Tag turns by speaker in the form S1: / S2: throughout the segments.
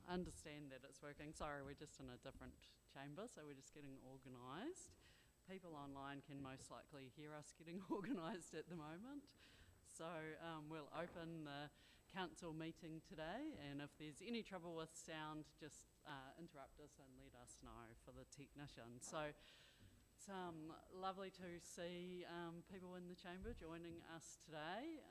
S1: understand that it's working. Sorry, we're just in a different chamber, so we're just getting organised. People online can most likely hear us getting organised at the moment. So we'll open the council meeting today, and if there's any trouble with sound, just interrupt us and let us know for the technician. So it's lovely to see people in the chamber joining us today.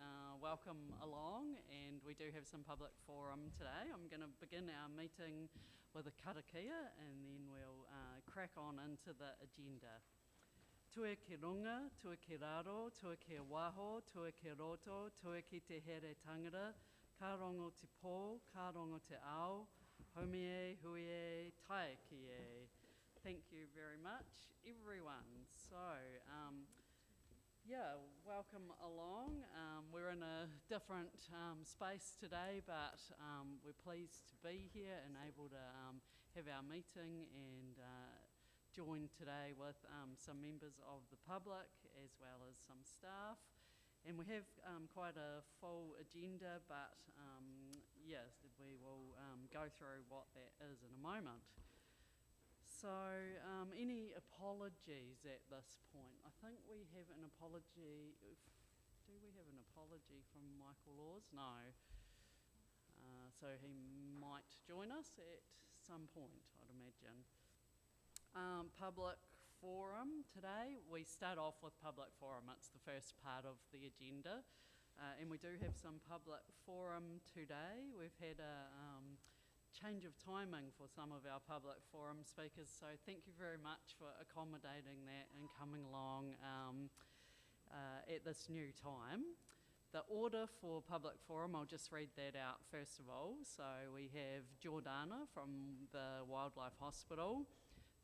S1: Welcome along, and we do have some public forum today. I'm going to begin our meeting with a karakia, and then we'll crack on into the agenda. Tua ki runga, tua ki raro, tua ki waho, tua ki roto, tua ki te here tangara, ka rongo te pō, ka rongo te ao, homie, huie, tae ki e. Thank you very much, everyone. So, welcome along. We're in a different space today, but we're pleased to be here and able to have our meeting and join today with some members of the public as well as some staff. And we have quite a full agenda, but yes, we will go through what that is in a moment. So, any apologies at this point? I think we have an apology. Do we have an apology from Michael Laws? No. So he might join us at some point, I'd imagine. Public forum today. We start off with public forum. It's the first part of the agenda. And we do have some public forum today. We've had a change of timing for some of our public forum speakers, so thank you very much for accommodating that and coming along at this new time. The order for public forum, I'll just read that out first of all. So we have Jordana from the Wildlife Hospital,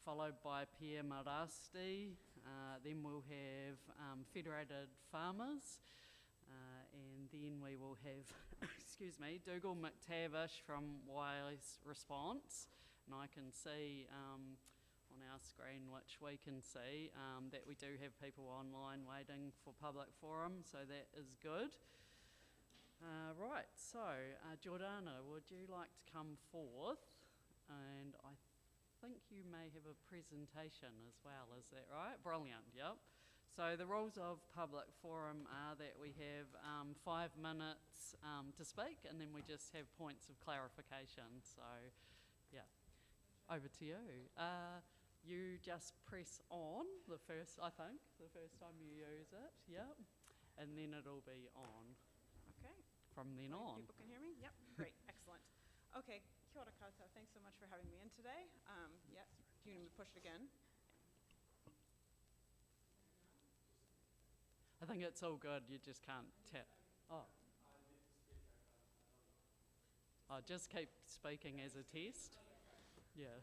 S1: followed by Pierre Marasti, then we'll have Federated Farmers, and then we will have, Dougal McTavish from Wise Response. And I can see on our screen, which we can see, that we do have people online waiting for public forum, so that is good. Right, so Jordana, would you like to come forth? And I think you may have a presentation as well, is that right? Brilliant, yep. So the rules of public forum are that we have 5 minutes to speak, and then we just have points of clarification. So, yeah, over to you. You just press on the first time you use it, yep, and then it'll be on.
S2: Okay.
S1: From then on.
S2: People can hear me? Yep, great, excellent. Okay, kia ora koutou. Thanks so much for having me in today. Yes, do you need me to push it again?
S1: I think it's all good, you just can't tap. Oh, just keep speaking as a test. Yeah.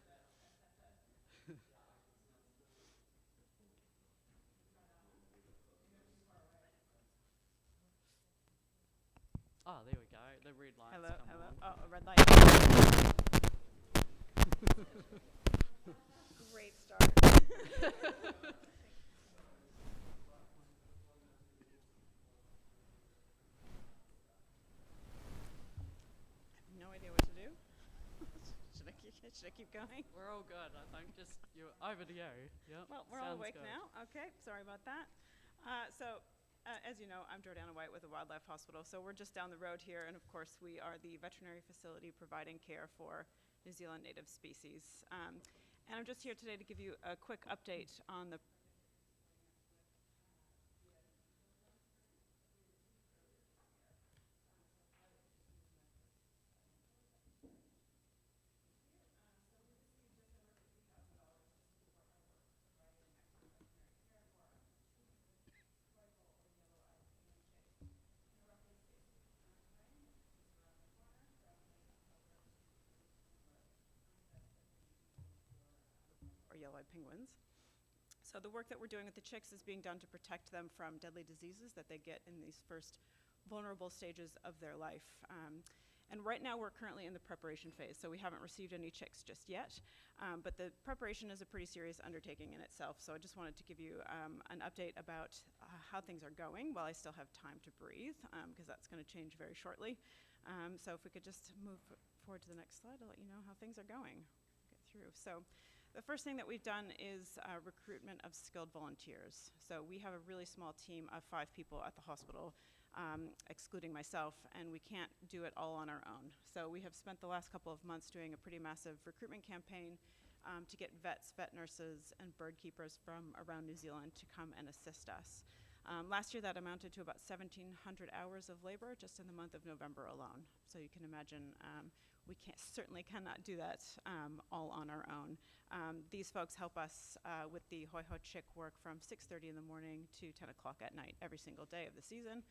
S1: Oh, there we go, the red light's
S2: Hello,
S1: come
S2: hello.
S1: on.
S2: Oh, a red light. Great start. No idea what to do. Should I keep going?
S1: We're all good, I think. Just over to you. Yep.
S2: Well, we're all awake
S1: good.
S2: now. Okay, sorry about that. As you know, I'm Jordana White with the Wildlife Hospital. So we're just down the road here, and of course we are the veterinary facility providing care for New Zealand native species. And I'm just here today to give you a quick update on the yellow-eyed penguins. So the work that we're doing with the chicks is being done to protect them from deadly diseases that they get in these first vulnerable stages of their life. And right now we're currently in the preparation phase, so we haven't received any chicks just yet. But the preparation is a pretty serious undertaking in itself, so I just wanted to give you an update about how things are going while I still have time to breathe, because that's going to change very shortly. So if we could just move forward to the next slide to let you know how things are going. Get through. So the first thing that we've done is recruitment of skilled volunteers. So we have a really small team of 5 people at the hospital, excluding myself, and we can't do it all on our own. So we have spent the last couple of months doing a pretty massive recruitment campaign to get vets, vet nurses, and bird keepers from around New Zealand to come and assist us. Last year that amounted to about 1,700 hours of labor just in the month of November alone. So you can imagine we certainly cannot do that all on our own. These folks help us with the hoi-ho chick work from 6:30 in the morning to 10 o'clock at night every single day of the season.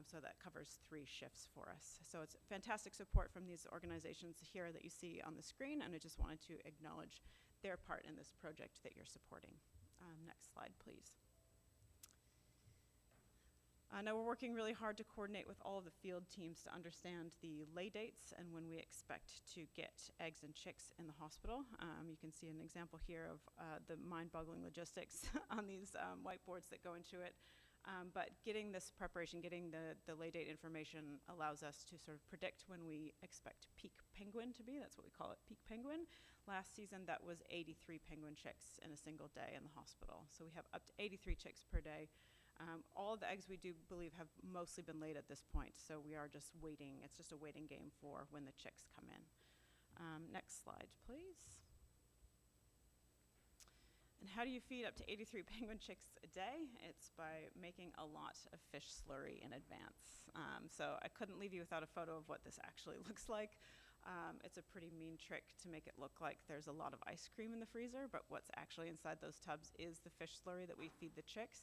S2: So that covers 3 shifts for us. So it's fantastic support from these organizations here that you see on the screen, and I just wanted to acknowledge their part in this project that you're supporting. Next slide, please. Now we're working really hard to coordinate with all of the field teams to understand the lay dates and when we expect to get eggs and chicks in the hospital. You can see an example here of the mind-boggling logistics on these whiteboards that go into it. But getting this preparation, getting the lay date information allows us to sort of predict when we expect peak penguin to be. That's what we call it, peak penguin. Last season, that was 83 penguin chicks in a single day in the hospital. So we have up to 83 chicks per day. All of the eggs we do believe have mostly been laid at this point, so we are just waiting. It's just a waiting game for when the chicks come in. Next slide, please. And how do you feed up to 83 penguin chicks a day? It's by making a lot of fish slurry in advance. So I couldn't leave you without a photo of what this actually looks like. It's a pretty mean trick to make it look like there's a lot of ice cream in the freezer, but what's actually inside those tubs is the fish slurry that we feed the chicks.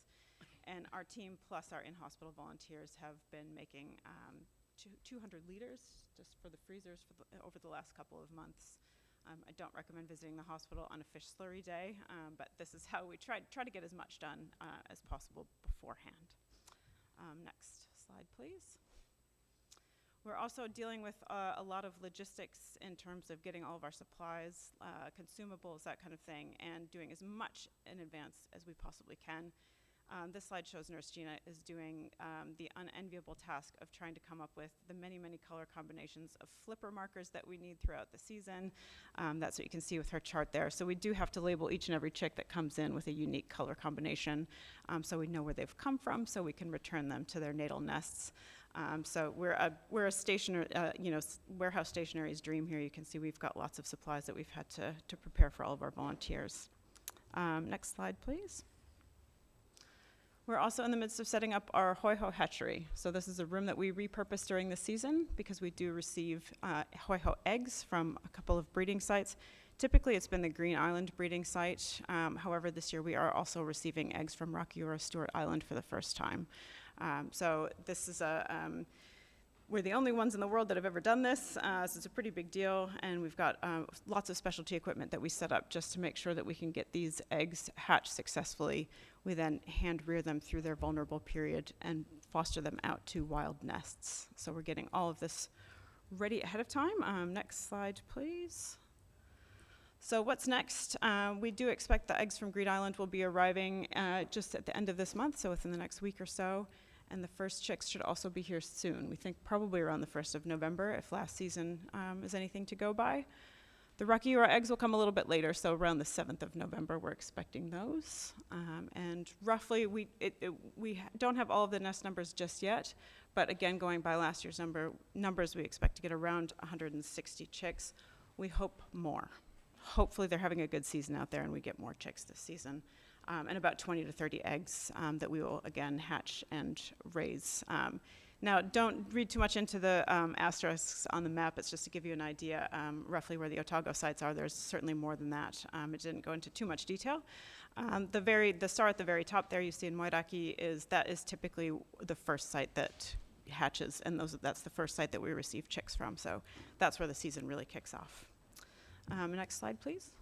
S2: And our team plus our in-hospital volunteers have been making 200 liters just for the freezers over the last couple of months. I don't recommend visiting the hospital on a fish slurry day, but this is how we try to get as much done as possible beforehand. Next slide, please. We're also dealing with a lot of logistics in terms of getting all of our supplies, consumables, that kind of thing, and doing as much in advance as we possibly can. This slide shows Nurse Gina is doing the unenviable task of trying to come up with the many, many color combinations of flipper markers that we need throughout the season. That's what you can see with her chart there. So we do have to label each and every chick that comes in with a unique color combination so we know where they've come from so we can return them to their natal nests. So we're a stationary, warehouse stationary's dream here. You can see we've got lots of supplies that we've had to prepare for all of our volunteers. Next slide, please. We're also in the midst of setting up our hoi-ho hatchery. So this is a room that we repurpose during the season because we do receive hoi-ho eggs from a couple of breeding sites. Typically, it's been the Green Island breeding site. However, this year we are also receiving eggs from Rokiura Stewart Island for the first time. So this is we're the only ones in the world that have ever done this, so it's a pretty big deal, and we've got lots of specialty equipment that we set up just to make sure that we can get these eggs hatched successfully. We then hand rear them through their vulnerable period and foster them out to wild nests. So we're getting all of this ready ahead of time. Next slide, please. So what's next? We do expect the eggs from Green Island will be arriving just at the end of this month, so within the next week or so. And the first chicks should also be here soon. We think probably around the 1st of November, if last season is anything to go by. The Rokiura eggs will come a little bit later, so around the 7th of November, we're expecting those. And roughly, we don't have all of the nest numbers just yet, but again, going by last year's numbers, we expect to get around 160 chicks. We hope more. Hopefully they're having a good season out there and we get more chicks this season. And about 20 to 30 eggs that we will, again, hatch and raise. Now, don't read too much into the asterisks on the map. It's just to give you an idea roughly where the Otago sites are. There's certainly more than that. It didn't go into too much detail. The star at the very top there you see in Moiraki that is typically the first site that hatches, and that's the first site that we receive chicks from. So that's where the season really kicks off. Next slide, please.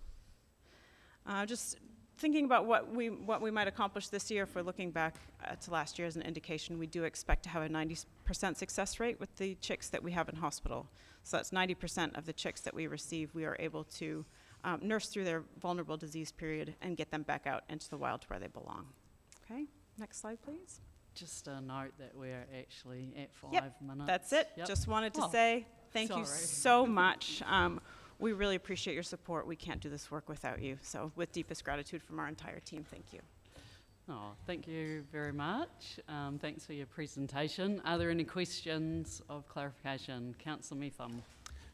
S2: Just thinking about what we might accomplish this year, if we're looking back to last year as an indication, we do expect to have a 90% success rate with the chicks that we have in hospital. So that's 90% of the chicks that we receive, we are able to nurse through their vulnerable disease period and get them back out into the wild where they belong. Okay, next slide, please.
S1: Just a note that we're actually at 5 minutes.
S2: That's it.
S1: Yep.
S2: Just wanted to say Thank you
S1: Sorry.
S2: so much. We really appreciate your support. We can't do this work without you. So with deepest gratitude from our entire team, thank you.
S1: Oh, thank you very much. Thanks for your presentation. Are there any questions of clarification? Councillor Meetham.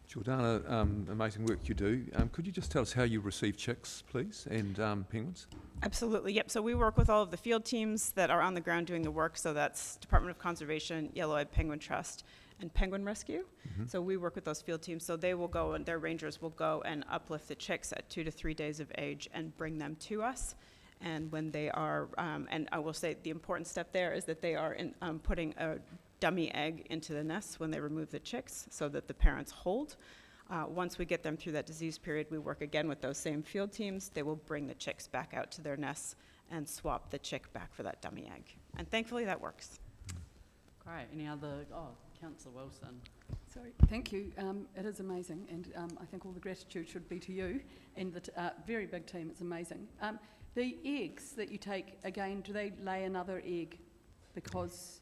S3: Jordana, amazing work you do. Could you just tell us how you receive chicks, please, and penguins?
S2: Absolutely, yep. So we work with all of the field teams that are on the ground doing the work. So that's Department of Conservation, Yellow-Eyed Penguin Trust, and Penguin Rescue. So we work with those field teams. So they will go, and their rangers will go and uplift the chicks at 2 to 3 days of age and bring them to us. And when they are, and I will say the important step there is that they are putting a dummy egg into the nest when they remove the chicks so that the parents hold. Once we get them through that disease period, we work again with those same field teams. They will bring the chicks back out to their nests and swap the chick back for that dummy egg. And thankfully that works.
S1: Great. Any other? Oh, Councillor Wilson.
S4: Sorry, thank you. It is amazing, and I think all the gratitude should be to you and the very big team. It's amazing. The eggs that you take, again, do they lay another egg? Because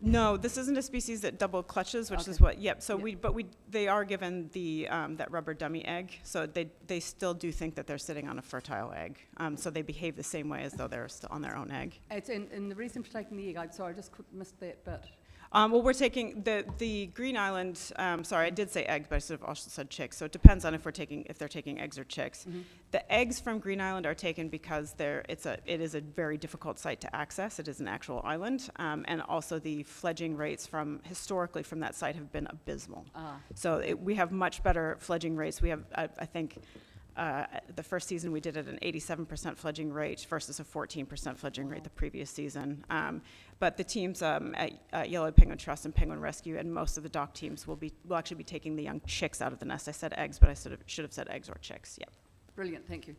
S2: No, this isn't a species that double clutches, which
S4: Okay.
S2: is what, yep. So
S4: Yep.
S2: they are given the, that rubber dummy egg. So they still do think that they're sitting on a fertile egg. So they behave the same way as though they're still on their own egg.
S4: it's and the reason for taking the egg, I'm sorry, I just missed that bit.
S2: Well, we're taking the Green Island, sorry, I did say eggs, but I should have also said chicks. So it depends on if they're taking eggs or chicks. The eggs from Green Island are taken because it is a very difficult site to access. It is an actual island. And also the fledging rates historically from that site have been abysmal. So we have much better fledging rates. We have, I think, the first season we did at an 87% fledging rate versus a 14% fledging rate the previous season. But the teams at Yellow Penguin Trust and Penguin Rescue and most of the dock teams will actually be taking the young chicks out of the nest. I said eggs, but I should have said eggs or chicks. Yep.
S4: Brilliant, thank you.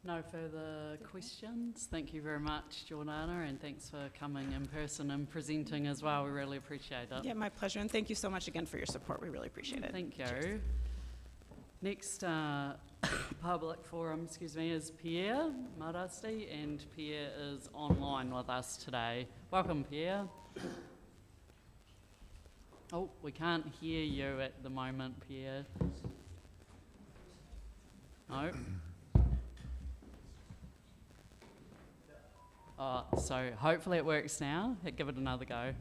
S1: No further questions. Thank you very much, Jordana, and thanks for coming in person and presenting as well. We really appreciate it.
S2: Yeah, my pleasure. And thank you so much again for your support. We really appreciate it.
S1: Thank you.
S2: Cheers.
S1: Next public forum, is Pierre Marasti, and Pierre is online with us today. Welcome, Pierre. Oh, we can't hear you at the moment, Pierre. No. So hopefully it works now. Give it another go.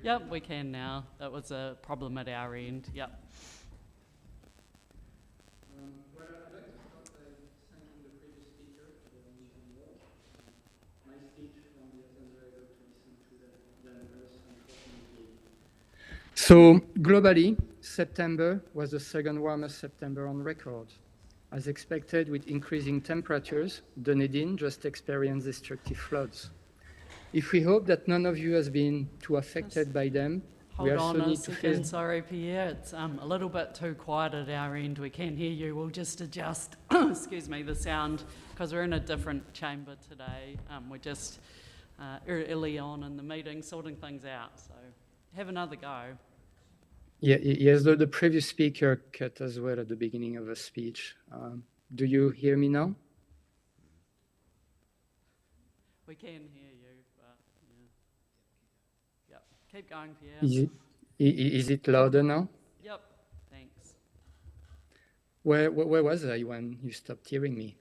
S1: Yep, we can now. That was a problem at our end. Yep.
S5: Well, I'd like to start by thanking the previous speaker for the initial work. My speech from the others were able to listen to the numbers, unfortunately. So, globally, September was the second warmest September on record. As expected, with increasing temperatures, Dunedin just experienced destructive floods. If we hope that none of you has been too affected by them, we
S1: Hold
S5: also
S1: on a
S5: need to
S1: second,
S5: face...
S1: sorry Pierre, it's a little bit too quiet at our end. We can hear you. We'll just adjust, excuse me, the sound, because we're in a different chamber today. We're just early on in the meeting, sorting things out, so have another go.
S5: Yeah, yes, the previous speaker cut as well at the beginning of a speech. Do you hear me now?
S1: We can hear you, but yeah. Yep, keep going, Pierre.
S5: Is it louder now?
S1: Yep, thanks.
S5: Where was I when you stopped hearing me?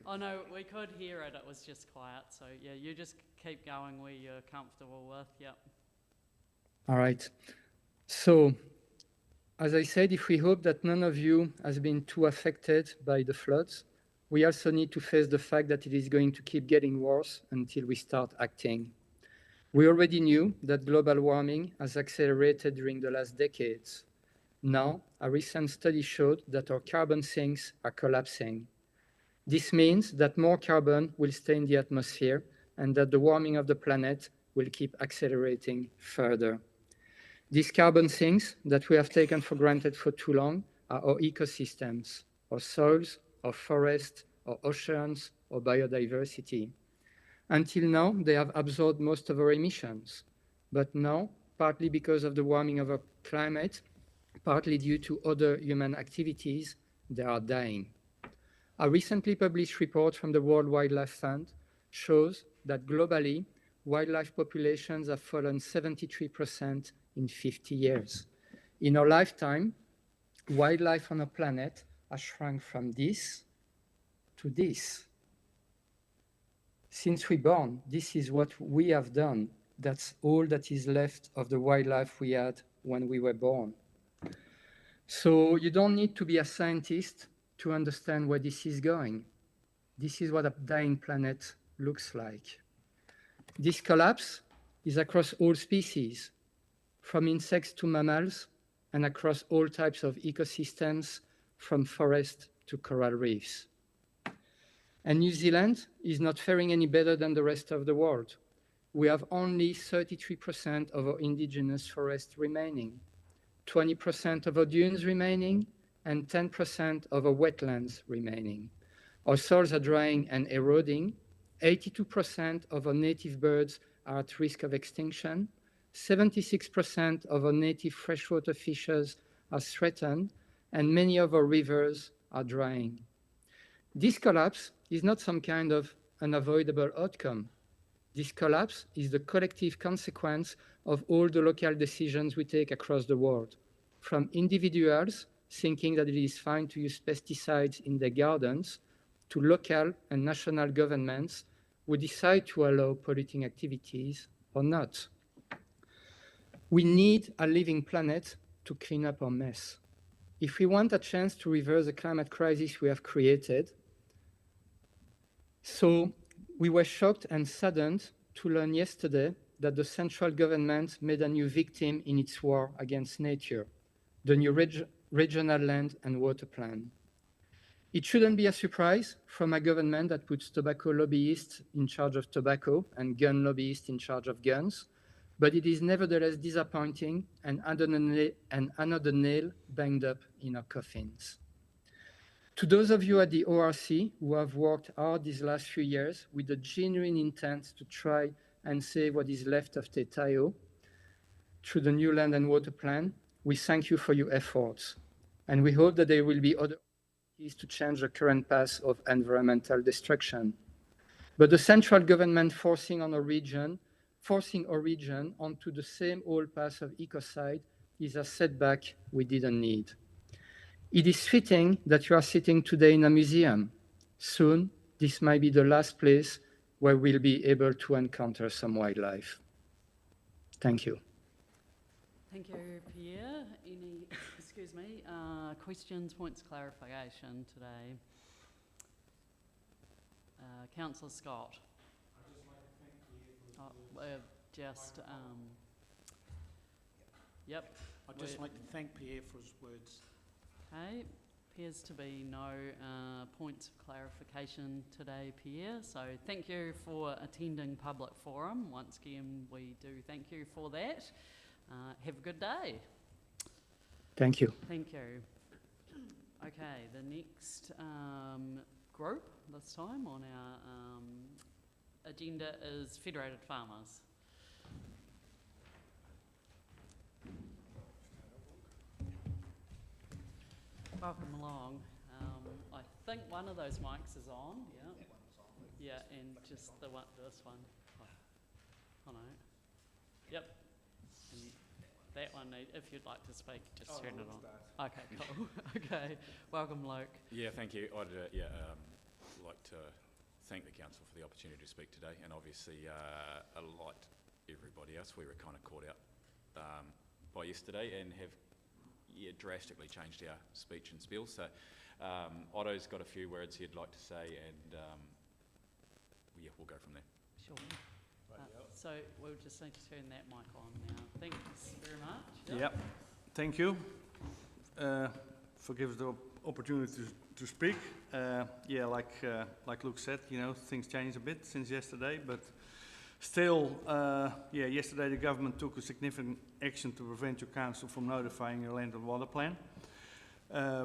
S1: Oh no, we could hear it, it was just quiet, so yeah, you just keep going where you're comfortable with, yep.
S5: All right. So, as I said, if we hope that none of you has been too affected by the floods, we also need to face the fact that it is going to keep getting worse until we start acting. We already knew that global warming has accelerated during the last decades. Now, a recent study showed that our carbon sinks are collapsing. This means that more carbon will stay in the atmosphere and that the warming of the planet will keep accelerating further. These carbon sinks that we have taken for granted for too long are our ecosystems, our soils, our forests, our oceans, our biodiversity. Until now, they have absorbed most of our emissions. But now, partly because of the warming of our climate, partly due to other human activities, they are dying. A recently published report from the World Wildlife Fund shows that globally, wildlife populations have fallen 73% in 50 years. In our lifetime, wildlife on our planet has shrunk from this to this. Since we were born, this is what we have done. That's all that is left of the wildlife we had when we were born. So you don't need to be a scientist to understand where this is going. This is what a dying planet looks like. This collapse is across all species, from insects to mammals, and across all types of ecosystems, from forest to coral reefs. And New Zealand is not faring any better than the rest of the world. We have only 33% of our indigenous forests remaining, 20% of our dunes remaining, and 10% of our wetlands remaining. Our soils are drying and eroding. 82% of our native birds are at risk of extinction. 76% of our native freshwater fishes are threatened, and many of our rivers are drying. This collapse is not some kind of unavoidable outcome. This collapse is the collective consequence of all the local decisions we take across the world, from individuals thinking that it is fine to use pesticides in their gardens, to local and national governments who decide to allow polluting activities or not. We need a living planet to clean up our mess. If we want a chance to reverse the climate crisis we have created, so we were shocked and saddened to learn yesterday that the central government made a new victim in its war against nature, the new regional land and water plan. It shouldn't be a surprise from a government that puts tobacco lobbyists in charge of tobacco and gun lobbyists in charge of guns, but it is nevertheless disappointing and another nail banged up in our coffins. To those of you at the ORC who have worked hard these last few years with a genuine intent to try and save what is left of Te Taio through the new land and water plan, we thank you for your efforts. And we hope that there will be other opportunities to change the current path of environmental destruction. But the central government forcing our region onto the same old path of ecocide is a setback we didn't need. It is fitting that you are sitting today in a museum. Soon, this might be the last place where we'll be able to encounter some wildlife. Thank you.
S1: Thank you, Pierre. Any, questions, points of clarification today? Councillor Scott.
S6: I'd just like to thank Pierre for his words.
S1: Okay, appears to be no points of clarification today, Pierre. So thank you for attending public forum. Once again, we do thank you for that. Have a good day.
S5: Thank you.
S1: Thank you. Okay, the next group this time on our agenda is Federated Farmers. Welcome along. I think one of those mics is on. Yeah. Yeah, and just the one, this one. Oh no. Yep. And that one, if you'd like to speak, just turn it on. Okay, cool. Okay. Welcome, Luke.
S7: Yeah, thank you. I'd like to thank the council for the opportunity to speak today, and obviously, like everybody else, we were kind of caught out by yesterday and have drastically changed our speech and spiel. So Otto's got a few words he'd like to say, and we'll go from there.
S1: Sure. So we'll just need to turn that mic on now. Thanks very much.
S6: Yep. Thank you for giving us the opportunity to speak. Like Luke said, things changed a bit since yesterday, but still, yesterday the government took a significant action to prevent your council from notifying your land and water plan.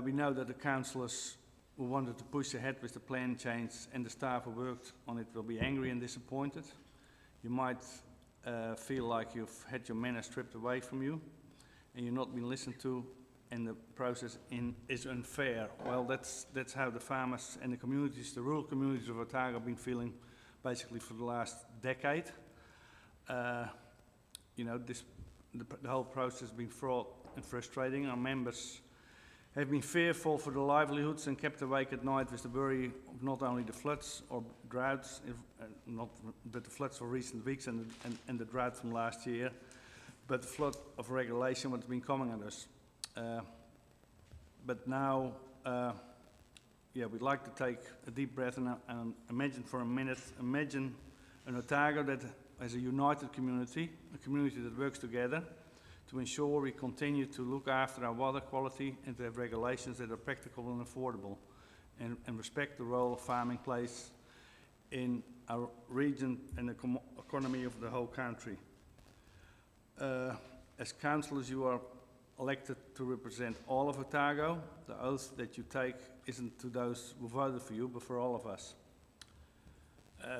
S6: We know that the councillors who wanted to push ahead with the plan change and the staff who worked on it will be angry and disappointed. You might feel like you've had your manner stripped away from you and you're not being listened to, and the process is unfair. Well, that's how the farmers and the rural communities of Otago have been feeling basically for the last decade. you know, the whole process has been fraught and frustrating. Our members have been fearful for their livelihoods and kept awake at night with the worry of not only the floods or droughts, but the floods for recent weeks and the drought from last year, but the flood of regulation what's been coming at us. But now, yeah, we'd like to take a deep breath and imagine for a minute, imagine an Otago that has a united community, a community that works together to ensure we continue to look after our water quality and to have regulations that are practical and affordable and respect the role farming plays in our region and the economy of the whole country. As councillors, you are elected to represent all of Otago. The oath that you take isn't to those who voted for you, but for all of us.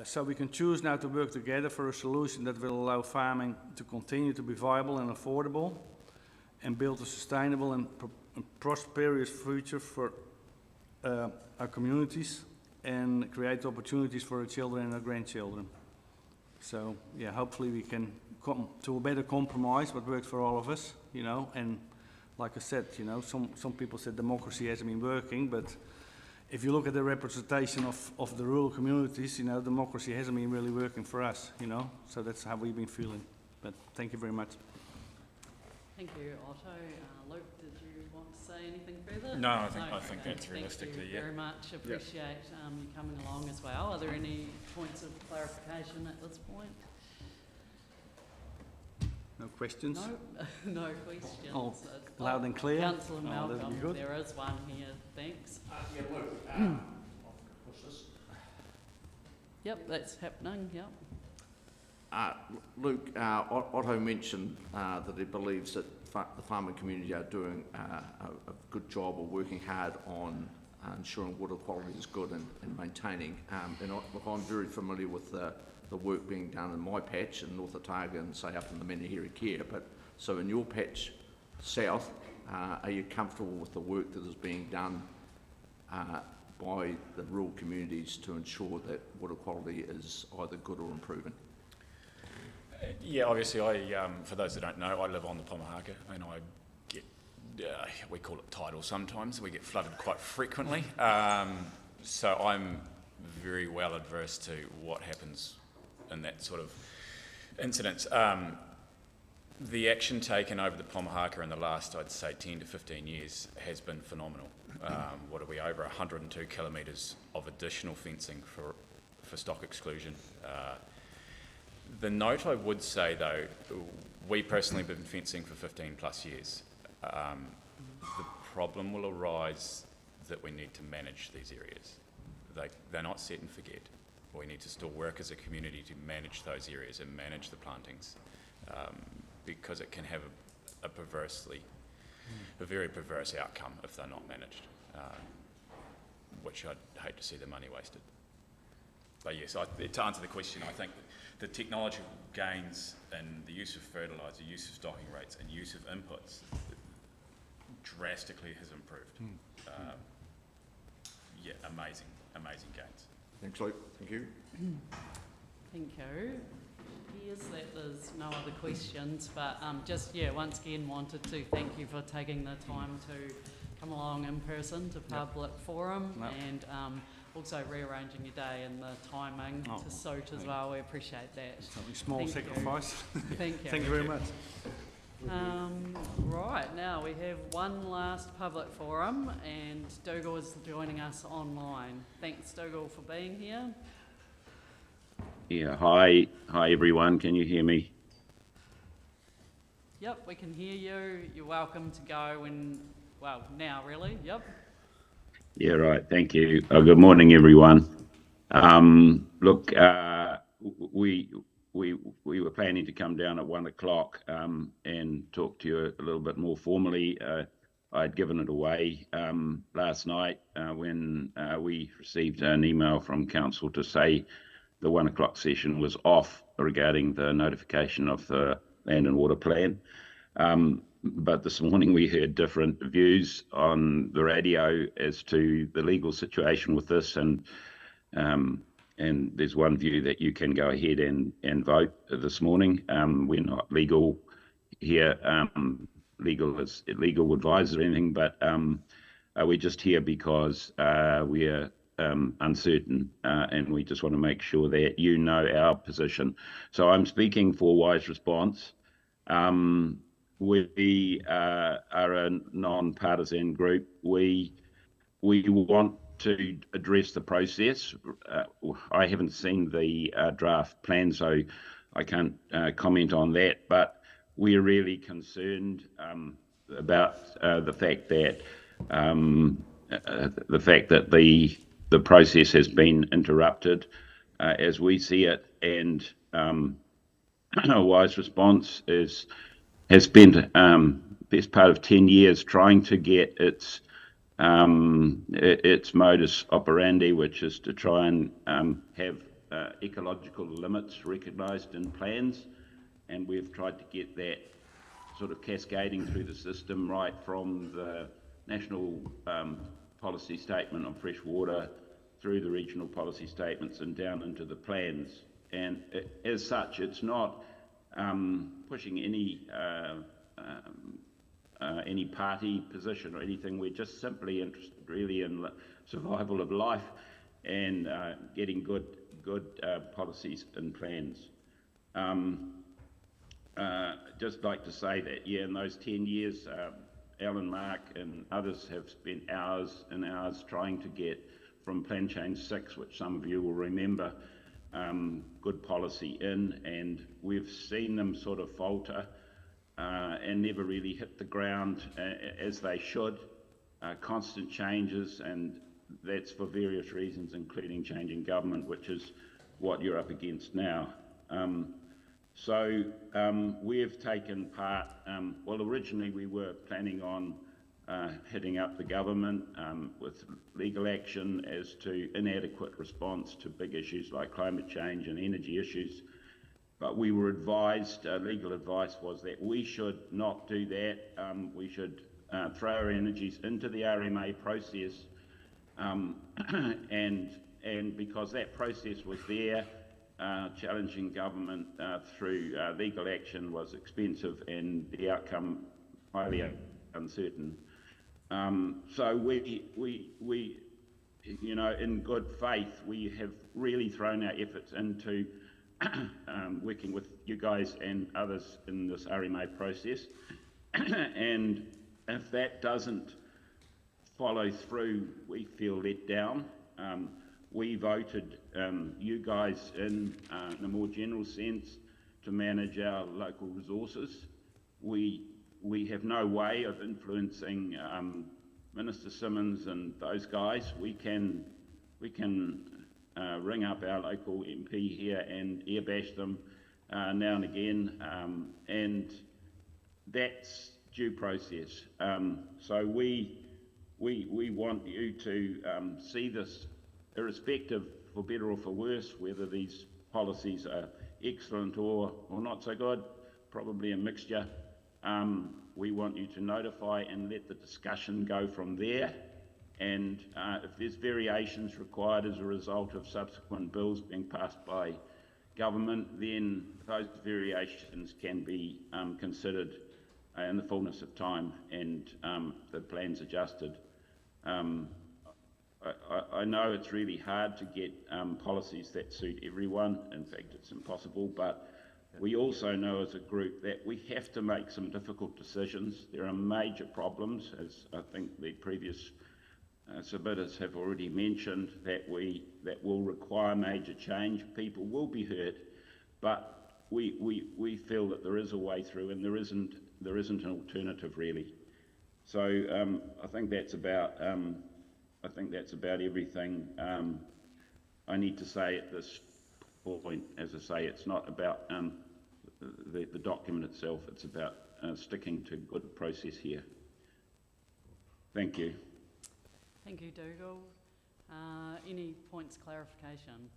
S6: So we can choose now to work together for a solution that will allow farming to continue to be viable and affordable and build a sustainable and prosperous future for our communities and create opportunities for our children and our grandchildren. So yeah, hopefully we can come to a better compromise what works for all of us, you know, and like I said, you know, some people said democracy hasn't been working, but if you look at the representation of the rural communities, you know, democracy hasn't been really working for us, you know, so that's how we've been feeling. But thank you very much.
S1: Thank you, Otto. Luke, did you want to say anything further?
S7: No, I think that's realistically,
S1: Thank you very much. Appreciate you coming along as well. Are there any points of clarification at this point?
S6: No questions?
S1: No, no questions.
S6: Oh, loud and clear.
S1: Councillor Malcolm, there is one here. Thanks.
S8: Yeah, Luke, what's this?
S1: Yep, that's happening, yep.
S8: Luke, Otto mentioned that he believes that the farming community are doing a good job of working hard on ensuring water quality is good and maintaining. Look, I'm very familiar with the work being done in my patch in North Otago and say up in the Menahira Care, but so in your patch south, are you comfortable with the work that is being done by the rural communities to ensure that water quality is either good or improving?
S7: Yeah, obviously, for those that don't know, I live on the Pomahaka and I get, we call it tidal sometimes, we get flooded quite frequently. So I'm very well adverse to what happens in that sort of incidents. The action taken over the Pomahaka in the last, I'd say, 10 to 15 years has been phenomenal. What are we, over 102 kilometres of additional fencing for stock exclusion. The note I would say though, we personally have been fencing for 15 plus years. The problem will arise that we need to manage these areas. They're not set and forget. We need to still work as a community to manage those areas and manage the plantings, because it can have a very perverse outcome if they're not managed, which I'd hate to see the money wasted. But yes, to answer the question, I think the technological gains in the use of fertiliser, use of stocking rates and use of inputs drastically has improved. Yeah, amazing gains.
S8: Thanks, Luke. Thank you.
S1: Thank you. Here's that there's no other questions, but just, yeah, once again wanted to thank you for taking the time to come along in person to public forum and also rearranging your day and the timing to suit as well. We appreciate that.
S6: Something small
S1: Thank
S6: sacrifice.
S1: Thank you.
S6: Thank you very much.
S1: Right, now we have one last public forum and Dougal is joining us online. Thanks Dougal for being here.
S9: Yeah, hi everyone, can you hear me?
S1: Yep, we can hear you. You're welcome to go when, well, now really, yep.
S9: Yeah, right, thank you. Good morning everyone. Look, we were planning to come down at 1 o'clock and talk to you a little bit more formally. I'd given it away last night when we received an email from council to say the 1 o'clock session was off regarding the notification of the land and water plan. But this morning we heard different views on the radio as to the legal situation with this, and and there's one view that you can go ahead and vote this morning. We're not legal here, legal advisors or anything, but we're just here because we're uncertain, and we just want to make sure that you know our position. So I'm speaking for Wise Response. We are a non-partisan group. We want to address the process. I haven't seen the draft plan, so I can't comment on that, but we're really concerned about the fact that the process has been interrupted as we see it, and Wise Response has spent best part of 10 years trying to get its modus operandi, which is to try and have ecological limits recognised in plans, and we've tried to get that sort of cascading through the system, right from the national policy statement on fresh water through the regional policy statements and down into the plans. And as such, it's not pushing any party position or anything. We're just simply interested really in the survival of life and getting good policies and plans. Just like to say that, yeah, in those 10 years, Alan, Mark and others have spent hours and hours trying to get from Plan Change 6, which some of you will remember, good policy in, and we've seen them sort of falter and never really hit the ground as they should. Constant changes, and that's for various reasons, including changing government, which is what you're up against now. So we've taken part, well, originally we were planning on hitting up the government with legal action as to inadequate response to big issues like climate change and energy issues. But we were advised, legal advice was that we should not do that. We should throw our energies into the RMA process, and because that process was there, challenging government through legal action was expensive and the outcome highly uncertain. So we, you know, in good faith, we have really thrown our efforts into working with you guys and others in this RMA process. And if that doesn't follow through, we feel let down. We voted you guys in a more general sense to manage our local resources. We have no way of influencing Minister Simmons and those guys. We can ring up our local MP here and airbash them now and again, and that's due process. So we want you to see this, irrespective, for better or for worse, whether these policies are excellent or not so good, probably a mixture. We want you to notify and let the discussion go from there. And if there's variations required as a result of subsequent bills being passed by government, then those variations can be considered in the fullness of time and the plans adjusted. I know it's really hard to get policies that suit everyone. In fact, it's impossible, but we also know as a group that we have to make some difficult decisions. There are major problems, as I think the previous submitters have already mentioned, that will require major change. People will be hurt, but we feel that there is a way through, and there isn't an alternative really. So I think that's about everything I need to say at this point. As I say, it's not about the document itself, it's about sticking to good process here. Thank you.
S1: Thank you, Dougal. Any points of clarification?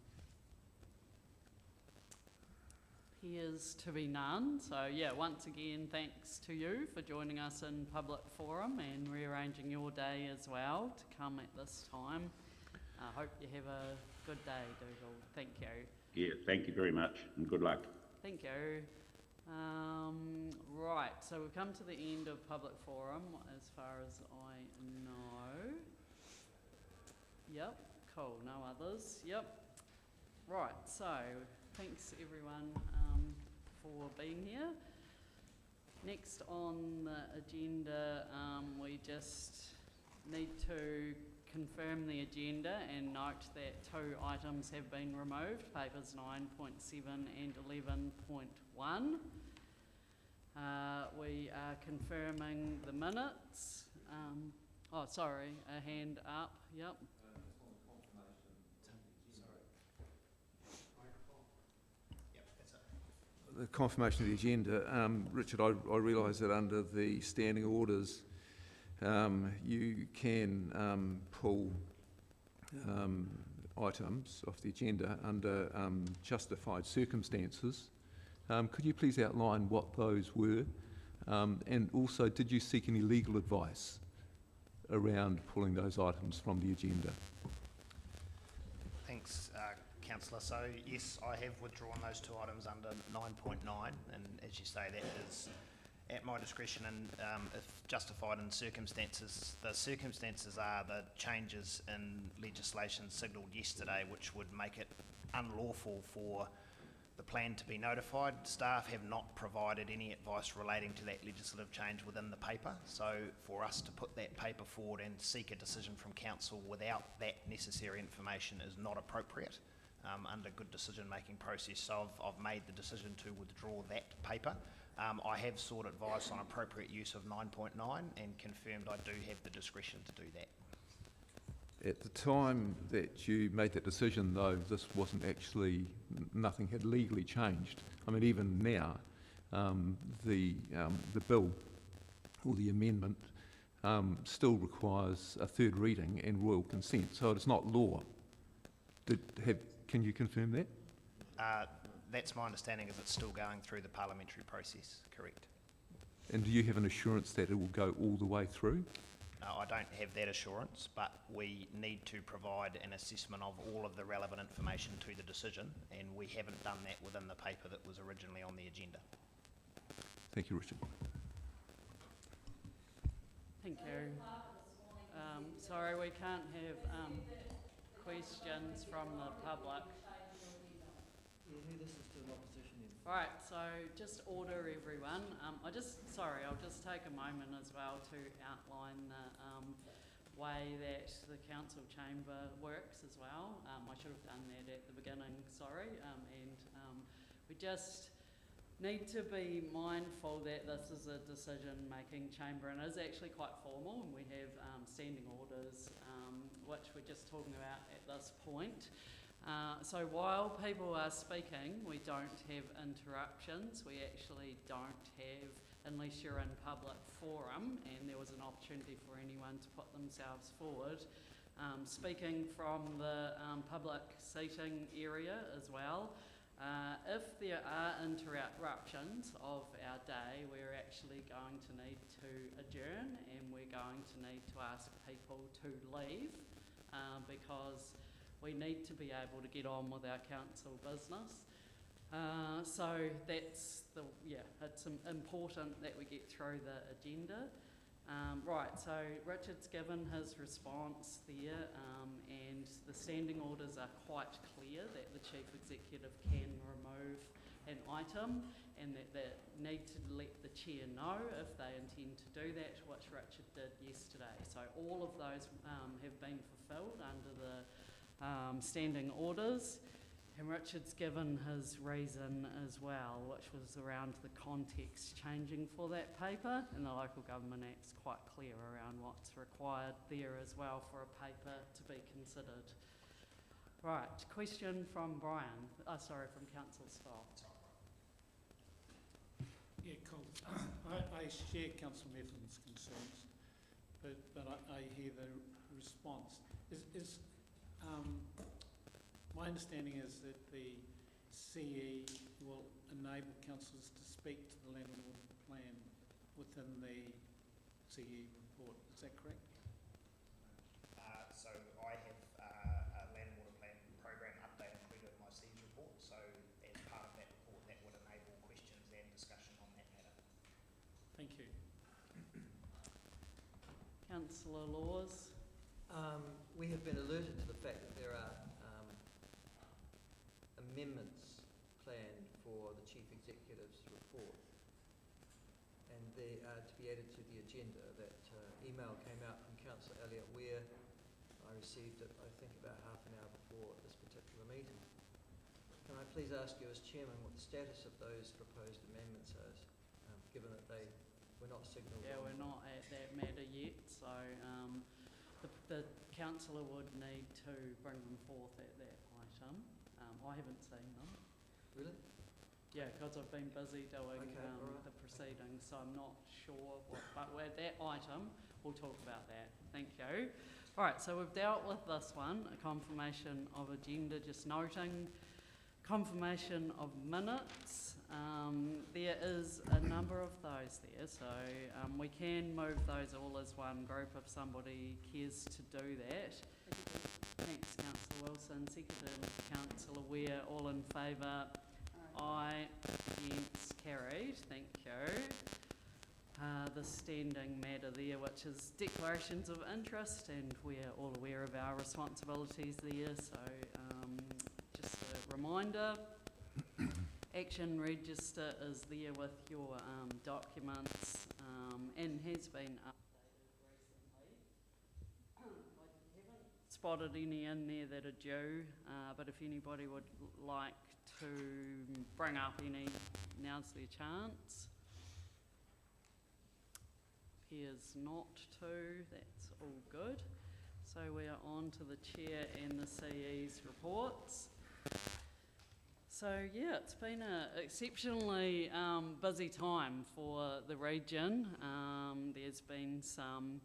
S1: Appears to be none. So yeah, once again, thanks to you for joining us in public forum and rearranging your day as well to come at this time. I hope you have a Good day, Dougal. Thank you.
S9: Yeah, thank you very much and good luck.
S1: Thank you. Right, so we've come to the end of public forum as far as I know. Yep, cool, no others. Yep. Right, so thanks everyone for being here. Next on the agenda, we just need to confirm the agenda and note that 2 items have been removed, papers 9.7 and 11.1. We are confirming the minutes. Oh, sorry, a hand up, yep.
S3: The confirmation of the agenda, Richard, I realise that under the standing orders, you can pull items off the agenda under justified circumstances. Could you please outline what those were? And also, did you seek any legal advice around pulling those items from the agenda?
S10: Thanks, Councillor. So yes, I have withdrawn those 2 items under 9.9, and as you say, that is at my discretion and if justified in circumstances. The circumstances are the changes in legislation signalled yesterday, which would make it unlawful for the plan to be notified. Staff have not provided any advice relating to that legislative change within the paper, so for us to put that paper forward and seek a decision from Council without that necessary information is not appropriate under good decision-making process. So I've made the decision to withdraw that paper. I have sought advice on appropriate use of 9.9 and confirmed I do have the discretion to do that.
S3: At the time that you made that decision, though, this wasn't actually, nothing had legally changed. I mean, even now, the bill or the amendment still requires a 3rd reading and royal consent, so it's not law. Can you confirm that?
S10: That's my understanding, is it's still going through the parliamentary process, correct.
S3: And do you have an assurance that it will go all the way through?
S10: I don't have that assurance, but we need to provide an assessment of all of the relevant information to the decision, and we haven't done that within the paper that was originally on the agenda.
S3: Thank you, Richard.
S1: Thank you. Sorry, we can't have questions from the public. Right, so just order everyone. I'll just take a moment as well to outline the way that the council chamber works as well. I should have done that at the beginning, sorry. We just need to be mindful that this is a decision-making chamber and is actually quite formal, and we have standing orders, which we're just talking about at this point. So while people are speaking, we don't have interruptions. We actually don't have, unless you're in public forum and there was an opportunity for anyone to put themselves forward. Speaking from the public seating area as well, if there are interruptions of our day, we're actually going to need to adjourn, and we're going to need to ask people to leave because we need to be able to get on with our council business. So that's it's important that we get through the agenda. Right, so Richard's given his response there, and the standing orders are quite clear that the Chief Executive can remove an item, and that they need to let the Chair know if they intend to do that, which Richard did yesterday. So all of those have been fulfilled under the standing orders, and Richard's given his reason as well, which was around the context changing for that paper, and the Local Government Act's quite clear around what's required there as well for a paper to be considered. Right, question from Brian, from Councillor Scott.
S11: Yeah, cool. I share Councillor Methven's concerns, but I hear the response. My understanding is that the CE will enable councillors to speak to the land and water plan within the CE report. Is that correct?
S10: So I have a land and water plan program
S11: Thank you.
S1: Councillor Laws.
S12: We have been alerted to the fact that there are amendments planned for the Chief Executive's report, and they are to be added to the agenda. That email came out from Councillor Elliott Weir. I received it, I think, about half an hour before this particular meeting. Can I please ask you as Chairman what the status of those proposed amendments is, given that they were not signalled?
S1: Yeah, we're not at that matter yet, so the councillor would need to bring them forth at that item. I haven't seen them.
S12: Really?
S1: Yeah, because I've been busy doing
S12: right.
S1: the proceedings, so I'm not sure what, but at that item, we'll talk about that. Thank you. All right, so we've dealt with this one, a confirmation of agenda, just noting, confirmation of minutes. There is a number of those there, so we can move those all as one group if somebody cares to do that. Thanks, Councillor Wilson. Seconded, Councillor Weir. All in favour? Aye. Against? Carried. Thank you. The standing matter there, which is declarations of interest, and we're all aware of our responsibilities there, so just a reminder. Action register is there with your documents and has been updated recently. I haven't spotted any in there that are due, but if anybody would like to bring up any, now's their chance. Appears not to, that's all good. So we are on to the Chair and the CE's reports. So yeah, it's been an exceptionally busy time for the region. There's been some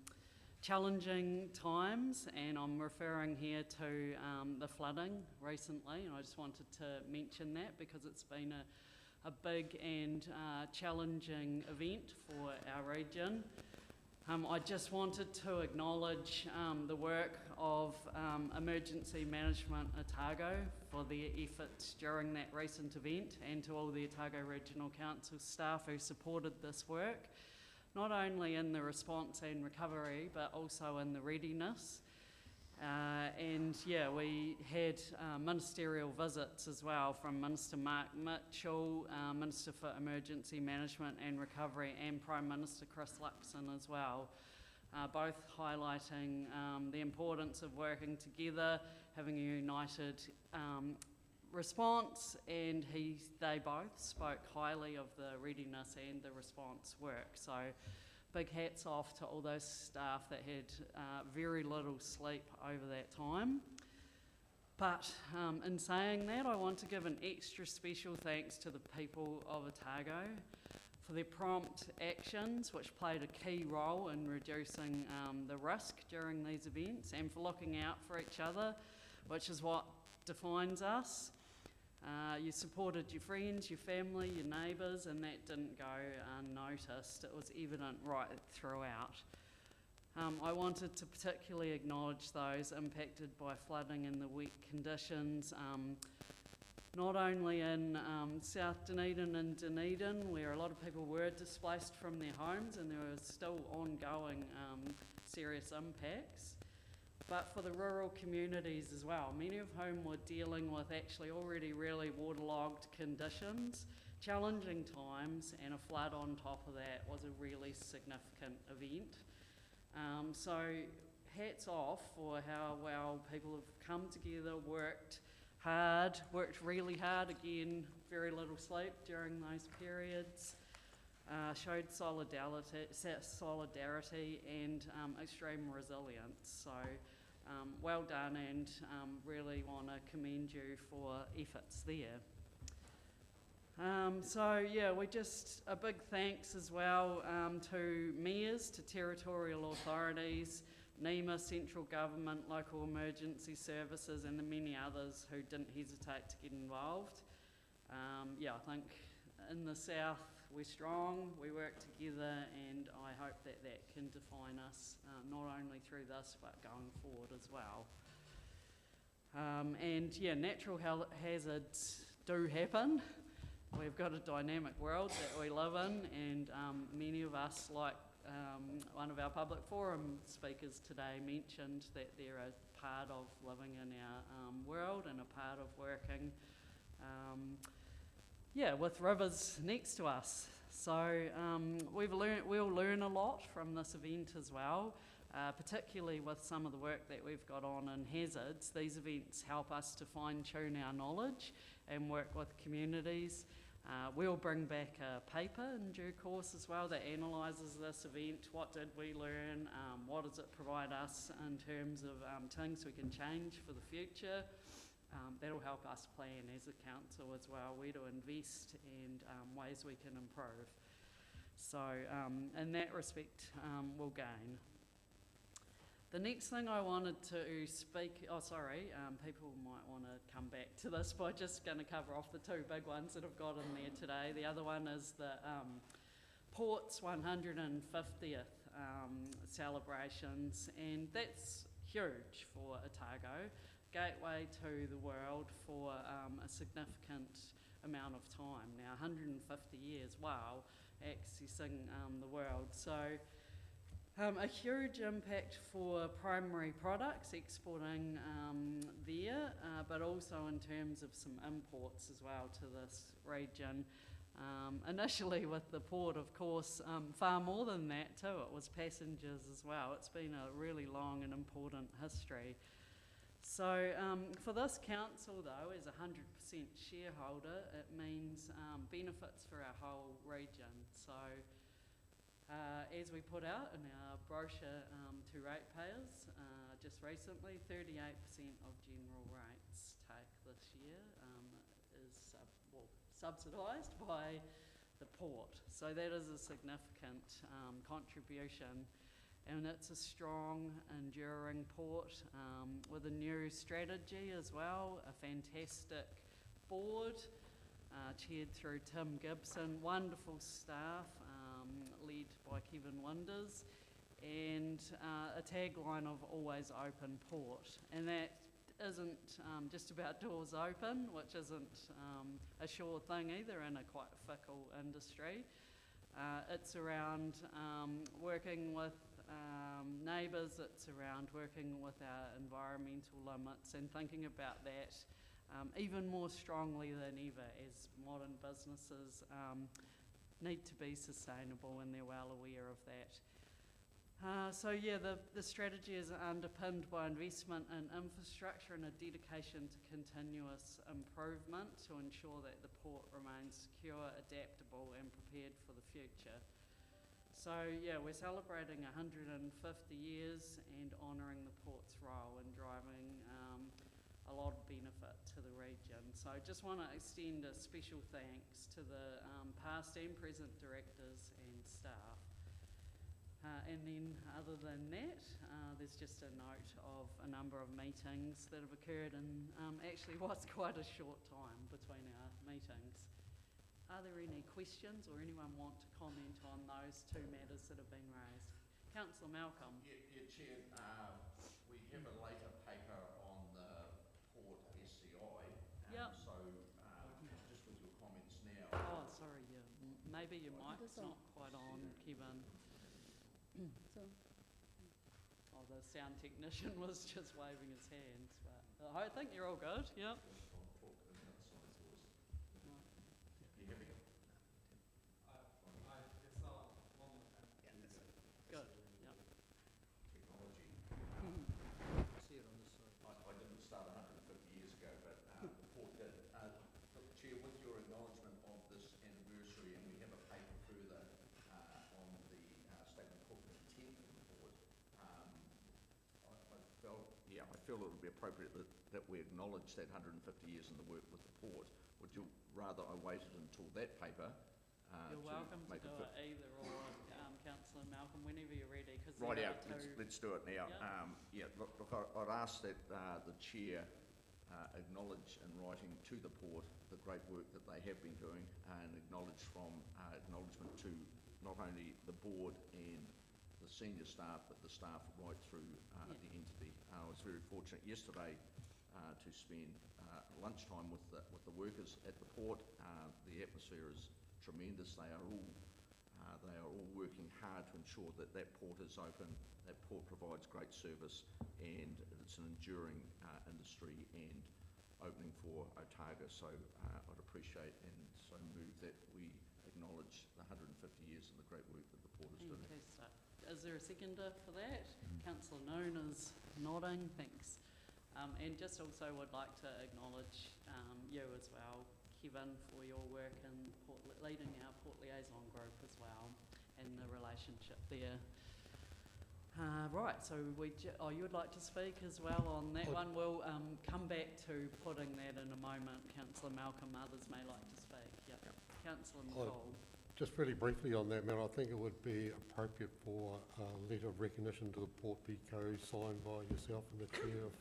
S1: challenging times, and I'm referring here to the flooding recently, and I just wanted to mention that because it's been a big and challenging event for our region. I just wanted to acknowledge the work of Emergency Management Otago for their efforts during that recent event, and to all the Otago Regional Council staff who supported this work, not only in the response and recovery, but also in the readiness. And yeah, we had ministerial visits as well from Minister Mark Mitchell, Minister for Emergency Management and Recovery, and Prime Minister Chris Luxon as well, both highlighting the importance of working together, having a united response, and they both spoke highly of the readiness and the response work. So big hats off to all those staff that had very little sleep over that time. But in saying that, I want to give an extra special thanks to the people of Otago for their prompt actions, which played a key role in reducing the risk during these events, and for looking out for each other, which is what defines us. You supported your friends, your family, your neighbours, and that didn't go unnoticed. It was evident right throughout. I wanted to particularly acknowledge those impacted by flooding and the wet conditions, not only in South Dunedin and Dunedin, where a lot of people were displaced from their homes and there was still ongoing serious impacts, but for the rural communities as well, many of whom were dealing with actually already really waterlogged conditions, challenging times, and a flood on top of that was a really significant event. So hats off for how well people have come together, worked really hard, again, very little sleep during those periods, showed solidarity and extreme resilience. So well done, and really want to commend you for efforts there. So yeah, a big thanks as well to mayors, to territorial authorities, NEMA, central government, local emergency services, and the many others who didn't hesitate to get involved. Yeah, I think in the south we're strong, we work together, and I hope that can define us not only through this but going forward as well. And yeah, natural hazards do happen. we've got a dynamic world that we live in, and many of us, like one of our public forum speakers today mentioned, that they're a part of living in our world and a part of working with rivers next to us. So we'll learn a lot from this event as well, particularly with some of the work that we've got on in hazards. These events help us to fine-tune our knowledge and work with communities. We'll bring back a paper in due course as well that analyses this event. What did we learn? What does it provide us in terms of things we can change for the future? That'll help us plan as a council as well, where to invest and ways we can improve. So in that respect, we'll gain. The next thing I wanted to speak, people might want to come back to this, but I'm just going to cover off the two big ones that I've got in there today. The other one is the Port's 150th celebrations, and that's huge for Otago. Gateway to the world for a significant amount of time. Now, 150 years, wow, accessing the world. So a huge impact for primary products, exporting there, but also in terms of some imports as well to this region. Initially with the port, of course, far more than that too. It was passengers as well. It's been a really long and important history. So for this council though, as a 100% shareholder, it means benefits for our whole region. So as we put out in our brochure to ratepayers just recently, 38% of general rates take this year is subsidised by the port. So that is a significant contribution. And it's a strong, enduring port with a new strategy as well, a fantastic board chaired through Tim Gibson, wonderful staff led by Kevin Winders, and a tagline of always open port. And that isn't just about doors open, which isn't a sure thing either in a quite fickle industry. It's around working with neighbours, it's around working with our environmental limits and thinking about that even more strongly than ever as modern businesses need to be sustainable, and they're well aware of that. The strategy is underpinned by investment in infrastructure and a dedication to continuous improvement to ensure that the port remains secure, adaptable and prepared for the future. So we're celebrating 150 years and honouring the port's role in driving a lot of benefit to the region. So I just want to extend a special thanks to the past and present directors and staff. And then other than that, there's just a note of a number of meetings that have occurred in actually what's quite a short time between our meetings. Are there any questions or anyone want to comment on those two matters that have been raised? Councillor Malcolm.
S8: Yeah, Chair, we have a later paper on the Port SCI. So just with your comments now.
S1: Oh, sorry, maybe your mic's not quite on, Kevin. The sound technician was just waving his hands, but I think you're all good, yep.
S8: I feel it would be appropriate that we acknowledge that 150 years in the work with the port. Would you rather I waited until that paper?
S1: You're welcome to do it either or, Councillor Malcolm, whenever you're ready.
S8: Right out, let's do it now.
S1: Yep.
S8: Look, I'd ask that the Chair acknowledge in writing to the port the great work that they have been doing, and acknowledge from acknowledgement to not only the board and the senior staff, but the staff right through the entity. I was very fortunate yesterday to spend lunchtime with the workers at the port. The atmosphere atmosphere is tremendous. They are all working hard to ensure that that port is open. That port provides great service, and it's an enduring industry and opening for Otago. So I'd appreciate and so move that we acknowledge the 150 years of the great work that the port is doing.
S1: Fantastic. Is there a seconder for that? Councillor Noon is nodding, thanks. And just also would like to acknowledge you as well, Kevin, for your work in leading our Port Liaison group as well, and the relationship there. Right, so you would like to speak as well on that one. We'll come back to putting that in a moment. Councillor Malcolm, others may like to speak. Yep. Councillor Nicole.
S13: Just really briefly on that matter, I think it would be appropriate for a letter of recognition to the Port be co-signed by yourself and the chair of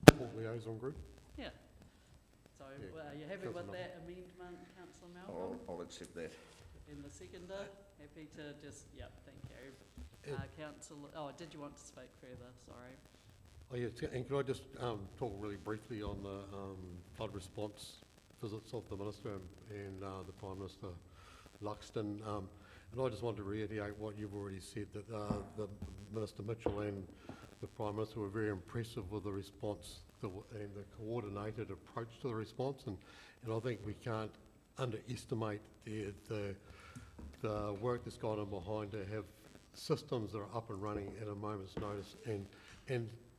S13: the Port Liaison Group.
S1: Yeah. So are you happy with that amendment, Councillor Malcolm?
S8: I'll accept that.
S1: And the seconder, happy to just, yep, thank you. Councillor, did you want to speak further? Sorry.
S13: Oh yes, and could I just talk really briefly on the flood response visits of the Minister and the Prime Minister Luxton, and I just want to reiterate what you've already said, that the Minister Mitchell and the Prime Minister were very impressive with the response and the coordinated approach to the response, and I think we can't underestimate the work that's gone on behind to have systems that are up and running at a moment's notice, and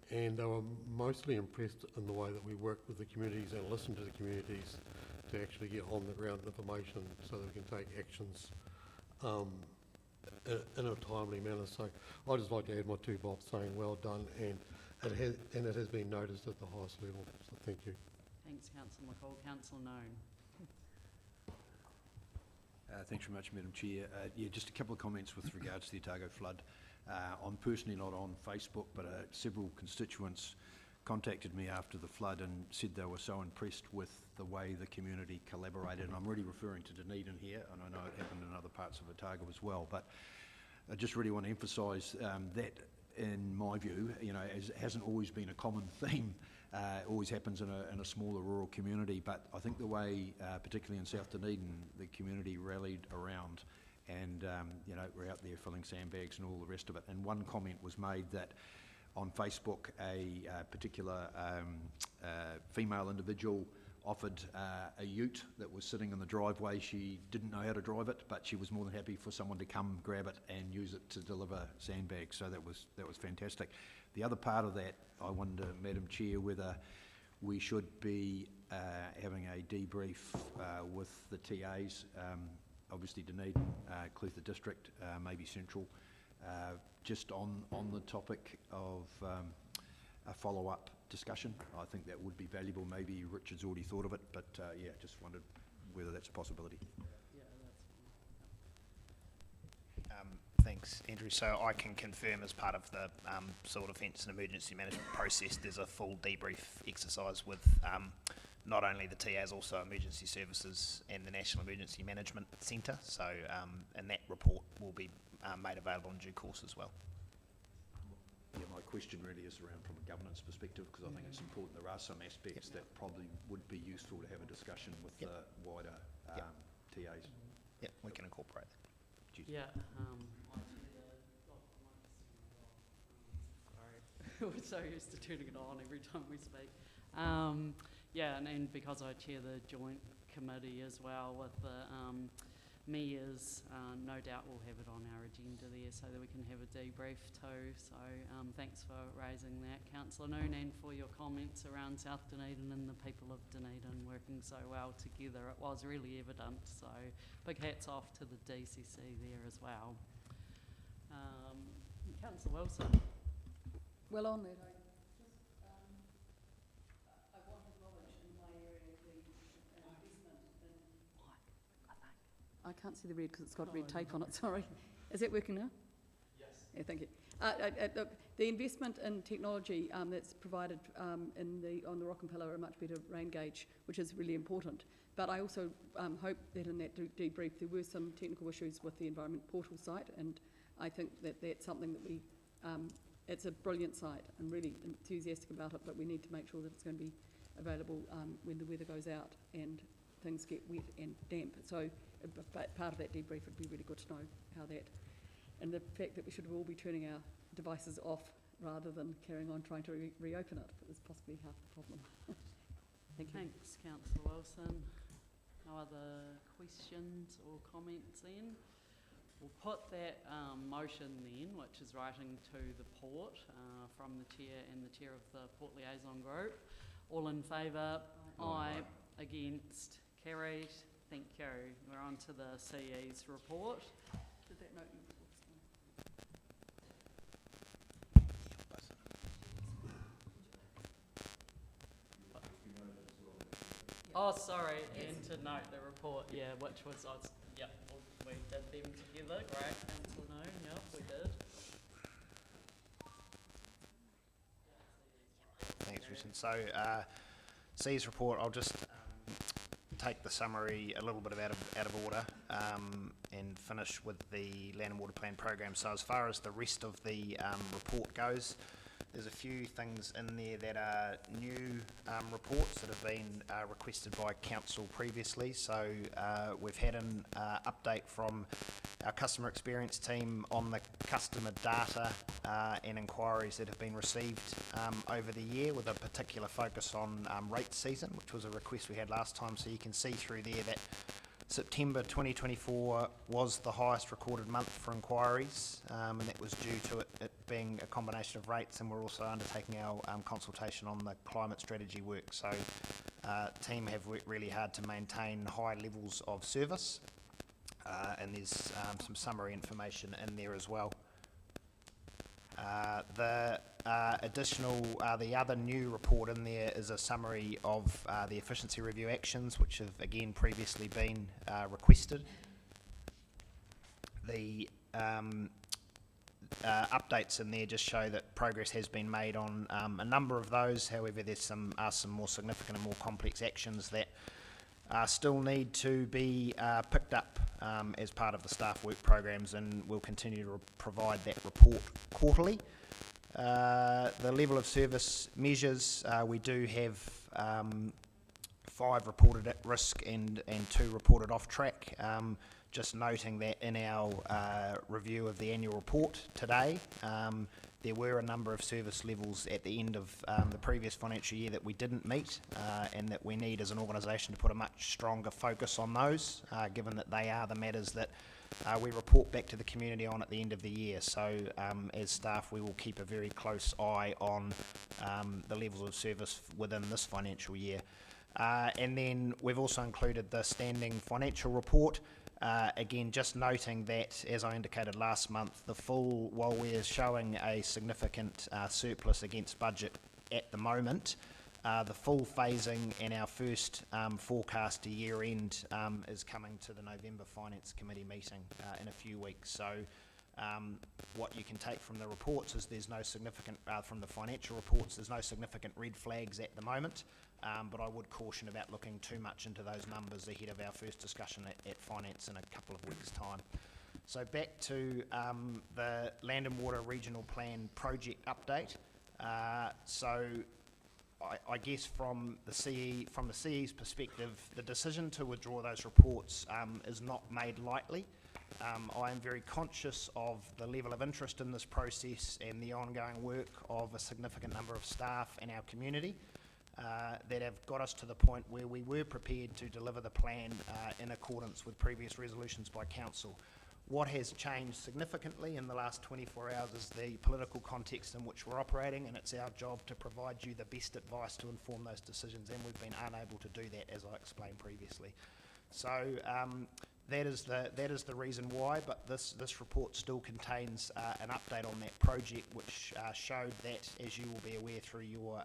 S13: they were mostly impressed in the way that we work with the communities and listen to the communities to actually get on the ground information so that we can take actions in a timely manner. So I'd just like to add my 2 bops saying well done, and it has been noticed at the highest level. So thank you.
S1: Thanks, Councillor McCall. Councillor Noon.
S14: Thanks very much, Madam Chair. Yeah, just a couple of comments with regards to the Otago flood. I'm personally not on Facebook, but several constituents contacted me after the flood and said they were so impressed with the way the community collaborated. And I'm really referring to Dunedin here, and I know it happened in other parts of Otago as well. But I just really want to emphasise that, in my view, you know, it hasn't always been a common theme. It always happens in a smaller rural community, but I think the way, particularly in South Dunedin, the community rallied around, and you know, we're out there filling sandbags and all the rest of it. And one comment was made that on Facebook, a particular female individual offered a ute that was sitting in the driveway. She didn't know how to drive it, but she was more than happy for someone to come grab it and use it to deliver sandbags. So that was fantastic. The other part of that, I wonder, Madam Chair, whether we should be having a debrief with the TAs, obviously Dunedin, Clutha District, maybe Central, just on the topic of a follow-up discussion. I think that would be valuable. Maybe Richard's already thought of it, but yeah, just wondered whether that's a possibility.
S1: Yeah, that's fine.
S10: Thanks, Andrew. So I can confirm, as part of the civil defence and emergency management process, there's a full debrief exercise with not only the TAs, also emergency services and the National Emergency Management Centre. So, and that report will be made available in due course as well.
S14: Yeah, my question really is around from a governance perspective, because I think it's important. There are some aspects that probably would be useful to have a discussion with the wider TAs.
S10: Yeah, we can incorporate that.
S14: Cheers.
S1: Yeah. Sorry, we're so used to turning it on every time we speak. Yeah, and because I chair the joint committee as well with the mayors, no doubt we'll have it on our agenda there so that we can have a debrief too. So thanks for raising that, Councillor Noon, and for your comments around South Dunedin and the people of Dunedin working so well together. It was really evident, so big hats off to the DCC there as well. Councillor Wilson.
S4: Well, on that, I want to acknowledge in my area the investment in... I can't see the red because it's got red tape on it, sorry. Is that working now?
S1: Yes.
S4: Yeah, thank you. The investment in technology that's provided on the Rock and Pillar, a much better rain gauge, which is really important. But I also hope that in that debrief there were some technical issues with the environment portal site, and I think that that's something that we... it's a brilliant site. I'm really enthusiastic about it, but we need to make sure that it's going to be available when the weather goes out, and things get wet and damp. So part of that debrief would be really good to know how that, and the fact that we should all be turning our devices off rather than carrying on trying to reopen it is possibly half the problem. Thank you.
S1: Thanks, Councillor Wilson. No other questions or comments then? We'll put that motion then, which is writing to the Port from the Chair and the Chair of the Port Liaison Group. All in favour? Aye. Against? Carried. Thank you. We're on to the CE's report.
S4: Did that note you?
S1: Oh, sorry, and to note the report, yeah, which was, yep, we did them together, great, Councillor Noon, yep, we did.
S10: Thanks, Richard. So, C's report, I'll just take the summary a little bit out of order and finish with the Land and Water Plan program. So as far as the rest of the report goes, there's a few things in there that are new reports that have been requested by Council previously. So we've had an update from our customer experience team on the customer data and inquiries that have been received over the year, with a particular focus on rate season, which was a request we had last time. So you can see through there that September 2024 was the highest recorded month for inquiries, and that was due to it being a combination of rates, and we're also undertaking our consultation on the climate strategy work. So team have worked really hard to maintain high levels of service, and there's some summary information in there as well. The other new report in there is a summary of the efficiency review actions, which have again previously been requested. The updates in there just show that progress has been made on a number of those. However, there's some more significant and more complex actions that still need to be picked up as part of the staff work programs, and we'll continue to provide that report quarterly. The level of service measures, we do have 5 reported at risk and 2 reported off track. Just noting that in our review of the annual report today, there were a number of service levels at the end of the previous financial year that we didn't meet, and that we need as an organisation to put a much stronger focus on those, given that they are the matters that we report back to the community on at the end of the year. So as staff, we will keep a very close eye on the levels of service within this financial year. And then we've also included the standing financial report. Again, just noting that, as I indicated last month, while we're showing a significant surplus against budget at the moment, the full phasing in our first forecast to year end is coming to the November Finance Committee meeting in a few weeks. So what you can take from the reports is there's no significant, from the financial reports, there's no significant red flags at the moment. But I would caution about looking too much into those numbers ahead of our first discussion at Finance in a couple of weeks' time. So back to the Land and Water Regional Plan project update. So I guess from the CE's perspective, the decision to withdraw those reports is not made lightly. I am very conscious of the level of interest in this process and the ongoing work of a significant number of staff in our community. That have got us to the point where we were prepared to deliver the plan in accordance with previous resolutions by Council. What has changed significantly in the last 24 hours is the political context in which we're operating, and it's our job to provide you the best advice to inform those decisions, and we've been unable to do that, as I explained previously. So that is the reason why, but this report still contains an update on that project, which showed that, as you will be aware through your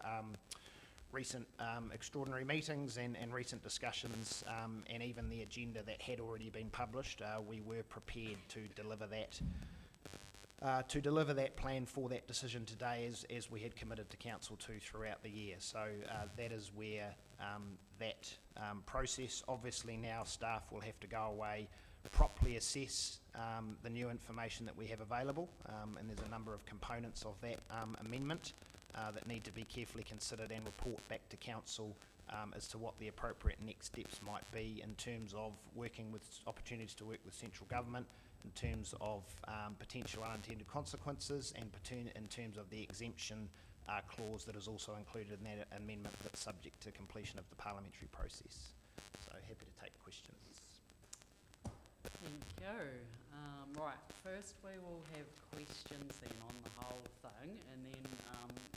S10: recent extraordinary meetings and recent discussions, and even the agenda that had already been published, we were prepared to deliver that plan for that decision today, as we had committed to Council to throughout the year. So that is where that process. Obviously now staff will have to go away, properly assess the new information that we have available, and there's a number of components of that amendment that need to be carefully considered and report back to Council as to what the appropriate next steps might be in terms of working with opportunities to work with central government, in terms of potential unintended consequences, and in terms of the exemption clause that is also included in that amendment that's subject to completion of the parliamentary process. So happy to take questions.
S1: Thank you. Right, first we will have questions then on the whole thing, and then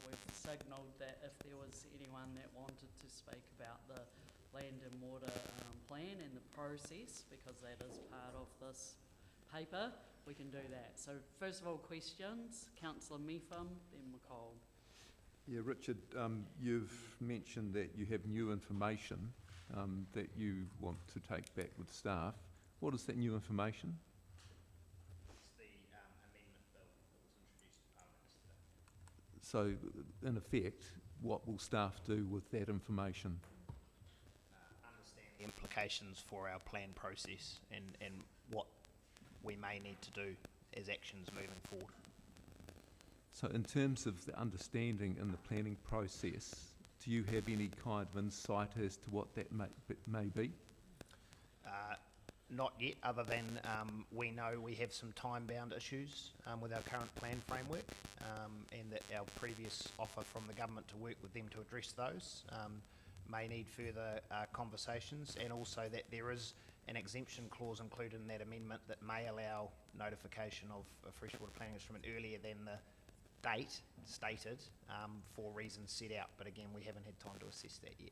S1: we've signalled that if there was anyone that wanted to speak about the land and water plan and the process, because that is part of this paper, we can do that. So first of all, questions. Councillor Mepham, then McCall.
S3: Yeah, Richard, you've mentioned that you have new information that you want to take back with staff. What is that new information?
S10: It's the amendment bill that was introduced to Parliament yesterday.
S3: So, in effect, what will staff do with that information?
S10: Understand the implications for our plan process and what we may need to do as actions moving forward.
S3: So in terms of the understanding in the planning process, do you have any kind of insight as to what that may be?
S10: Not yet, other than we know we have some time-bound issues with our current plan framework, and that our previous offer from the government to work with them to address those may need further conversations, and also that there is an exemption clause included in that amendment that may allow notification of a freshwater planning instrument earlier than the date stated for reasons set out, but again we haven't had time to assess that yet.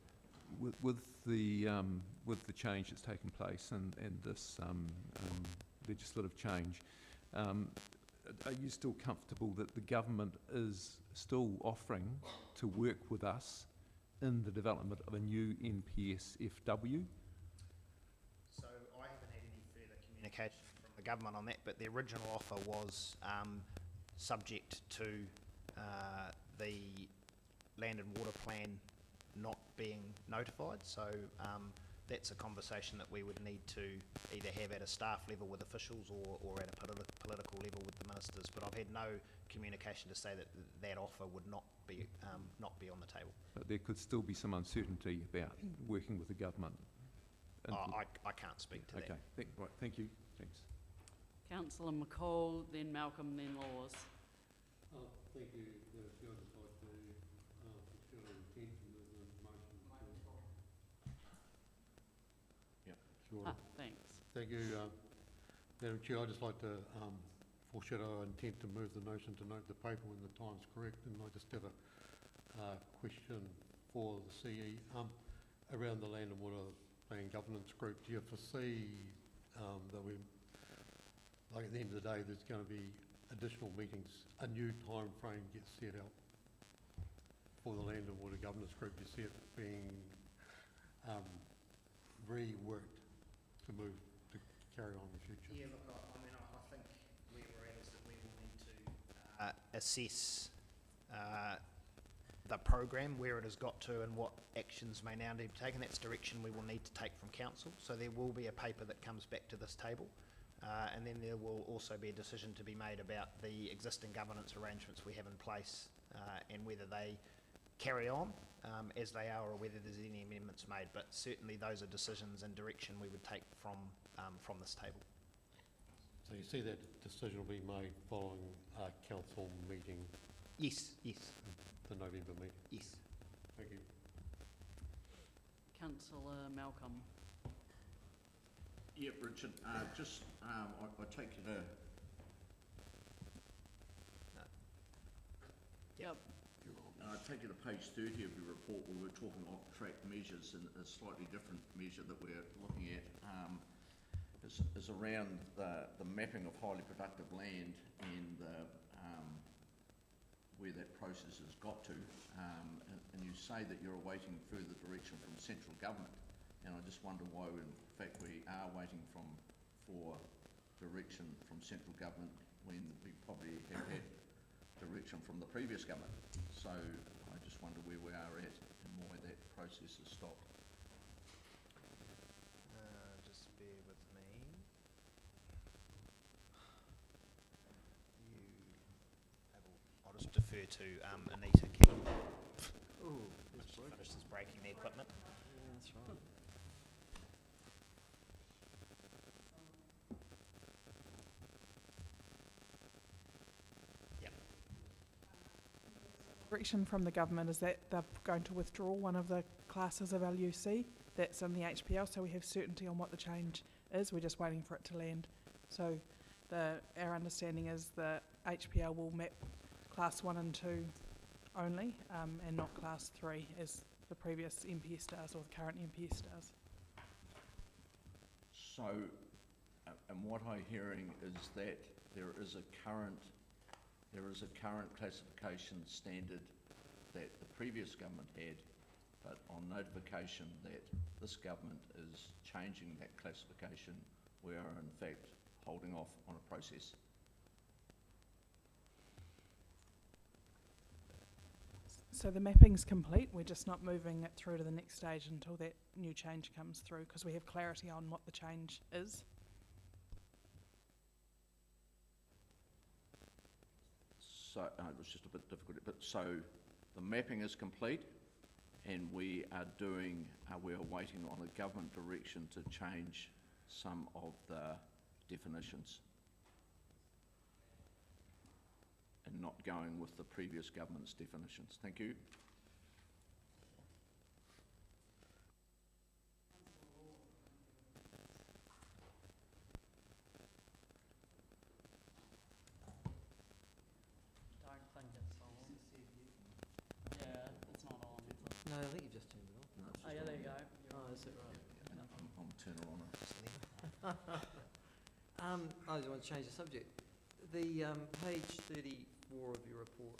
S3: With the change that's taken place and this legislative change, are you still comfortable that the government is still offering to work with us in the development of a new NPSFW?
S10: So I haven't had any further communication from the government on that, but the original offer was subject to the land and water plan not being notified, so that's a conversation that we would need to either have at a staff level with officials or at a political level with the ministers, but I've had no communication to say that that offer would not be on the table.
S3: But there could still be some uncertainty about working with the government.
S10: I can't speak to that.
S3: Okay, right, thank you. Thanks.
S1: Councillor McCall, then Malcolm, then Laws.
S13: Thank you. I'd just like to fulfil our intent and move the motion.
S3: Yeah,
S13: sure.
S1: Thanks.
S13: Thank you, Madam Chair. I'd just like to foreshadow our intent to move the motion to note the paper when the time's correct, and I just have a question for the CE around the Land and Water Plan Governance Group. Do you foresee that we, like at the end of the day, there's going to be additional meetings, a new time frame gets set out for the Land and Water Governance Group? Do you see it being reworked to carry on in the future?
S10: Yeah, look, I mean, I think where we're at is that we will need to assess the program, where it has got to and what actions may now need to be taken. That's direction we will need to take from council. So there will be a paper that comes back to this table. And then there will also be a decision to be made about the existing governance arrangements we have in place and whether they carry on as they are or whether there's any amendments made. But certainly those are decisions and direction we would take from this table.
S13: So you see that decision will be made following a council meeting?
S10: Yes.
S13: The November meeting?
S10: Yes.
S13: Thank you.
S1: Councillor Malcolm.
S8: Yeah, Richard, I take you to...
S1: Yep.
S8: I take you to page 30 of your report where we're talking off-track measures, and a slightly different measure that we're looking at is around the mapping of highly productive land and where that process has got to. And you say that you're awaiting further direction from central government. And I just wonder why, in fact, we are waiting for direction from central government when we probably have had direction from the previous government. So I just wonder where we are at and why that process has stopped.
S10: Just bear with me. I'll just defer to Anita. Ooh, this breaking the equipment.
S12: That's right.
S15: Direction from the government is that they're going to withdraw one of the classes of LUC that's in the HPL, so we have certainty on what the change is. We're just waiting for it to land. So our understanding is that HPL will map class 1 and 2 only, and not class 3 as the previous MPS does or the current MPS does.
S8: So, and what I'm hearing is that there is a current classification standard that the previous government had, but on notification that this government is changing that classification, we are in fact holding off on a process.
S15: So the mapping's complete, we're just not moving it through to the next stage until that new change comes through, because we have clarity on what the change is.
S8: So it was just a bit difficult, but so the mapping is complete, and we are waiting on a government direction to change some of the definitions and not going with the previous government's definitions. Thank you.
S12: No, I think you just turned it off. No,
S1: Oh, yeah, there you go.
S12: Oh, is it right?
S8: I'm turning on it.
S12: I just want to change the subject. The page 34 of your report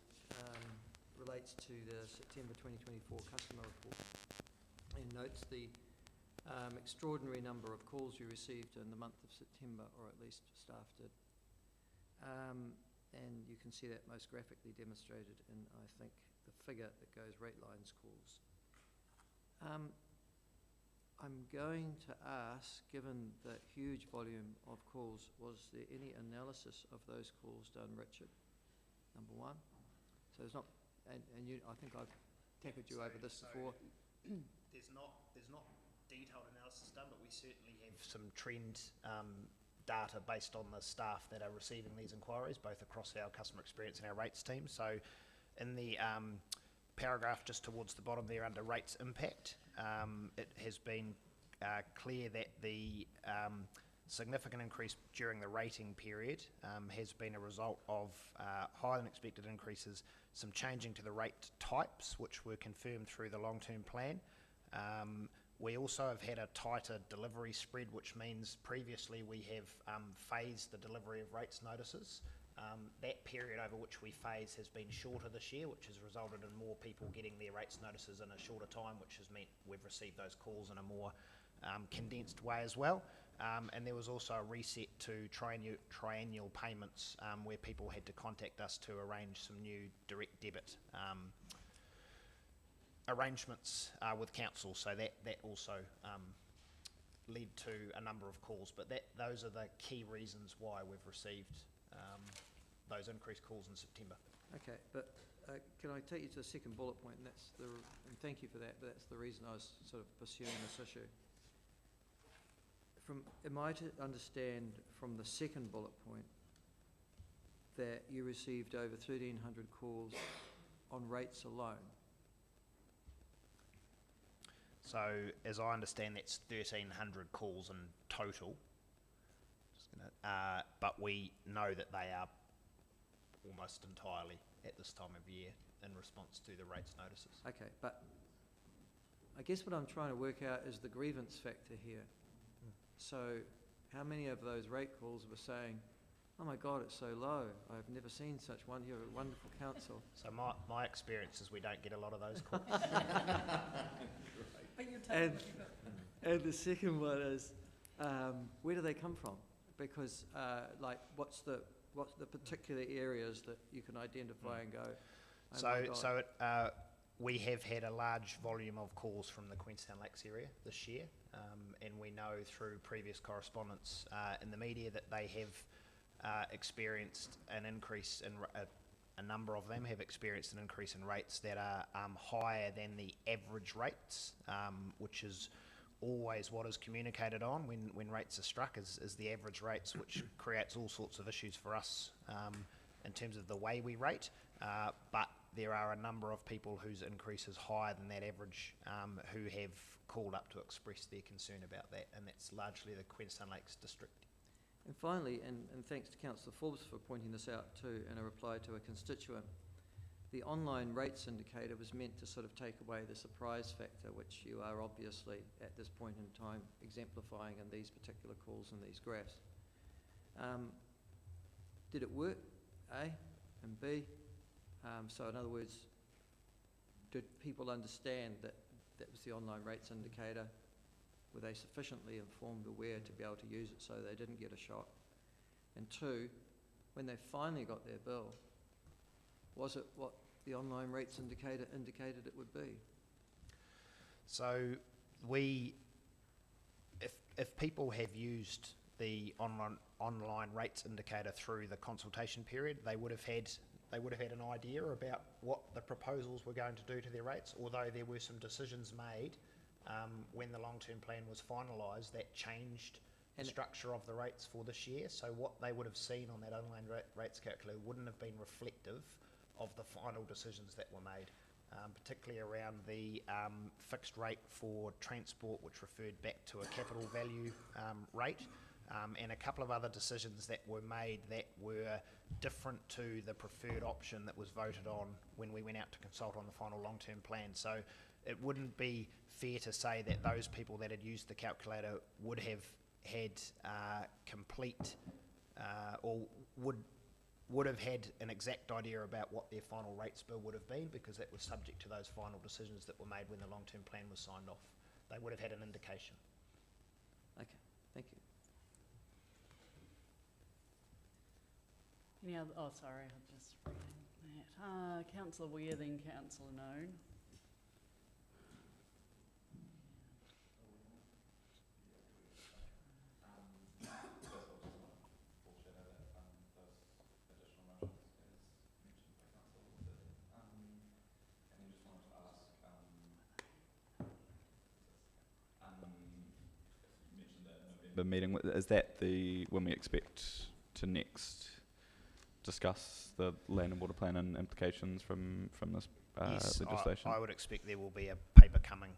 S12: relates to the September 2024 customer report and notes the extraordinary number of calls you received in the month of September, or at least staff did. And you can see that most graphically demonstrated in, I think, the figure that goes rate lines calls. I'm going to ask, given the huge volume of calls, was there any analysis of those calls done, Richard? Number one. So there's not, and you, I think I've tackled you over this before.
S10: There's not detailed analysis done, but we certainly have some trend data based on the staff that are receiving these inquiries, both across our customer experience and our rates team. So in the paragraph just towards the bottom there under rates impact, it has been clear that the significant increase during the rating period has been a result of higher than expected increases, some changing to the rate types, which were confirmed through the long-term plan. We also have had a tighter delivery spread, which means previously we have phased the delivery of rates notices. That period over which we phase has been shorter this year, which has resulted in more people getting their rates notices in a shorter time, which has meant we've received those calls in a more condensed way as well. And there was also a reset to triennial payments where people had to contact us to arrange some new direct debit arrangements with council. So that also led to a number of calls. But those are the key reasons why we've received those increased calls in September.
S12: Okay, but can I take you to the second bullet point, and and thank you for that, but that's the reason I was sort of pursuing this issue. Am I to understand from the second bullet point that you received over 1,300 calls on rates alone?
S10: So as I understand, that's 1,300 calls in total. But we know that they are almost entirely at this time of year in response to the rates notices.
S12: Okay, but I guess what I'm trying to work out is the grievance factor here. So how many of those rate calls were saying, oh my God, it's so low, I've never seen such one, you're a wonderful council.
S10: So my experience is we don't get a lot of those calls.
S12: And the second one is, where do they come from? Because like, what's the particular areas that you can identify and go?
S10: We have had a large volume of calls from the Queenstown Lakes area this year, and we know through previous correspondence in the media that they have experienced an increase in a number of them have experienced an increase in rates that are higher than the average rates, which is always what is communicated on when rates are struck is the average rates, which creates all sorts of issues for us in terms of the way we rate, but there are a number of people whose increase is higher than that average who have called up to express their concern about that, and that's largely the Queenstown Lakes district.
S12: And finally, and thanks to Councillor Forbes for pointing this out too in a reply to a constituent, the online rates indicator was meant to sort of take away the surprise factor, which you are obviously at this point in time exemplifying in these particular calls and these graphs. Did it work? A, and B, so in other words, did people understand that that was the online rates indicator? Were they sufficiently informed, aware to be able to use it so they didn't get a shock? And two, when they finally got their bill, was it what the online rates indicator indicated it would be?
S10: So if people have used the online rates indicator through the consultation period, they would have had an idea about what the proposals were going to do to their rates, although there were some decisions made when the long-term plan was finalised that changed the structure of the rates for this year. So what they would have seen on that online rates calculator wouldn't have been reflective of the final decisions that were made, particularly around the fixed rate for transport, which referred back to a capital value rate, and a couple of other decisions that were made that were different to the preferred option that was voted on when we went out to consult on the final long-term plan. So it wouldn't be fair to say that those people that had used the calculator would have had complete or would have had an exact idea about what their final rates bill would have been, because that was subject to those final decisions that were made when the long-term plan was signed off. They would have had an indication.
S12: Okay, thank you.
S1: Any other, oh sorry, I'm just reading that. Councillor Weir, then Councillor Noon.
S16: Meeting, is that when we expect to next discuss the land and water plan and implications from this
S10: yes,
S16: legislation?
S10: I would expect there will be a paper coming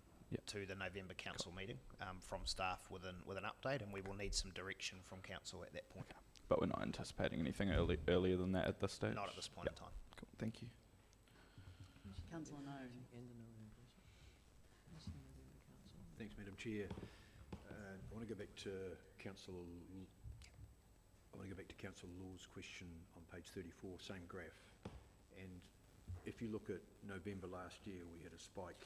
S10: to the November council meeting from staff with an update, and we will need some direction from council at that point.
S16: Okay. But we're not anticipating anything earlier than that at this stage?
S10: Not at this point in time.
S16: Cool. Thank you.
S1: Councillor Noon.
S14: Thanks, Madam Chair. I want to go back to Councillor Law's question on page 34, same graph. And if you look at November last year, we had a spike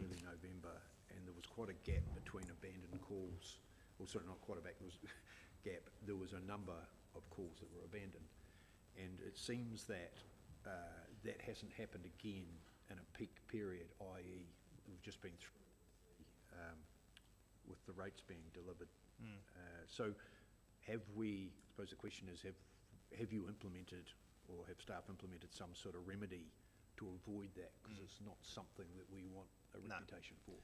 S14: early November, and there was quite a gap between abandoned calls. Well, sorry, not quite a gap. There was a number of calls that were abandoned, and it seems that that hasn't happened again in a peak period, i.e., we've just been through with the rates being delivered. So have we, I suppose the question is, have you implemented or have staff implemented some sort of remedy to avoid that? Because it's not something that we want a reputation for.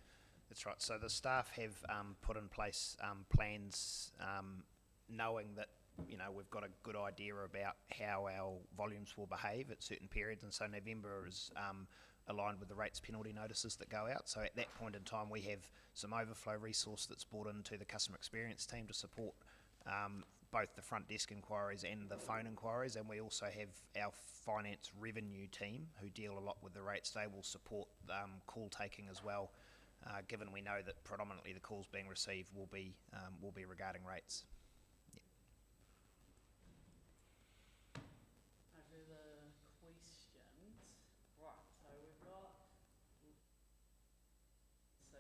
S10: That's right. So the staff have put in place plans knowing that we've got a good idea about how our volumes will behave at certain periods, and so November is aligned with the rates penalty notices that go out. So at that point in time, we have some overflow resource that's brought into the customer experience team to support both the front desk inquiries and the phone inquiries, and we also have our finance revenue team who deal a lot with the rates. They will support call taking as well, given we know that predominantly the calls being received will be regarding rates.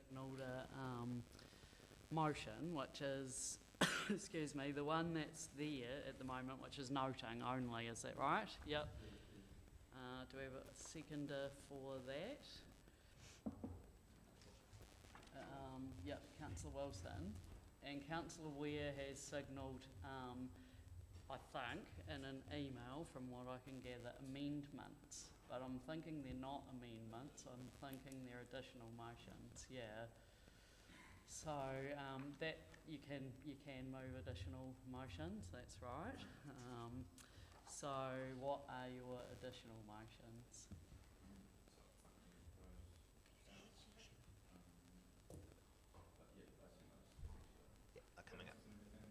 S1: Signalled a motion, which is, excuse me, the one that's there at the moment, which is noting only, is that right? Yep. Do we have a seconder for that? Yep, Councillor Wilson. And Councillor Weir has signalled, I think, in an email, from what I can gather, amendments. But I'm thinking they're not amendments, I'm thinking they're additional motions, yeah. So that you can move additional motions, that's right. So what are your additional motions?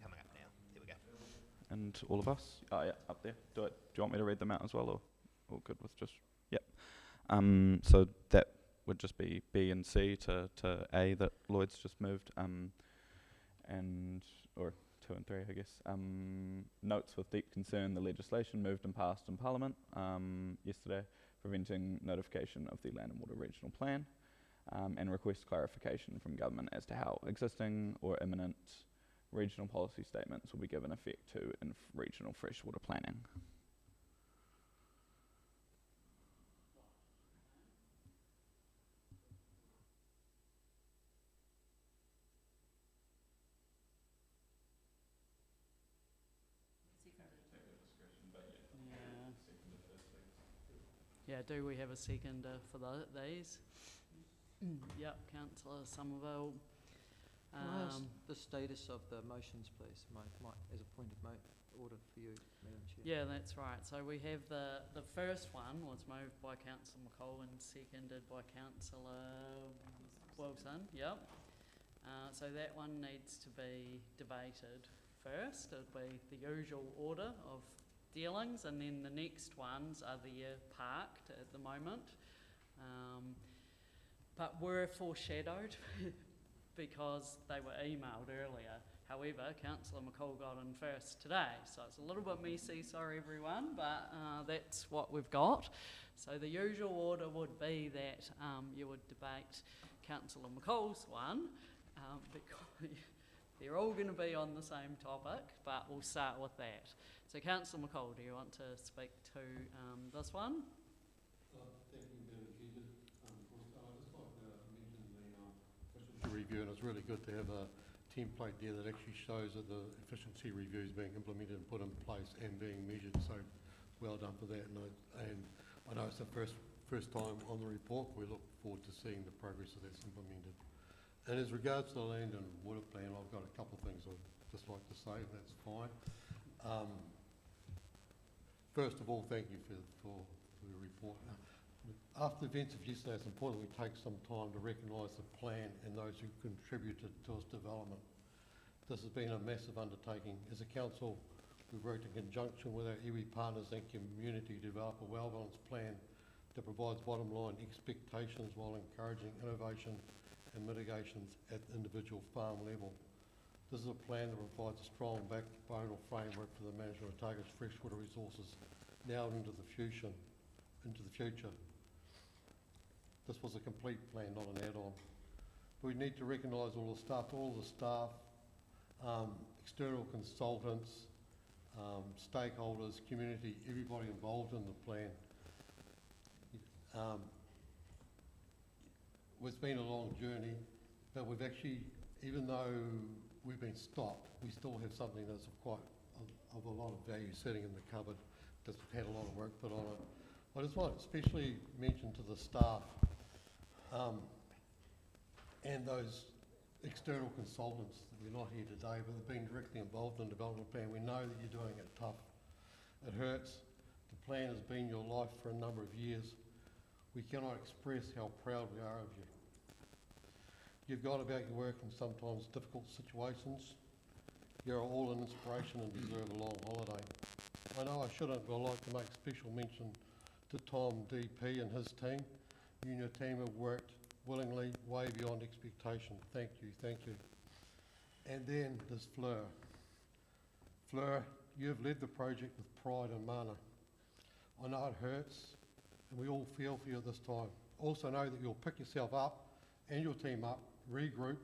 S10: Coming up now. There we go.
S16: And all of us? Oh yeah, up there. Do you want me to read them out as well, or all good with just? Yep. So that would just be B and C to A that Lloyd's just moved. Or 2 and 3, I guess. Notes with deep concern the legislation moved and passed in Parliament yesterday, preventing notification of the Land and Water Regional Plan, and request clarification from government as to how existing or imminent regional policy statements will be given effect to in regional freshwater planning.
S1: Yeah, do we have a seconder for these? Yep, Councillor Somerville.
S12: Can I ask the status of the motions, please, as a point of order for you, Madam Chair?
S1: Yeah, that's right. So we have the first one was moved by Councillor McCall and seconded by Councillor Wilson. Yep. So that one needs to be debated first. It'll be the usual order of dealings, and then the next ones are there parked at the moment, but were foreshadowed because they were emailed earlier. However, Councillor McCall got in first today, so it's a little bit messy, sorry everyone, but that's what we've got. So the usual order would be that you would debate Councillor McCall's one, because they're all going to be on the same topic, but we'll start with that. So Councillor McCall, do you want to speak to this one?
S13: Thank you, Madam Chair. I'd just like to mention the efficiency review, and it's really good to have a template there that actually shows that the efficiency review is being implemented and put in place and being measured. So well done for that. And I know it's the first time on the report. We look forward to seeing the progress that that's implemented. And as regards to the land and water plan, I've got a couple of things I'd just like to say, if that's fine. First of all, thank you for the report. After the events of yesterday, it's important we take some time to recognise the plan and those who contributed to its development. This has been a massive undertaking. As a council, we've worked in conjunction with our iwi partners and community to develop a well-balanced plan that provides bottom line expectations while encouraging innovation and mitigations at the individual farm level. This is a plan that provides a strong backbone or framework for the management of Otago's freshwater resources now and into the future. This was a complete plan, not an add-on. We need to recognise all the staff, external consultants, stakeholders, community, everybody involved in the plan. It's been a long journey, but we've actually, even though we've been stopped, we still have something that's of a lot of value sitting in the cupboard that's had a lot of work put on it. I just want to especially mention to the staff and those external consultants that we're not here today, but have been directly involved in the development plan. We know that you're doing it tough. It hurts. The plan has been your life for a number of years. We cannot express how proud we are of you. You've got about your work in sometimes difficult situations. You're all an inspiration and deserve a long holiday. I know I shouldn't, but I'd like to make special mention to Tom, DP and his team. You and your team have worked willingly, way beyond expectation. Thank you, thank you. And then there's Fleur. Fleur, you've led the project with pride and mana. I know it hurts, and we all feel for you this time. Also know that you'll pick yourself up and your team up, regroup,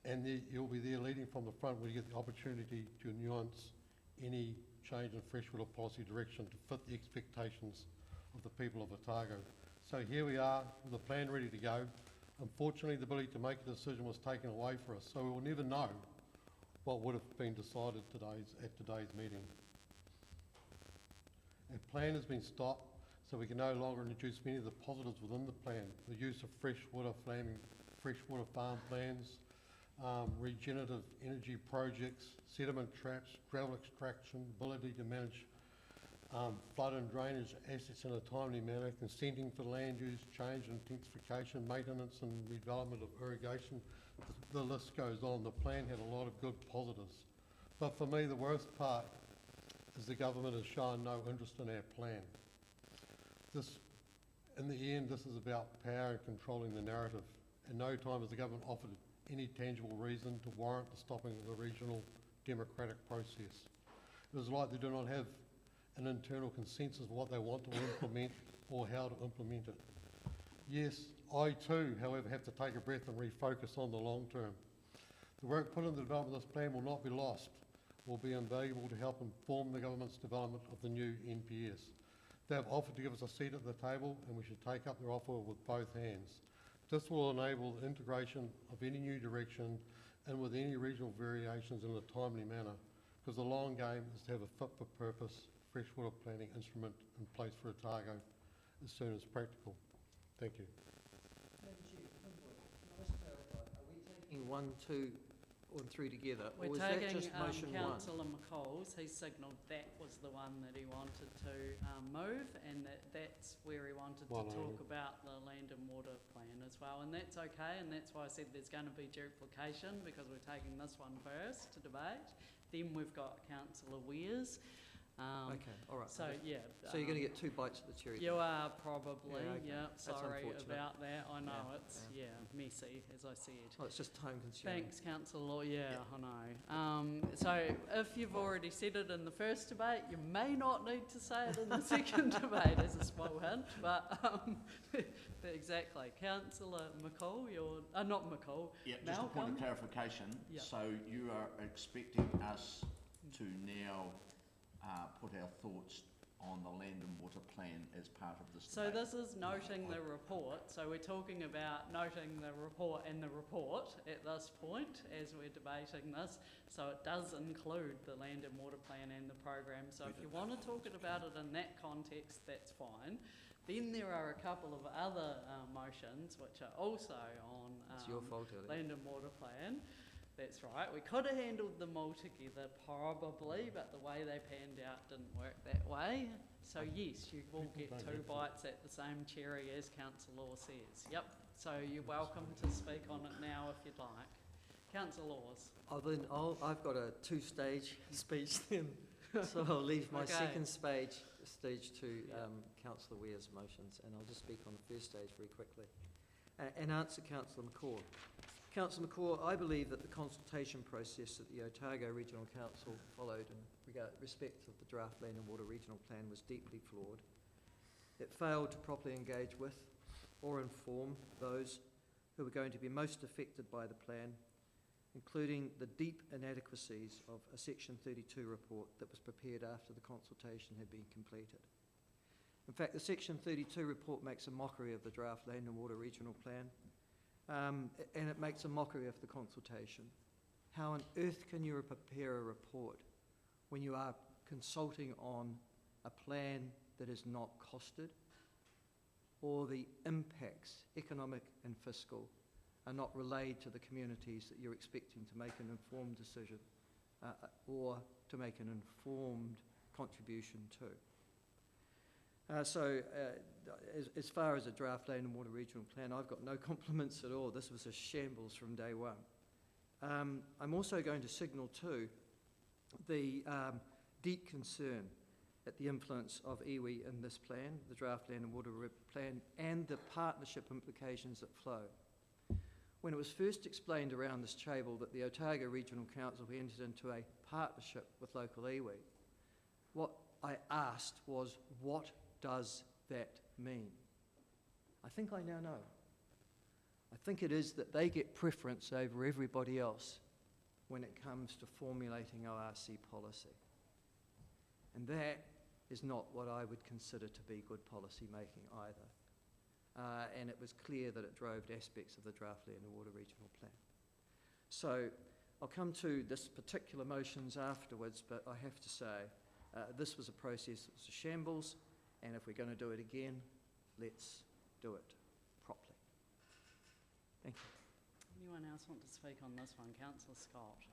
S13: and you'll be there leading from the front when you get the opportunity to nuance any change in freshwater policy direction to fit the expectations of the people of Otago. So here we are with a plan ready to go. Unfortunately, the ability to make a decision was taken away for us, so we will never know what would have been decided at today's meeting. Our plan has been stopped, so we can no longer introduce many of the positives within the plan. The use of freshwater farm plans, regenerative energy projects, sediment traps, gravel extraction, ability to manage flood and drainage assets in a timely manner, consenting for land use change and intensification, maintenance and redevelopment of irrigation. The list goes on. The plan had a lot of good positives. But for me, the worst part is the government has shown no interest in our plan. In the end, this is about power and controlling the narrative. In no time has the government offered any tangible reason to warrant the stopping of the regional democratic process. It is like they do not have an internal consensus of what they want to implement or how to implement it. Yes, I too, however, have to take a breath and refocus on the long term. The work put into the development of this plan will not be lost, will be invaluable to help inform the government's development of the new NPS. They have offered to give us a seat at the table, and we should take up their offer with both hands. This will enable the integration of any new direction and with any regional variations in a timely manner, because the long game is to have a fit-for-purpose freshwater planning instrument in place for Otago as soon as practical. Thank you.
S12: Madam Chair, can I just clarify, are we taking 1, 2 and 3 together,
S1: We're
S12: or is that
S1: taking
S12: just motion 1?
S1: Councillor McCall's. He signalled that was the one that he wanted to move, and that's where he wanted to talk about the land and water plan as well. And that's okay, and that's why I said there's going to be duplication, because we're taking this one first to debate. Then we've got Councillor Weir's.
S12: Okay, all right.
S1: So, yeah.
S12: So you're going to get 2 bites of the cherry?
S1: You are probably,
S12: yeah. Okay.
S1: Sorry about that. I know
S12: Yeah,
S1: it's, messy, as I said.
S12: Well, it's just time consuming.
S1: Thanks, Councillor. Yeah, I know. So if you've already said it in the first debate, you may not need to say it in the second debate, as a small hint. But exactly. Councillor McCall, you're... not McCall,
S8: Yeah, just a point of clarification.
S1: Yeah.
S8: So you are expecting us to now put our thoughts on the land and water plan as part of this
S1: So
S8: debate.
S1: this is noting the report. So we're talking about noting the report and the report at this point as we're debating this. So it does include the land and water plan and the program. So if you want to talk about it in that context, that's fine. Then there are a couple of other motions which are also on
S12: It's your fault, Elliot.
S1: land and water plan. That's right. We could have handled them all together probably, but the way they panned out didn't work that way. So yes, you will get 2 bites at the same cherry, as Councillor Law says. Yep. So you're welcome to speak on it now if you'd like. Councillor Laws.
S12: I've got a 2-stage speech then, so I'll leave my second stage to Councillor Weir's motions, and I'll just speak on the first stage very quickly and answer Councillor McCaw. Councillor McCaw, I believe that the consultation process that the Otago Regional Council followed in respect of the draft land and water regional plan was deeply flawed. It failed to properly engage with or inform those who were going to be most affected by the plan, including the deep inadequacies of a Section 32 report that was prepared after the consultation had been completed. In fact, the Section 32 report makes a mockery of the draft land and water regional plan. And it makes a mockery of the consultation. How on earth can you prepare a report when you are consulting on a plan that is not costed, or the impacts, economic and fiscal, are not relayed to the communities that you're expecting to make an informed decision or to make an informed contribution to? As far as a draft land and water regional plan, I've got no compliments at all. This was a shambles from day one. I'm also going to signal too the deep concern at the influence of iwi in this plan, the draft land and water plan, and the partnership implications that flow. When it was first explained around this table that the Otago Regional Council entered into a partnership with local iwi, what I asked was, what does that mean? I think I now know. I think it is that they get preference over everybody else when it comes to formulating ORC policy. And that is not what I would consider to be good policy making either. And it was clear that it drove aspects of the draft land and water regional plan. So I'll come to this particular motions afterwards, but I have to say this was a process that was a shambles, and if we're going to do it again, let's do it properly. Thank you.
S1: Anyone else want to speak on this one? Councillor Scott.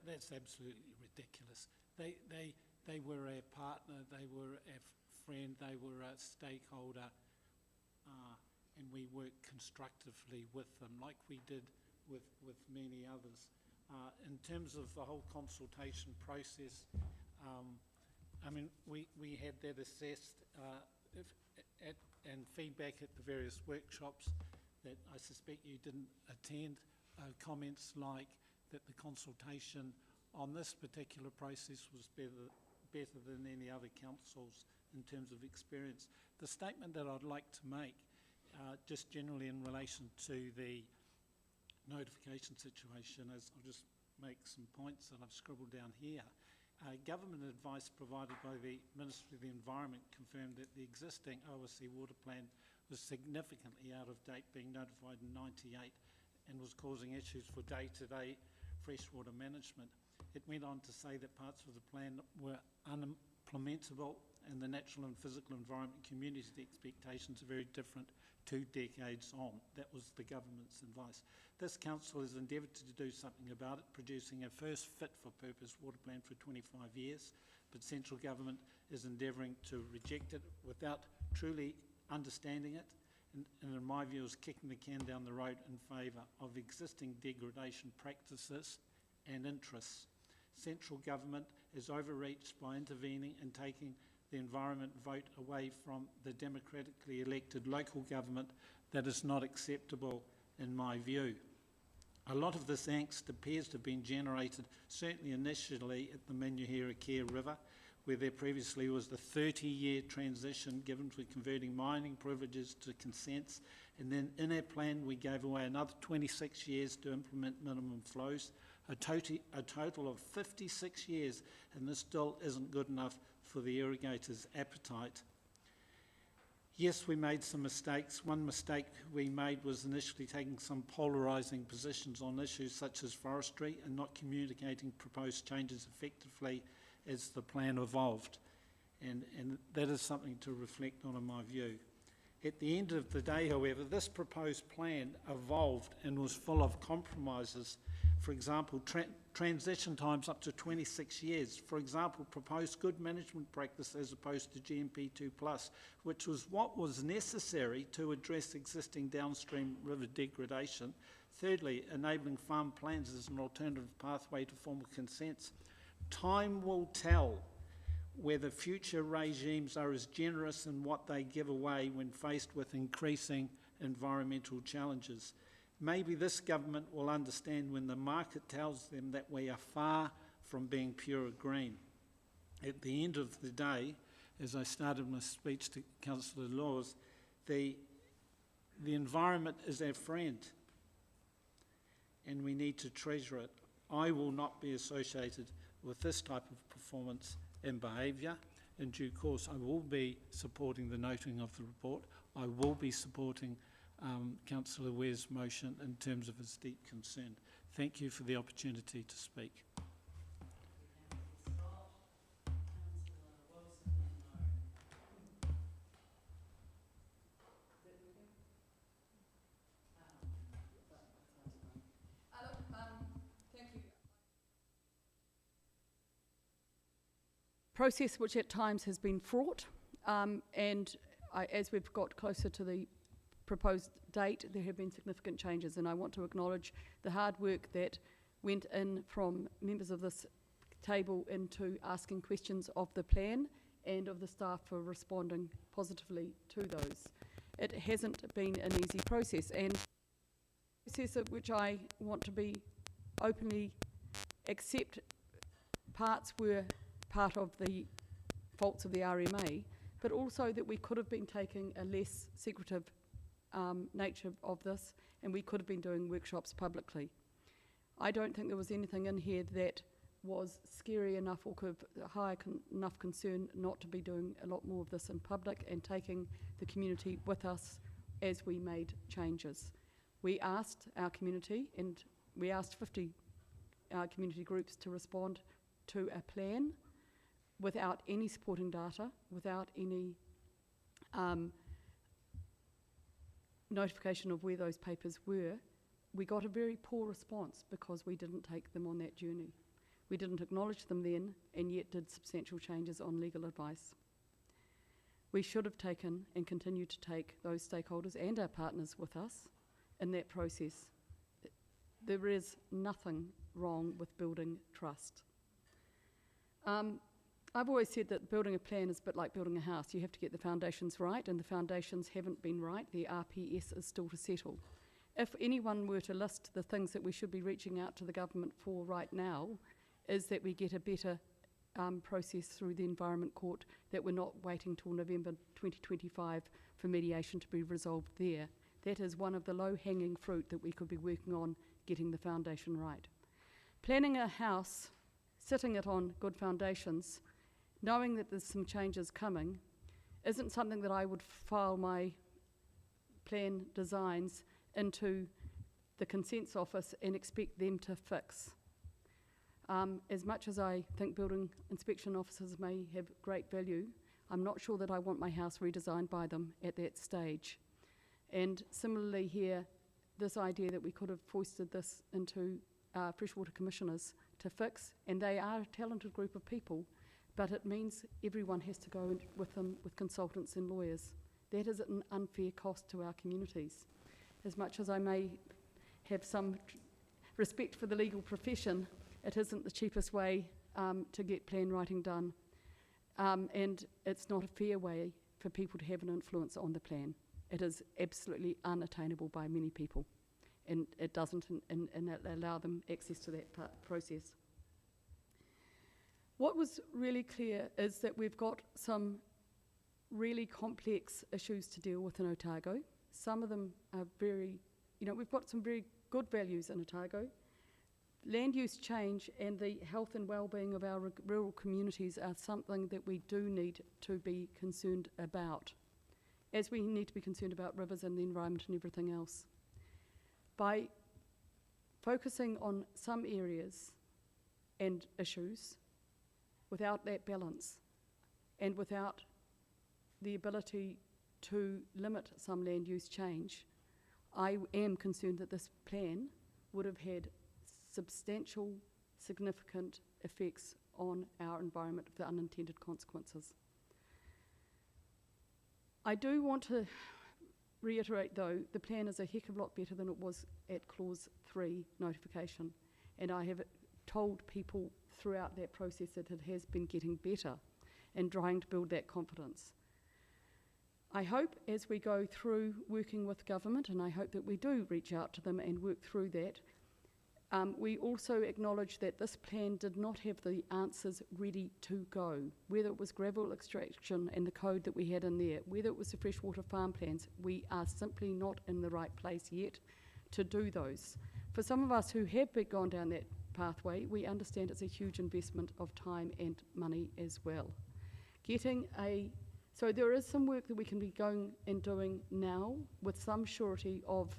S11: That's absolutely ridiculous. They were our partner, they were our friend, they were a stakeholder, and we worked constructively with them, like we did with many others. In terms of the whole consultation process, I mean, we had that assessed and feedback at the various workshops that I suspect you didn't attend. Comments like that the consultation on this particular process was better than any other councils in terms of experience. The statement that I'd like to make, just generally in relation to the notification situation, is I'll just make some points that I've scribbled down here. Government advice provided by the Ministry of the Environment confirmed that the existing OSC water plan was significantly out of date, being notified in '98, and was causing issues for day-to-day freshwater management. It went on to say that parts of the plan were unimplementable and the natural and physical environment community expectations are very different 2 decades on. That was the government's advice. This council has endeavoured to do something about it, producing a first fit-for-purpose water plan for 25 years, but central government is endeavouring to reject it without truly understanding it, and in my view is kicking the can down the road in favour of existing degradation practices and interests. Central government is overreached by intervening and taking the environment vote away from the democratically elected local government. That is not acceptable in my view. A lot of this angst appears to have been generated, certainly initially at the Manuhira River, where there previously was the 30-year transition given to converting mining privileges to consents, and then in our plan we gave away another 26 years to implement minimum flows, a total of 56 years, and this still isn't good enough for the irrigators' appetite. Yes, we made some mistakes. One mistake we made was initially taking some polarising positions on issues such as forestry and not communicating proposed changes effectively as the plan evolved, and that is something to reflect on in my view. At the end of the day, however, this proposed plan evolved and was full of compromises. For example, transition times up to 26 years. For example, proposed good management practice as opposed to GMP 2+, which was what was necessary to address existing downstream river degradation. Thirdly, enabling farm plans as an alternative pathway to formal consents. Time will tell whether future regimes are as generous in what they give away when faced with increasing environmental challenges. Maybe this government will understand when the market tells them that we are far from being pure green. At the end of the day, as I started my speech to Councillor Laws, the environment is our friend and we need to treasure it. I will not be associated with this type of performance and behaviour. In due course, I will be supporting the noting of the report. I will be supporting Councillor Ware's motion in terms of his deep concern. Thank you for the opportunity to speak.
S4: Process which at times has been fraught, and as we've got closer to the proposed date, there have been significant changes, and I want to acknowledge the hard work that went in from members of this table into asking questions of the plan and of the staff for responding positively to those. It hasn't been an easy process, and a process of which I want to be openly accept parts were part of the faults of the RMA, but also that we could have been taking a less secretive nature of this, and we could have been doing workshops publicly. I don't think there was anything in here that was scary enough or could have high enough concern not to be doing a lot more of this in public and taking the community with us as we made changes. We asked our community, and we asked 50 community groups to respond to a plan without any supporting data, without any notification of where those papers were. We got a very poor response because we didn't take them on that journey. We didn't acknowledge them then, and yet did substantial changes on legal advice. We should have taken and continue to take those stakeholders and our partners with us in that process. There is nothing wrong with building trust. I've always said that building a plan is a bit like building a house. You have to get the foundations right, and the foundations haven't been right. The RPS is still to settle. If anyone were to list the things that we should be reaching out to the government for right now, is that we get a better process through the Environment Court, that we're not waiting till November 2025 for mediation to be resolved there. That is one of the low-hanging fruit that we could be working on, getting the foundation right. Planning a house, sitting it on good foundations, knowing that there's some changes coming, isn't something that I would file my plan designs into the consents office and expect them to fix. As much as I think building inspection officers may have great value, I'm not sure that I want my house redesigned by them at that stage. And similarly here, this idea that we could have foisted this into freshwater commissioners to fix, and they are a talented group of people, but it means everyone has to go with them with consultants and lawyers. That is an unfair cost to our communities. As much as I may have some respect for the legal profession, it isn't the cheapest way to get plan writing done. And it's not a fair way for people to have an influence on the plan. It is absolutely unattainable by many people, and it doesn't allow them access to that process. What was really clear is that we've got some really complex issues to deal with in Otago. Some of them are very, we've got some very good values in Otago. Land use change and the health and well-being of our rural communities are something that we do need to be concerned about, as we need to be concerned about rivers and the environment and everything else. By focusing on some areas and issues without that balance and without the ability to limit some land use change, I am concerned that this plan would have had substantial, significant effects on our environment with unintended consequences. I do want to reiterate, though, the plan is a heck of a lot better than it was at Clause 3 notification, and I have told people throughout that process that it has been getting better and trying to build that confidence. I hope as we go through working with government, and I hope that we do reach out to them and work through that, we also acknowledge that this plan did not have the answers ready to go. Whether it was gravel extraction and the code that we had in there, whether it was the freshwater farm plans, we are simply not in the right place yet to do those. For some of us who have gone down that pathway, we understand it's a huge investment of time and money as well. So there is some work that we can be going and doing now with some surety of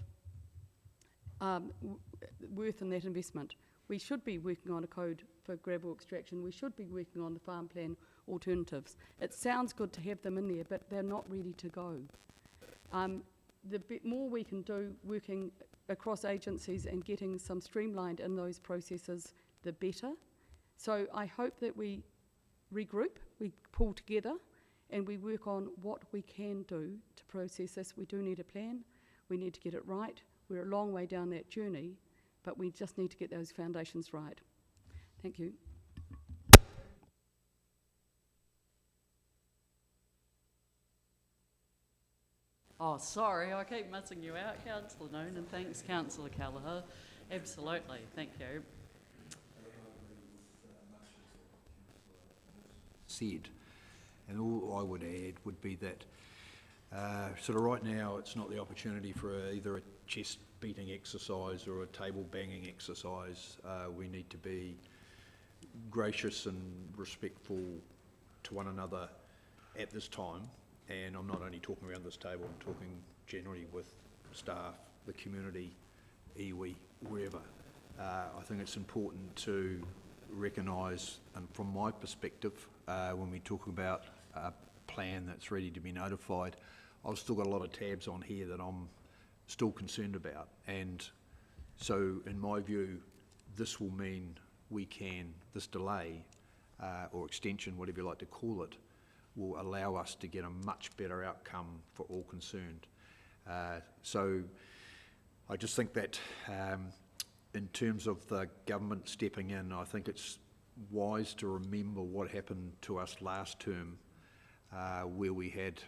S4: worth in that investment. We should be working on a code for gravel extraction. We should be working on the farm plan alternatives. It sounds good to have them in there, but they're not ready to go. The bit more we can do working across agencies and getting some streamlined in those processes, the better. So I hope that we regroup, we pull together, and we work on what we can do to process this. We do need a plan. We need to get it right. We're a long way down that journey, but we just need to get those foundations right. Thank you.
S1: Oh, sorry, I keep missing you out, Councillor Noonan. Thanks, Councillor Callagher. Absolutely, thank you.
S14: Said, and all I would add would be that sort of right now it's not the opportunity for either a chest beating exercise or a table banging exercise. We need to be gracious and respectful to one another at this time, and I'm not only talking around this table, I'm talking generally with staff, the community, iwi, wherever. I think it's important to recognise, and from my perspective, when we talk about a plan that's ready to be notified, I've still got a lot of tabs on here that I'm still concerned about. And so, in my view, this will mean this delay or extension, whatever you like to call it, will allow us to get a much better outcome for all concerned. So I just think that in terms of the government stepping in, I think it's wise to remember what happened to us last term, where we had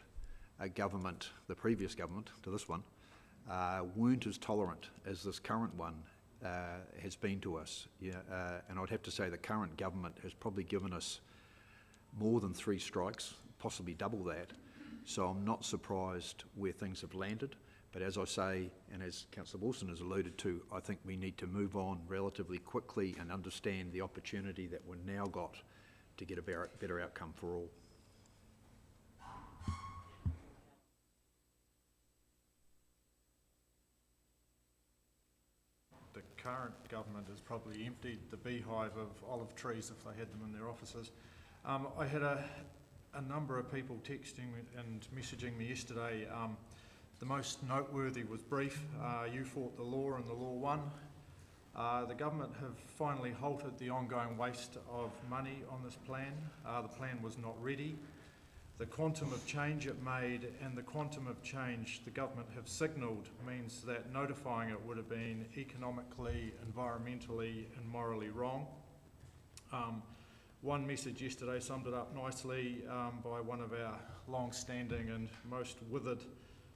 S14: a government, the previous government to this one, weren't as tolerant as this current one has been to us. And I'd have to say the current government has probably given us more than 3 strikes, possibly double that. So I'm not surprised where things have landed. But as I say, and as Councillor Wilson has alluded to, I think we need to move on relatively quickly and understand the opportunity that we've now got to get a better outcome for all.
S17: The current government has probably emptied the beehive of olive trees if they had them in their offices. I had a number of people texting and messaging me yesterday. The most noteworthy was brief. You fought the law and the law won. The government have finally halted the ongoing waste of money on this plan. The plan was not ready. The quantum of change it made and the quantum of change the government have signalled means that notifying it would have been economically, environmentally and morally wrong. One message yesterday summed it up nicely by one of our long-standing and most withered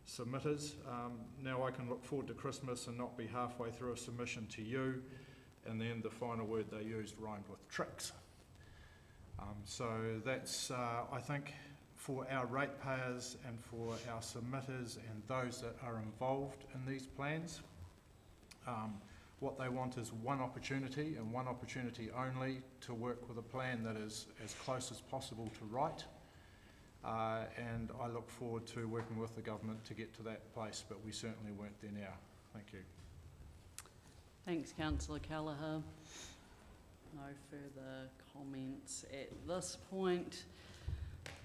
S17: submitters. Now I can look forward to Christmas and not be halfway through a submission to you, and then the final word they used rhymed with tricks. So that's, I think, for our ratepayers and for our submitters and those that are involved in these plans, what they want is one opportunity and one opportunity only to work with a plan that is as close as possible to right. And I look forward to working with the government to get to that place, but we certainly weren't there now. Thank you.
S1: Thanks, Councillor Kelleher. No further comments at this point.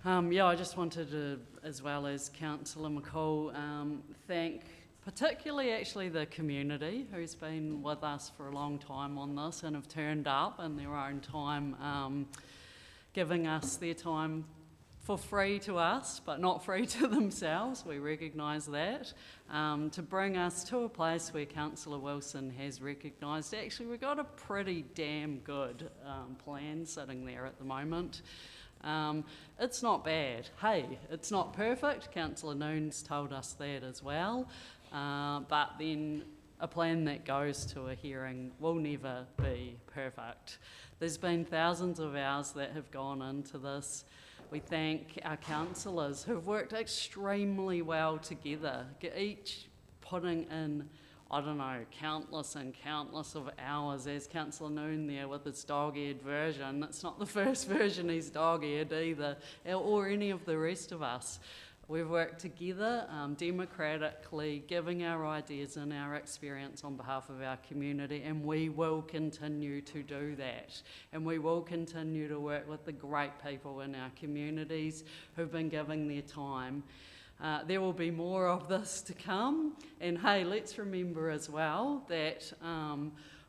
S1: Yeah, I just wanted to, as well as Councillor McCall, thank particularly actually the community who's been with us for a long time on this and have turned up in their own time, giving us their time for free to us, but not free to themselves. We recognise that. To bring us to a place where Councillor Wilson has recognised, actually we've got a pretty damn good plan sitting there at the moment. It's not bad. Hey, it's not perfect. Councillor Noon's told us that as well. But then a plan that goes to a hearing will never be perfect. There's been thousands of hours that have gone into this. We thank our councillors who've worked extremely well together, each putting in, I don't know, countless and countless of hours, as Councillor Noon there with his dog-eared version. It's not the first version he's dog-eared either, or any of the rest of us. We've worked together democratically, giving our ideas and our experience on behalf of our community, and we will continue to do that. And we will continue to work with the great people in our communities who've been giving their time. There will be more of this to come. And hey, let's remember as well that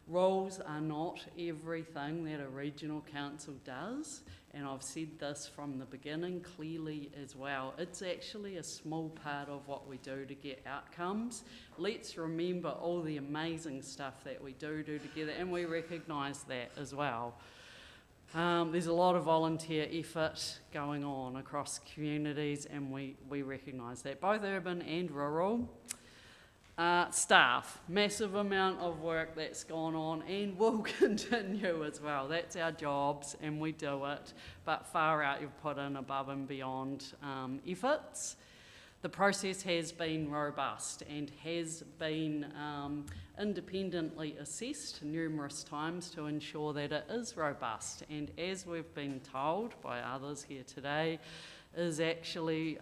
S1: rules are not everything that a regional council does. And I've said this from the beginning clearly as well. It's actually a small part of what we do to get outcomes. Let's remember all the amazing stuff that we do together, and we recognise that as well. There's a lot of volunteer effort going on across communities, and we recognise that, both urban and rural. Staff, massive amount of work that's gone on and will continue as well. That's our jobs and we do it, but far out you've put in above and beyond efforts. The process has been robust and has been independently assessed numerous times to ensure that it is robust, and as we've been told by others here today, is actually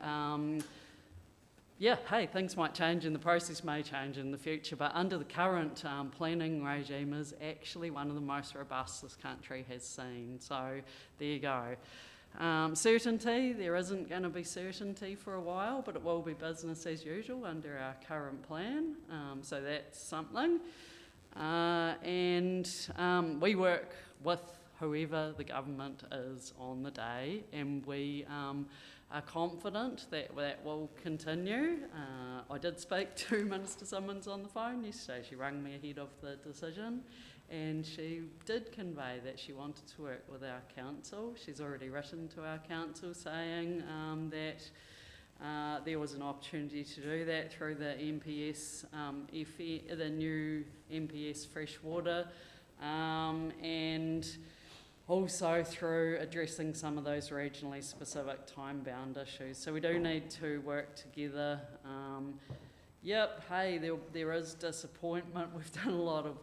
S1: yeah, hey, things might change and the process may change in the future, but under the current planning regime is actually one of the most robust this country has seen. So there you go. Certainty, there isn't going to be certainty for a while, but it will be business as usual under our current plan. So that's something. And we work with whoever the government is on the day, and we are confident that that will continue. I did speak to Minister Simmons on the phone yesterday. She rang me ahead of the decision, and she did convey that she wanted to work with our council. She's already written to our council saying that there was an opportunity to do that through the MPS, the new MPS freshwater, and also through addressing some of those regionally specific time-bound issues. So we do need to work together. Yep, hey, there is disappointment. We've done a lot of,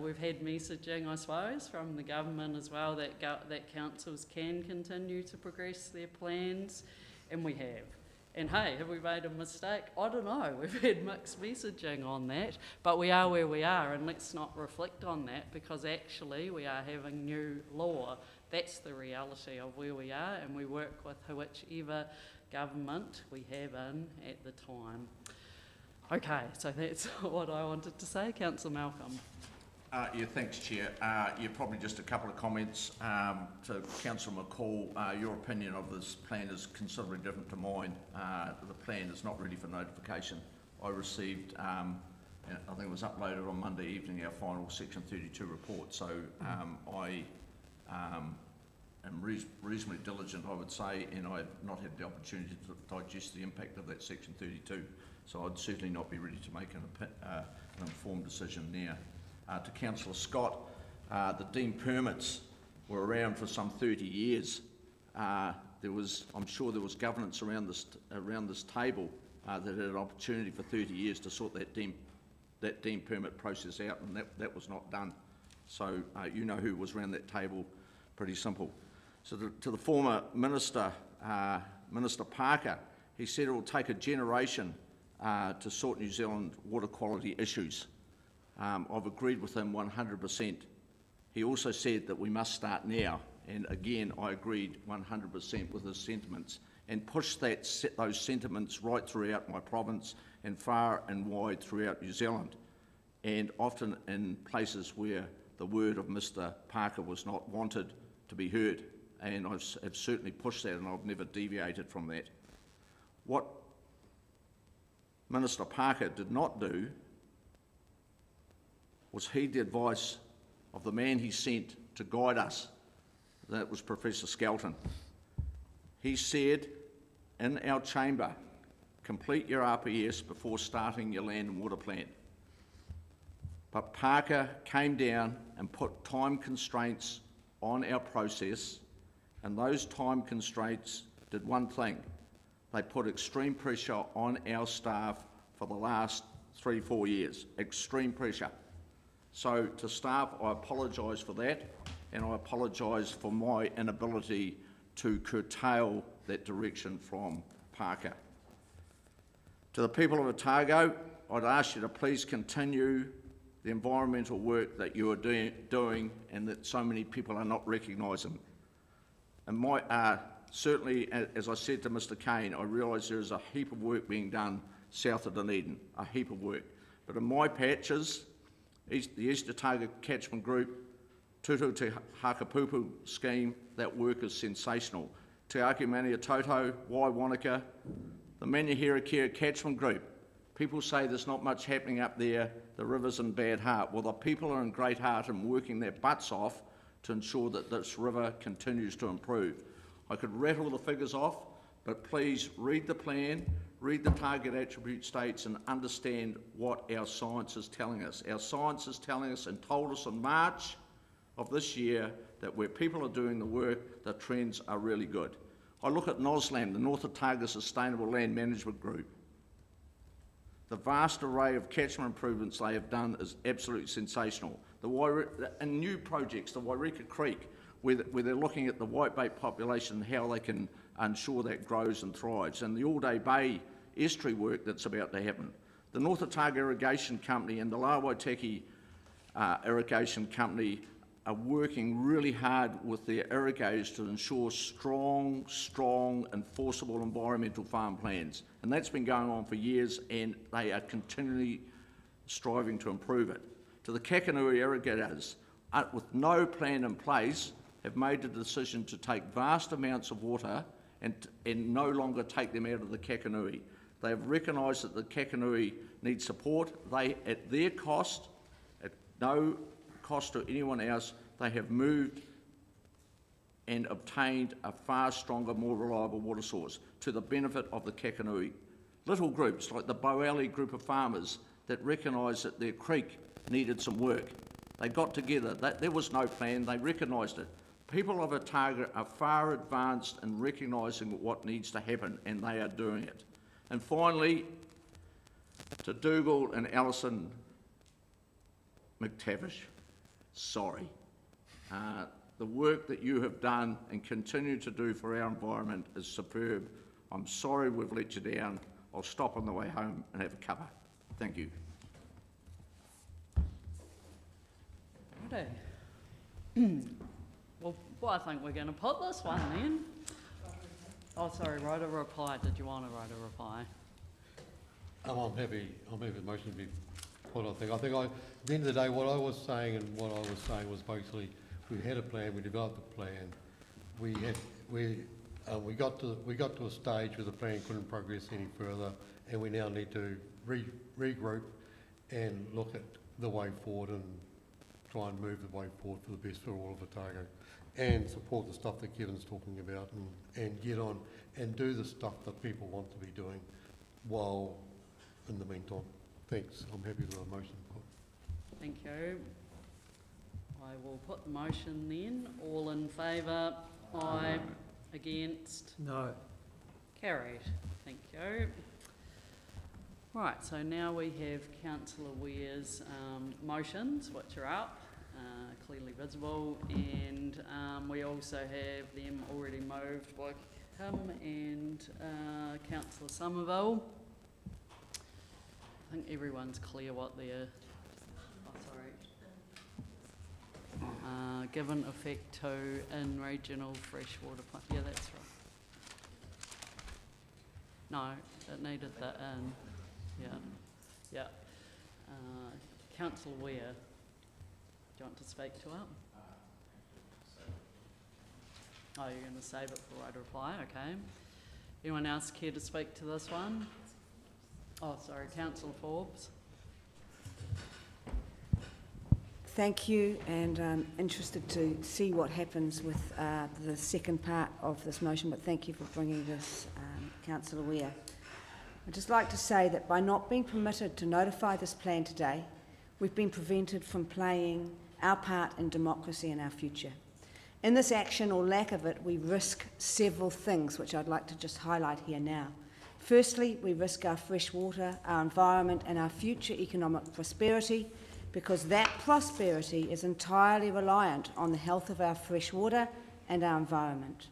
S1: we've had messaging, I suppose, from the government as well that councils can continue to progress their plans, and we have. And hey, have we made a mistake? I don't know. We've had mixed messaging on that, but we are where we are, and let's not reflect on that, because actually we are having new law. That's the reality of where we are, and we work with whichever government we have in at the time. Okay, so that's what I wanted to say. Councillor Malcolm.
S8: Yeah, thanks, Chair. Yeah, probably just a couple of comments to Councillor McCall. Your opinion of this plan is considerably different to mine. The plan is not ready for notification. I received, I think it was uploaded on Monday evening, our final Section 32 report. So I am reasonably diligent, I would say, and I have not had the opportunity to digest the impact of that Section 32. So I'd certainly not be ready to make an informed decision now. To Councillor Scott, the deem permits were around for some 30 years. I'm sure there was governance around this table that had an opportunity for 30 years to sort that deem permit process out, and that was not done. So you know who was around that table, pretty simple. So to the former Minister, Minister Parker, he said it will take a generation to sort New Zealand water quality issues. I've agreed with him 100%. He also said that we must start now, and again I agreed 100% with his sentiments, and push those sentiments right throughout my province and far and wide throughout New Zealand, and often in places where the word of Mr Parker was not wanted to be heard, and I've certainly pushed that, and I've never deviated from that. What Minister Parker did not do was heed the advice of the man he sent to guide us. That was Professor Skelton. He said in our chamber, complete your RPS before starting your land and water plan. But Parker came down and put time constraints on our process, and those time constraints did one thing. They put extreme pressure on our staff for the last 3-4 years, extreme pressure. So to staff, I apologise for that, and I apologise for my inability to curtail that direction from Parker. To the people of Otago, I'd ask you to please continue the environmental work that you are doing and that so many people are not recognising. And certainly, as I said to Mr Kane, I realise there is a heap of work being done south of Dunedin, a heap of work. But in my patches, the East Otago Catchment Group, Tutu Te Hakapupu scheme, that work is sensational. Te Ake Maniatoto, Waiwanaka, the Manuhira Catchment Group. People say there's not much happening up there, the river's in bad heart. Well, the people are in great heart and working their butts off to ensure that this river continues to improve. I could rattle the figures off, but please read the plan, read the target attribute states, and understand what our science is telling us. Our science is telling us and told us in March of this year that where people are doing the work, the trends are really good. I look at NOSLAM, the North Otago Sustainable Land Management Group. The vast array of catchment improvements they have done is absolutely sensational. And new projects, the Wairika Creek, where they're looking at the whitebait population and how they can ensure that grows and thrives. And the All Day Bay estuary work that's about to happen. The North Otago Irrigation Company and the Waitaki Irrigation Company are working really hard with their irrigators to ensure strong, enforceable environmental farm plans. And that's been going on for years, and they are continually striving to improve it. To the Kakanui irrigators, with no plan in place, have made the decision to take vast amounts of water and no longer take them out of the Kakanui. They have recognised that the Kakanui needs support. They, at their cost, at no cost to anyone else, they have moved and obtained a far stronger, more reliable water source to the benefit of the Kakanui. Little groups like the Boali group of farmers that recognised that their creek needed some work. They got together. There was no plan. They recognised it. People of Otago are far advanced in recognising what needs to happen, and they are doing it. And finally, to Dougal and Alison McTavish, sorry. The work that you have done and continue to do for our environment is superb. I'm sorry we've let you down. I'll stop on the way home and have a cuppa. Thank you.
S1: Well, I think we're going to put this one then. Oh, sorry, write a reply. Did you want to write a reply?
S13: I'm happy the motion to be put on thing. At the end of the day, what I was saying was basically we had a plan, we developed a plan, we got to a stage where the plan couldn't progress any further, and we now need to regroup and look at the way forward and try and move the way forward for the best for all of Otago, and support the stuff that Kevin's talking about, and get on and do the stuff that people want to be doing while in the meantime. Thanks. I'm happy with the motion.
S1: Thank you. I will put the motion then. All in favour? Aye. Against?
S12: No.
S1: Carried. Thank you. Right, so now we have Councillor Ware's motions, which are up, clearly visible, and we also have them already moved by him and Councillor Somerville. I think everyone's clear what they're... given effect to in regional freshwater plant. Yeah, that's right. No, it needed that in. Yeah. Councillor Ware, do you want to speak to it? Oh, you're going to save it for right reply, okay. Anyone else care to speak to this one? Oh, sorry, Councillor Forbes.
S18: Thank you, and I'm interested to see what happens with the second part of this motion, but thank you for bringing this, Councillor Ware. I'd just like to say that by not being permitted to notify this plan today, we've been prevented from playing our part in democracy and our future. In this action, or lack of it, we risk several things, which I'd like to just highlight here now. Firstly, we risk our fresh water, our environment, and our future economic prosperity, because that prosperity is entirely reliant on the health of our fresh water and our environment.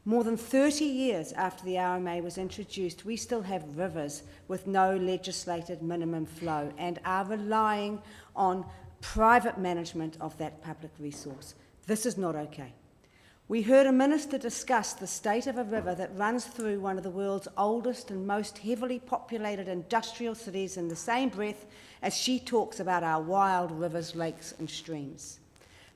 S18: More than 30 years after the RMA was introduced, we still have rivers with no legislated minimum flow and are relying on private management of that public resource. This is not okay. We heard a minister discuss the state of a river that runs through one of the world's oldest and most heavily populated industrial cities in the same breath as she talks about our wild rivers, lakes and streams.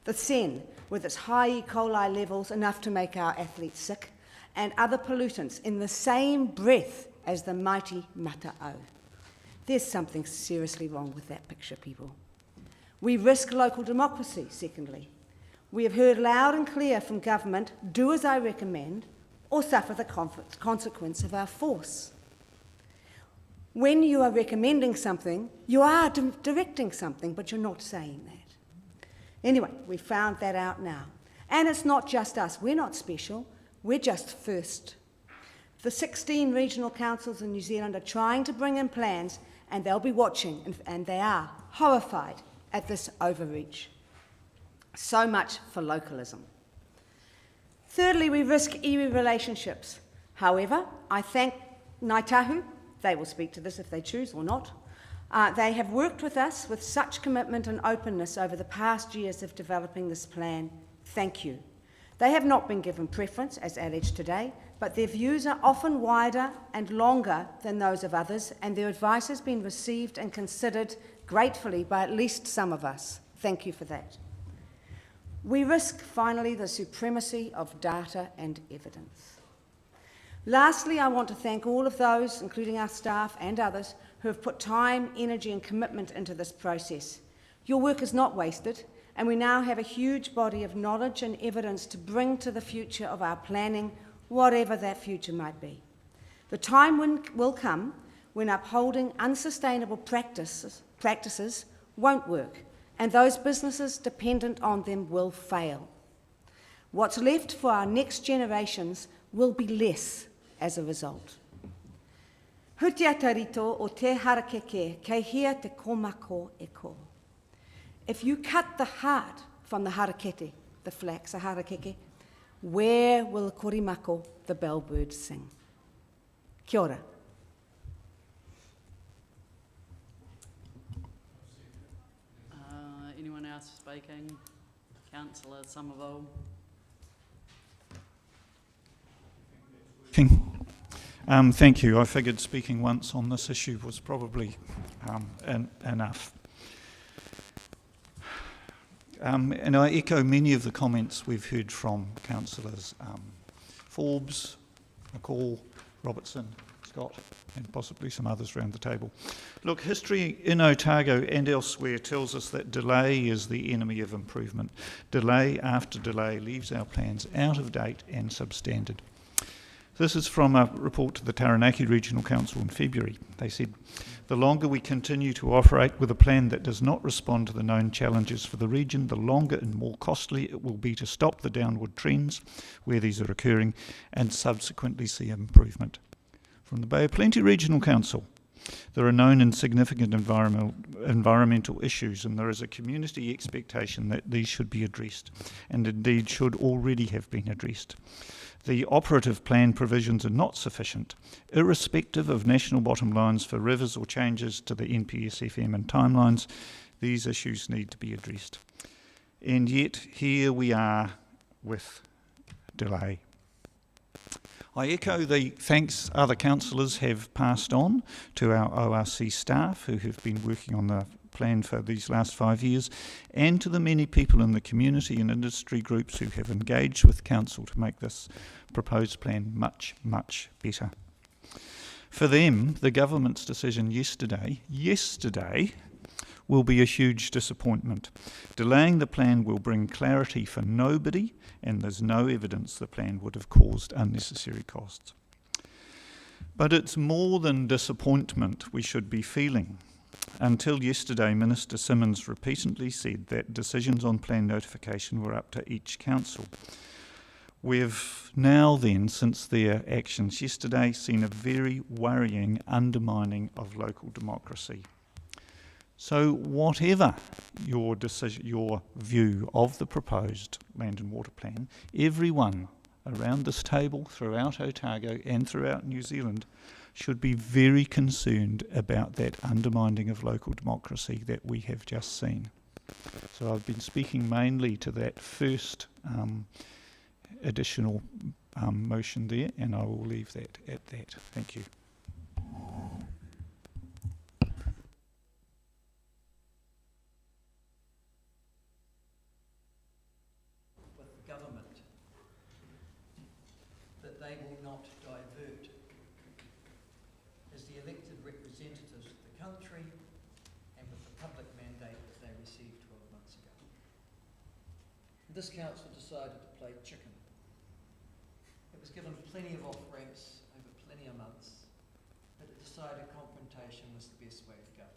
S18: The Seine, with its high E. coli levels enough to make our athletes sick, and other pollutants in the same breath as the mighty Mata'o. There's something seriously wrong with that picture, people. We risk local democracy, secondly. We have heard loud and clear from government, do as I recommend, or suffer the consequence of our force. When you are recommending something, you are directing something, but you're not saying that. Anyway, we found that out now. And it's not just us. We're not special. We're just first. The 16 regional councils in New Zealand are trying to bring in plans, and they'll be watching, and they are horrified at this overreach. So much for localism. Thirdly, we risk iwi relationships. However, I thank Ngāi Tahu They will speak to this if they choose or not. They have worked with us with such commitment and openness over the past years of developing this plan. Thank you. They have not been given preference, as alleged today, but their views are often wider and longer than those of others, and their advice has been received and considered gratefully by at least some of us. Thank you for that. We risk, finally, the supremacy of data and evidence. Lastly, I want to thank all of those, including our staff and others, who have put time, energy and commitment into this process. Your work is not wasted, and we now have a huge body of knowledge and evidence to bring to the future of our planning, whatever that future might be. The time will come when upholding unsustainable practices won't work, and those businesses dependent on them will fail. What's left for our next generations will be less as a result. Hutia tarito o te harakeke, kei hia te komako e ko. If you cut the heart from the harakete, the flax, the harakeke, where will the korimako, the bellbird, sing? Kia ora.
S1: Anyone else speaking? Councillor Somerville.
S19: Thank you. I figured speaking once on this issue was probably enough. And I echo many of the comments we've heard from councillors Forbes, McCall, Robertson, Scott, and possibly some others around the table. Look, history in Otago and elsewhere tells us that delay is the enemy of improvement. Delay after delay leaves our plans out of date and substandard. This is from a report to the Taranaki Regional Council in February. They said, the longer we continue to operate with a plan that does not respond to the known challenges for the region, the longer and more costly it will be to stop the downward trends where these are occurring and subsequently see improvement. From the Bay of Plenty Regional Council, there are known and significant environmental issues, and there is a community expectation that these should be addressed, and indeed should already have been addressed. The operative plan provisions are not sufficient, irrespective of national bottom lines for rivers or changes to the NPSFM and timelines. These issues need to be addressed. And yet, here we are with delay. I echo the thanks other councillors have passed on to our ORC staff who have been working on the plan for these last 5 years, and to the many people in the community and industry groups who have engaged with council to make this proposed plan much, much better. For them, the government's decision yesterday will be a huge disappointment. Delaying the plan will bring clarity for nobody, and there's no evidence the plan would have caused unnecessary costs. But it's more than disappointment we should be feeling. Until yesterday, Minister Simmons repeatedly said that decisions on plan notification were up to each council. We've now then, since their actions yesterday, seen a very worrying undermining of local democracy. So whatever your decision, your view of the proposed land and water plan, everyone around this table, throughout Otago and throughout New Zealand, should be very concerned about that undermining of local democracy that we have just seen. So I've been speaking mainly to that first additional motion there, and I will leave that at that. Thank you.
S12: With the government, that they will not divert as the elected representatives of the country and with the public mandate that they received 12 months ago. This council decided to play chicken. It was given plenty of off-ramps over plenty of months, but it decided confrontation was the best way to go.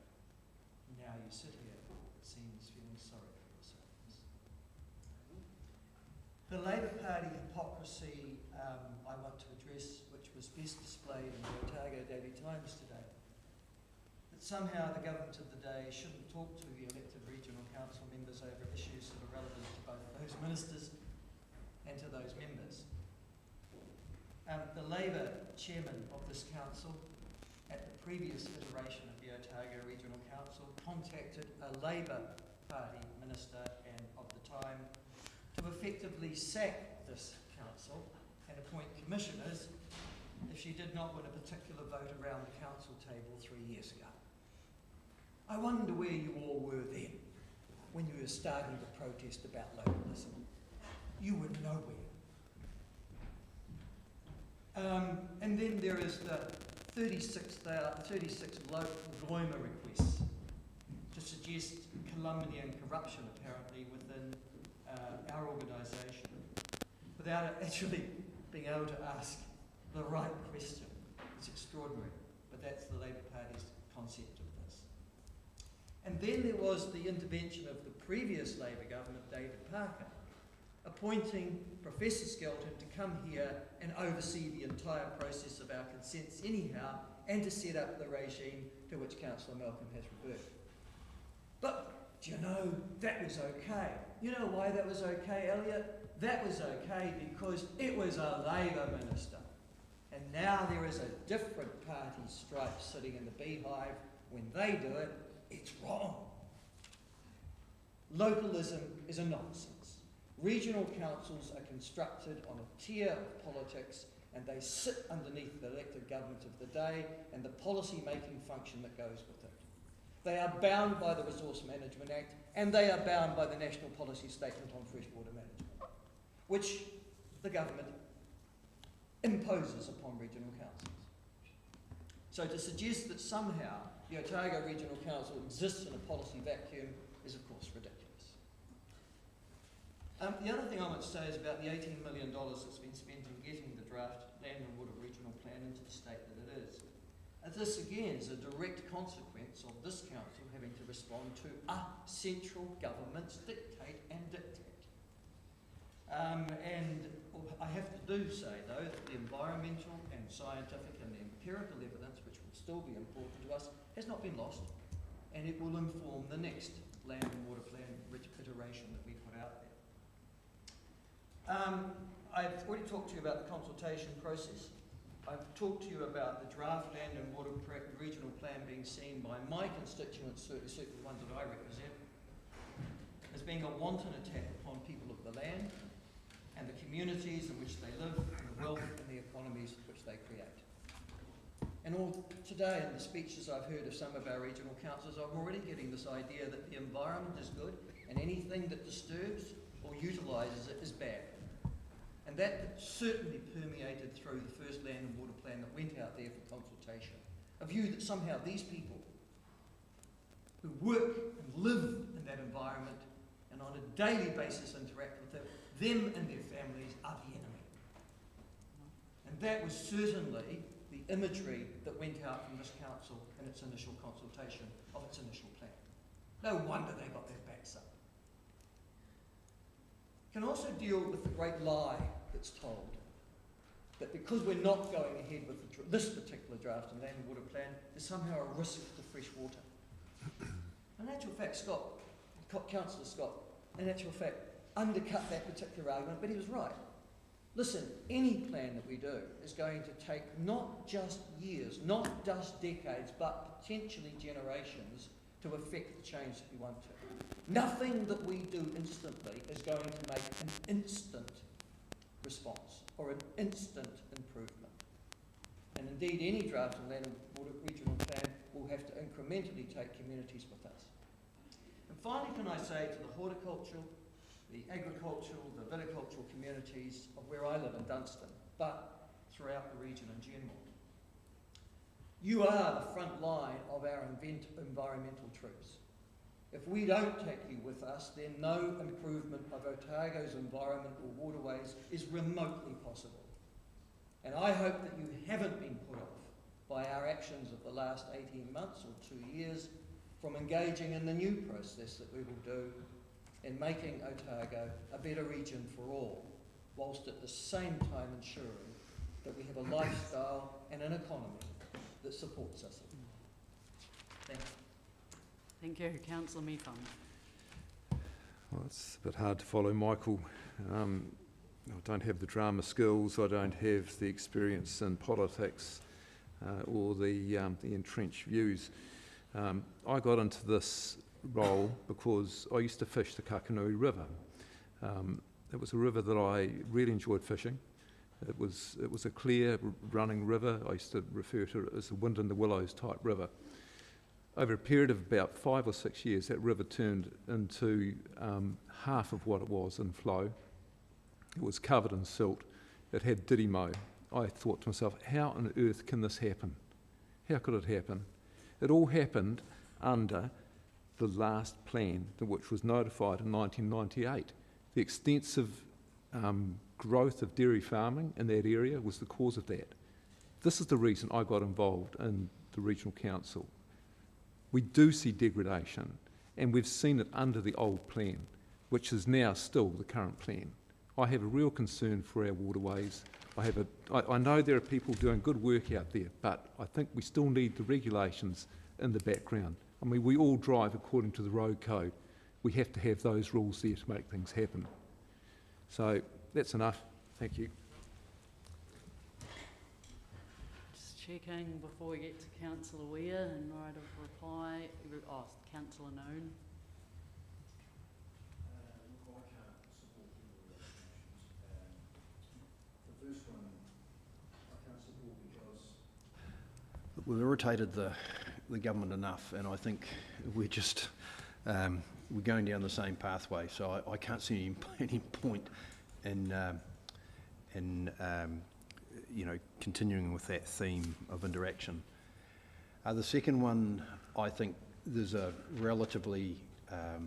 S12: Now you sit here, it seems, feeling sorry for yourselves. The Labour Party hypocrisy I want to address, which was best displayed in the Otago Daily Times today, that somehow the government of the day shouldn't talk to the elected regional council members over issues that are relevant to both those ministers and to those members. The Labour chairman of this council at the previous iteration of the Otago Regional Council, contacted a Labour Party minister and of the time to effectively sack this council and appoint commissioners if she did not win a particular vote around the council table 3 years ago. I wonder where you all were then, when you were starting to protest about localism. You were nowhere. And then there is the 36 local Gloima requests to suggest calumny and corruption apparently within our organisation, without actually being able to ask the right question. It's extraordinary, but that's the Labour Party's concept of this. And then there was the intervention of the previous Labour government, David Parker, appointing Professor Skelton to come here and oversee the entire process of our consents anyhow, and to set up the regime to which Councillor Malcolm has referred. But, do you know, that was okay. You know why that was okay, Elliot? That was okay because it was a Labour minister. And now there is a different party stripe sitting in the beehive. When they do it, it's wrong. Localism is a nonsense. Regional councils are constructed on a tier of politics, and they sit underneath the elected government of the day and the policy-making function that goes with it. They are bound by the Resource Management Act, and they are bound by the National Policy Statement on Freshwater Management, which the government imposes upon regional councils. So to suggest that somehow the Otago Regional Council exists in a policy vacuum is of course ridiculous. The other thing I want to say is about the $18 million that's been spent in getting the draft Land and Water Regional Plan into the state that it is. And this again is a direct consequence of this council having to respond to a central government's dictate and dictate. And I have to say though that the environmental and scientific and empirical evidence, which will still be important to us, has not been lost, and it will inform the next Land and Water Plan iteration that we put out there. I've already talked to you about the consultation process. I've talked to you about the draft Land and Water Regional Plan being seen by my constituents, certainly the ones that I represent, as being a wanton attack upon people of the land and the communities in which they live, and the wealth and the economies which they create. And all today in the speeches I've heard of some of our regional councils, I'm already getting this idea that the environment is good and anything that disturbs or utilises it is bad. And that certainly permeated through the first Land and Water Plan that went out there for consultation. A view that somehow these people who work and live in that environment and on a daily basis interact with it, them and their families are the enemy. And that was certainly the imagery that went out from this council in its initial consultation of its initial plan. No wonder they got their backs up. Can also deal with the great lie that's told that because we're not going ahead with this particular draft and Land and Water Plan, there's somehow a risk to fresh water. In actual fact, Councillor Scott, in actual fact, undercut that particular argument, but he was right. Listen, any plan that we do is going to take not just years, not just decades, but potentially generations to effect the change that we want to. Nothing that we do instantly is going to make an instant response or an instant improvement. And indeed, any draft of Land and Water Regional Plan will have to incrementally take communities with us. And finally, can I say to the horticultural, the agricultural, the viticultural communities of where I live in Dunstan, but throughout the region in general, you are the front line of our environmental troops. If we don't take you with us, then no improvement of Otago's environment or waterways is remotely possible. And I hope that you haven't been put off by our actions of the last 18 months or 2 years from engaging in the new process that we will do in making Otago a better region for all, whilst at the same time ensuring that we have a lifestyle and an economy that supports us. Thank you.
S1: Thank you, Councillor Methon.
S3: Well, it's a bit hard to follow Michael. I don't have the drama skills, I don't have the experience in politics, or the entrenched views. I got into this role because I used to fish the Kakanui River. It was a river that I really enjoyed fishing. It was a clear running river. I used to refer to it as the wind in the willows type river. Over a period of about 5 or 6 years, that river turned into half of what it was in flow. It was covered in silt. It had didimo. I thought to myself, how on earth can this happen? How could it happen? It all happened under the last plan, which was notified in 1998. The extensive growth of dairy farming in that area was the cause of that. This is the reason I got involved in the regional council. We do see degradation, and we've seen it under the old plan, which is now still the current plan. I have a real concern for our waterways. I know there are people doing good work out there, but I think we still need the regulations in the background. I mean, we all drive according to the road code. We have to have those rules there to make things happen. So that's enough. Thank you.
S1: Just checking before we get to Councillor Weir and right of reply. Oh, Councillor Noon.
S14: We've irritated the government enough, and I think we're just we're going down the same pathway. So I can't see any point in you know, continuing with that theme of interaction. The second one, I think there's a relatively I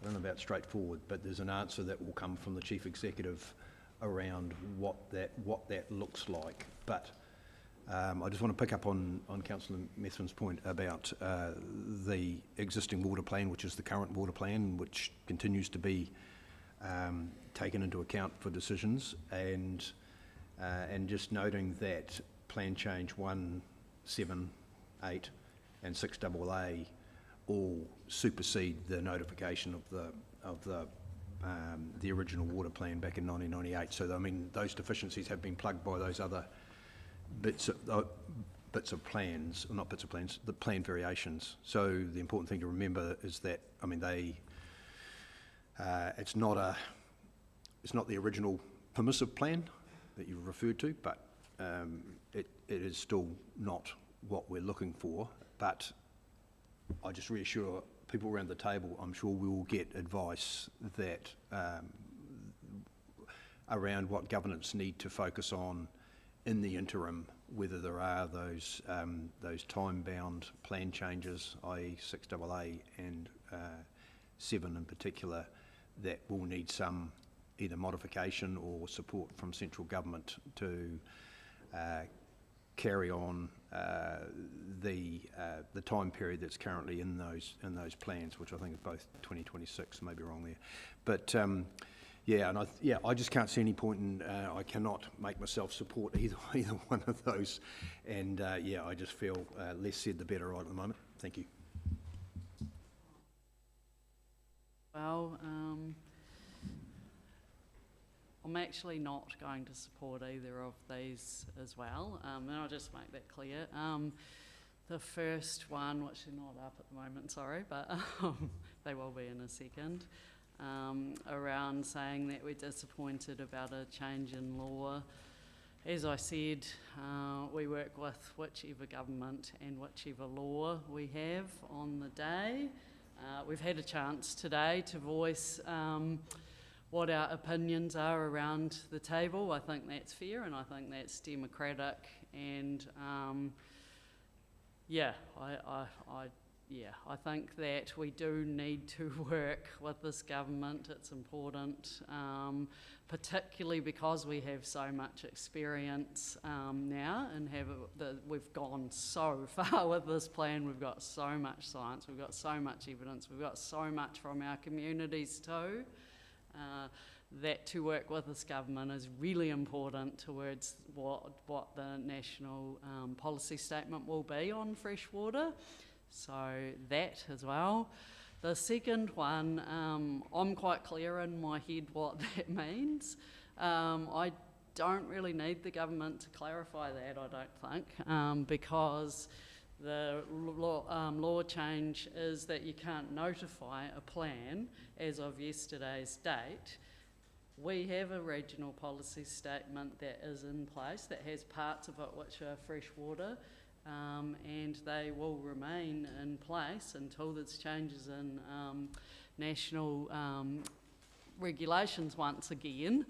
S14: don't know about straightforward, but there's an answer that will come from the Chief Executive around what that looks like. But I just want to pick up on Councillor Methven's point about the existing water plan, which is the current water plan, which continues to be taken into account for decisions, and just noting that plan change 1, 7, 8 and 6AA all supersede the notification of the original water plan back in 1998. So I mean, those deficiencies have been plugged by those other bits of plans, or not bits of plans, the plan variations. So the important thing to remember is that, I mean, it's not the original permissive plan that you referred to, but it is still not what we're looking for. But I just reassure people around the table, I'm sure we will get advice that around what governments need to focus on in the interim, whether there are those time-bound plan changes, i.e. 6AA and 7 in particular, that will need some either modification or support from central government to carry on the time period that's currently in those plans, which I think is both 2026, maybe wrong there, but. I just can't see any point in. I cannot make myself support either one of those, and I just feel less said the better right at the moment. Thank you.
S1: Well, I'm actually not going to support either of these as well, and I'll just make that clear. The first one, which is not up at the moment, sorry, but they will be in a second. Around saying that we're disappointed about a change in law. As I said, we work with whichever government and whichever law we have on the day. We've had a chance today to voice what our opinions are around the table. I think that's fair and I think that's democratic, and I think that we do need to work with this government. It's important, particularly because we have so much experience now, and we've gone so far with this plan. We've got so much science, we've got so much evidence, we've got so much from our communities too. That to work with this government is really important towards what the national policy statement will be on freshwater. So that as well. The second one, I'm quite clear in my head what that means. I don't really need the government to clarify that, I don't think, because the law change is that you can't notify a plan as of yesterday's date. We have a regional policy statement that is in place that has parts of it which are freshwater, and they will remain in place until there's changes in national regulations once again.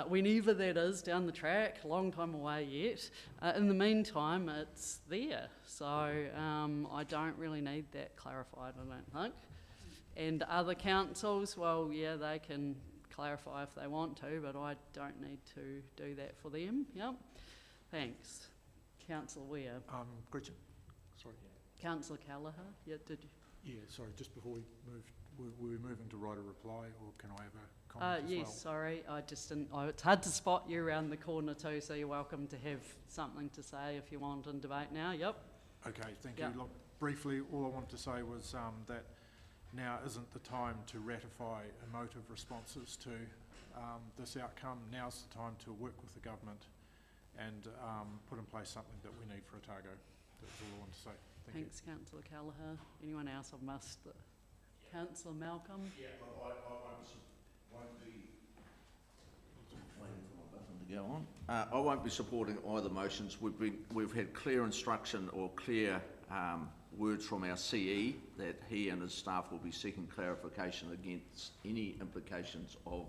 S1: Whenever that is down the track, a long time away yet. In the meantime, it's there. So I don't really need that clarified, I don't think. And other councils, well, yeah, they can clarify if they want to, but I don't need to do that for them. Yep. Thanks. Councillor Ware.
S20: Gretchen, sorry.
S1: Councillor Callagher, yeah, did you?
S20: Yeah, sorry, just before we moved, were we moving to write a reply, or can I have a comment as
S1: Yes,
S20: well?
S1: sorry, I just didn't, it's hard to spot you around the corner too, so you're welcome to have something to say if you want in debate now, yep.
S20: Okay, thank
S1: Yep.
S20: you. Look, briefly, all I wanted to say was that now isn't the time to ratify emotive responses to this outcome. Now's the time to work with the government and put in place something that we need for Otago. That's all I want to say.
S1: Thanks, Councillor Callagher. Anyone else I've missed? Councillor Malcolm?
S8: Yeah, well, I won't be waiting for my button to go on. I won't be supporting either motions. We've had clear instruction or clear words from our CE that he and his staff will be seeking clarification against any implications of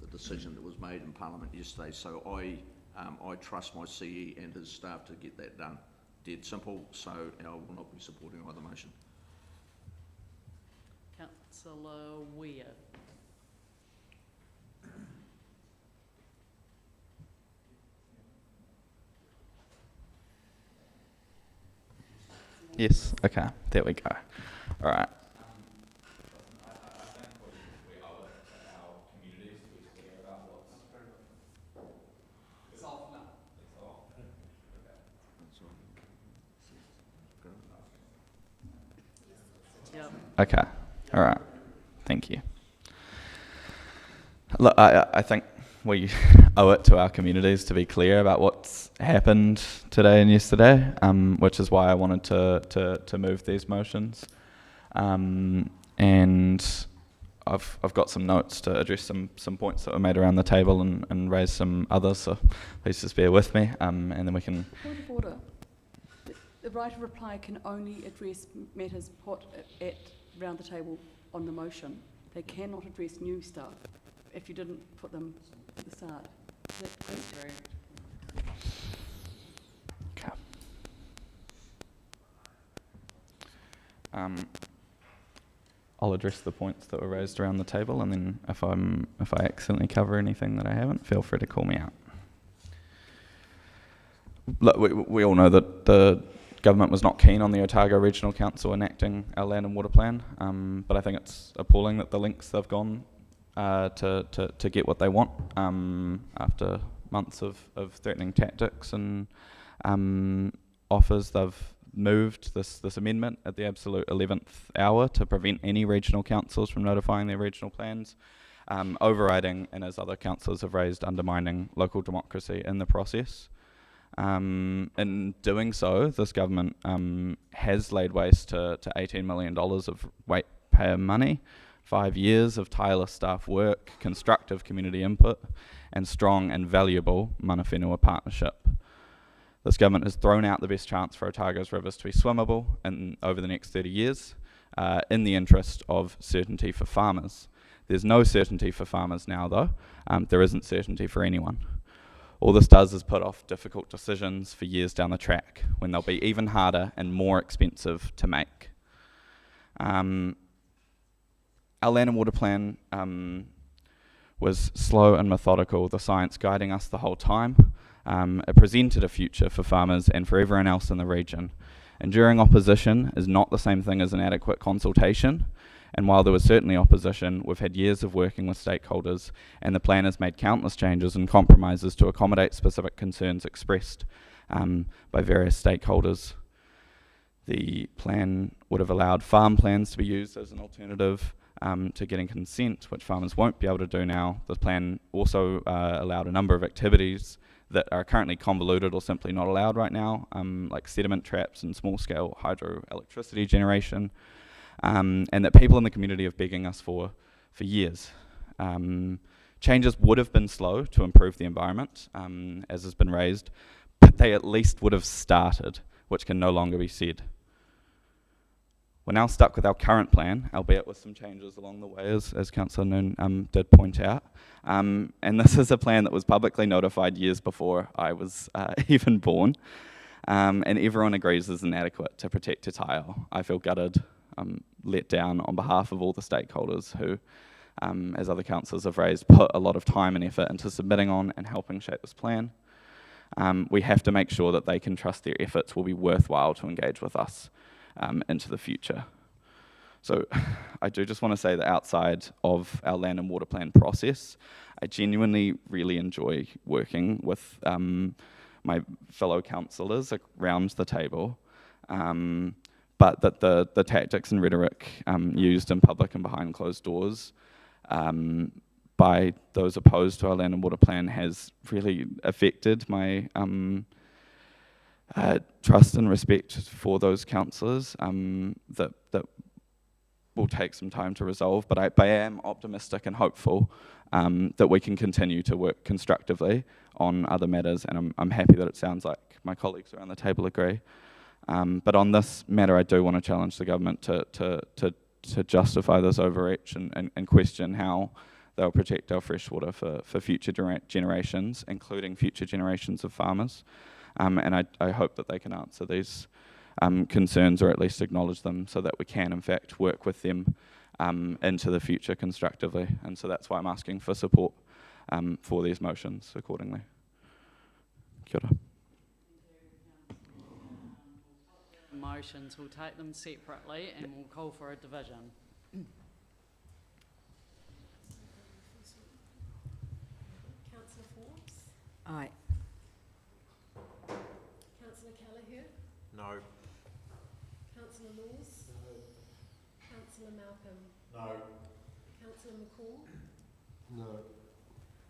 S8: the decision that was made in Parliament yesterday. So I trust my CE and his staff to get that done. Dead simple. So I will not be supporting either motion.
S1: Councillor Ware.
S16: Yes, okay, there we go. All right.
S1: Yep.
S16: Okay, all right, thank you. Look, I think we owe it to our communities to be clear about what's happened today and yesterday, which is why I wanted to move these motions. And I've got some notes to address some points that were made around the table and raise some others, so please just bear with me, and then we can...
S4: Point of order. The right of reply can only address matters put at round the table on the motion. They cannot address new stuff if you didn't put them at the start. Is that correct?
S16: Okay. I'll address the points that were raised around the table, and then if I accidentally cover anything that I haven't, feel free to call me out. Look, we all know that the government was not keen on the Otago Regional Council enacting our land and water plan, but I think it's appalling that the lengths they've gone to get what they want after months of threatening tactics and offers. They've moved this amendment at the absolute 11th hour to prevent any regional councils from notifying their regional plans, overriding, and as other councillors have raised, undermining local democracy in the process. In doing so, this government has laid waste to $18 million of ratepayer money, 5 years of tireless staff work, constructive community input, and strong and valuable mana whenua partnership. This government has thrown out the best chance for Otago's rivers to be swimmable over the next 30 years in the interest of certainty for farmers. There's no certainty for farmers now, though. There isn't certainty for anyone. All this does is put off difficult decisions for years down the track, when they'll be even harder and more expensive to make. Our land and water plan was slow and methodical, the science guiding us the whole time. It presented a future for farmers and for everyone else in the region. Enduring opposition is not the same thing as an adequate consultation, and while there was certainly opposition, we've had years of working with stakeholders, and the plan has made countless changes and compromises to accommodate specific concerns expressed by various stakeholders. The plan would have allowed farm plans to be used as an alternative to getting consent, which farmers won't be able to do now. The plan also allowed a number of activities that are currently convoluted or simply not allowed right now, like sediment traps and small-scale hydroelectricity generation, and that people in the community are begging us for years. Changes would have been slow to improve the environment, as has been raised, but they at least would have started, which can no longer be said. We're now stuck with our current plan, albeit with some changes along the way, as Councillor Noon did point out. And this is a plan that was publicly notified years before I was even born, and everyone agrees is inadequate to protect Te Taio. I feel gutted, let down on behalf of all the stakeholders who, as other councillors have raised, put a lot of time and effort into submitting on and helping shape this plan. We have to make sure that they can trust their efforts will be worthwhile to engage with us into the future. So I do just want to say that outside of our land and water plan process, I genuinely really enjoy working with my fellow councillors around the table, but that the tactics and rhetoric used in public and behind closed doors by those opposed to our land and water plan has really affected my trust and respect for those councillors that will take some time to resolve, but I am optimistic and hopeful that we can continue to work constructively on other matters, and I'm happy that it sounds like my colleagues around the table agree. But on this matter, I do want to challenge the government to justify this overreach and question how they'll protect our freshwater for future generations, including future generations of farmers. And I hope that they can answer these concerns, or at least acknowledge them, so that we can in fact work with them into the future constructively. And so that's why I'm asking for support for these motions accordingly. Kia ora.
S1: Motions, we'll take them separately and we'll call for a division.
S21: Councillor Forbes?
S18: Aye.
S21: Councillor Callagher?
S17: No.
S21: Councillor Laws? No. Councillor Malcolm?
S17: No.
S21: Councillor McCall?
S13: No.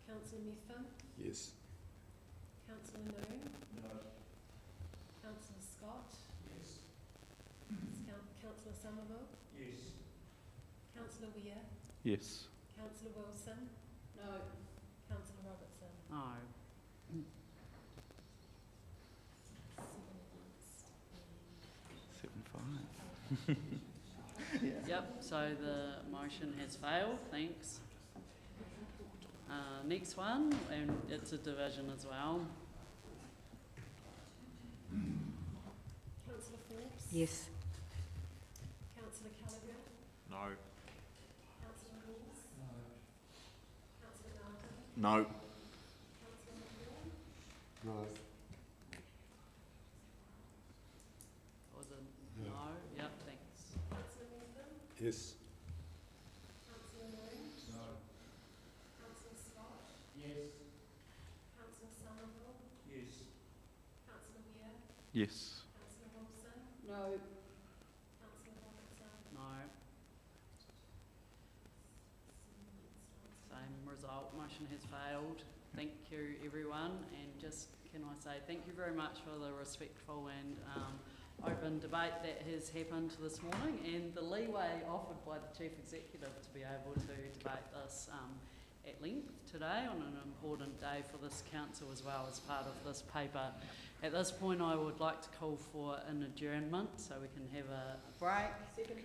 S21: Councillor Methven?
S17: Yes.
S21: Councillor Noon?
S17: No.
S21: Councillor Scott?
S17: Yes.
S21: Councillor Somerville?
S17: Yes.
S21: Councillor Weir?
S16: Yes.
S21: Councillor Wilson? No. Councillor Robertson?
S1: No.
S16: 7-5.
S1: Yep, so the motion has failed, thanks. Next one, and it's a division as well.
S21: Councillor Forbes?
S18: Yes.
S21: Councillor Callagher?
S17: No.
S21: Councillor Laws? No. Councillor Malcolm?
S8: No.
S21: Councillor McCall?
S13: No.
S1: Was it no? Yep, thanks.
S21: Councillor Methven?
S17: Yes.
S21: Councillor Noon?
S17: No.
S21: Councillor Scott?
S17: Yes.
S21: Councillor Somerville?
S17: Yes.
S21: Councillor Weir?
S16: Yes.
S21: Councillor Wilson?
S4: No.
S21: Councillor Robertson?
S1: No. Same result, motion has failed. Thank you everyone, and just can I say thank you very much for the respectful and open debate that has happened this morning, and the leeway offered by the Chief Executive to be able to debate this at length today on an important day for this council as well as part of this paper. At this point I would like to call for an adjournment so we can have a break. Second.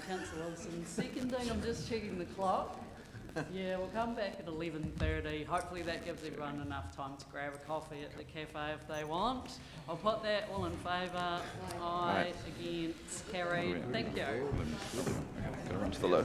S1: Councillor Wilson seconding, I'm just checking the clock. Yeah, we'll come back at 11:30. Hopefully that gives everyone enough time to grab a coffee at the cafe if they want. I'll put that all in favour. Aye, against, carried. Thank you.
S16: Go on to the low.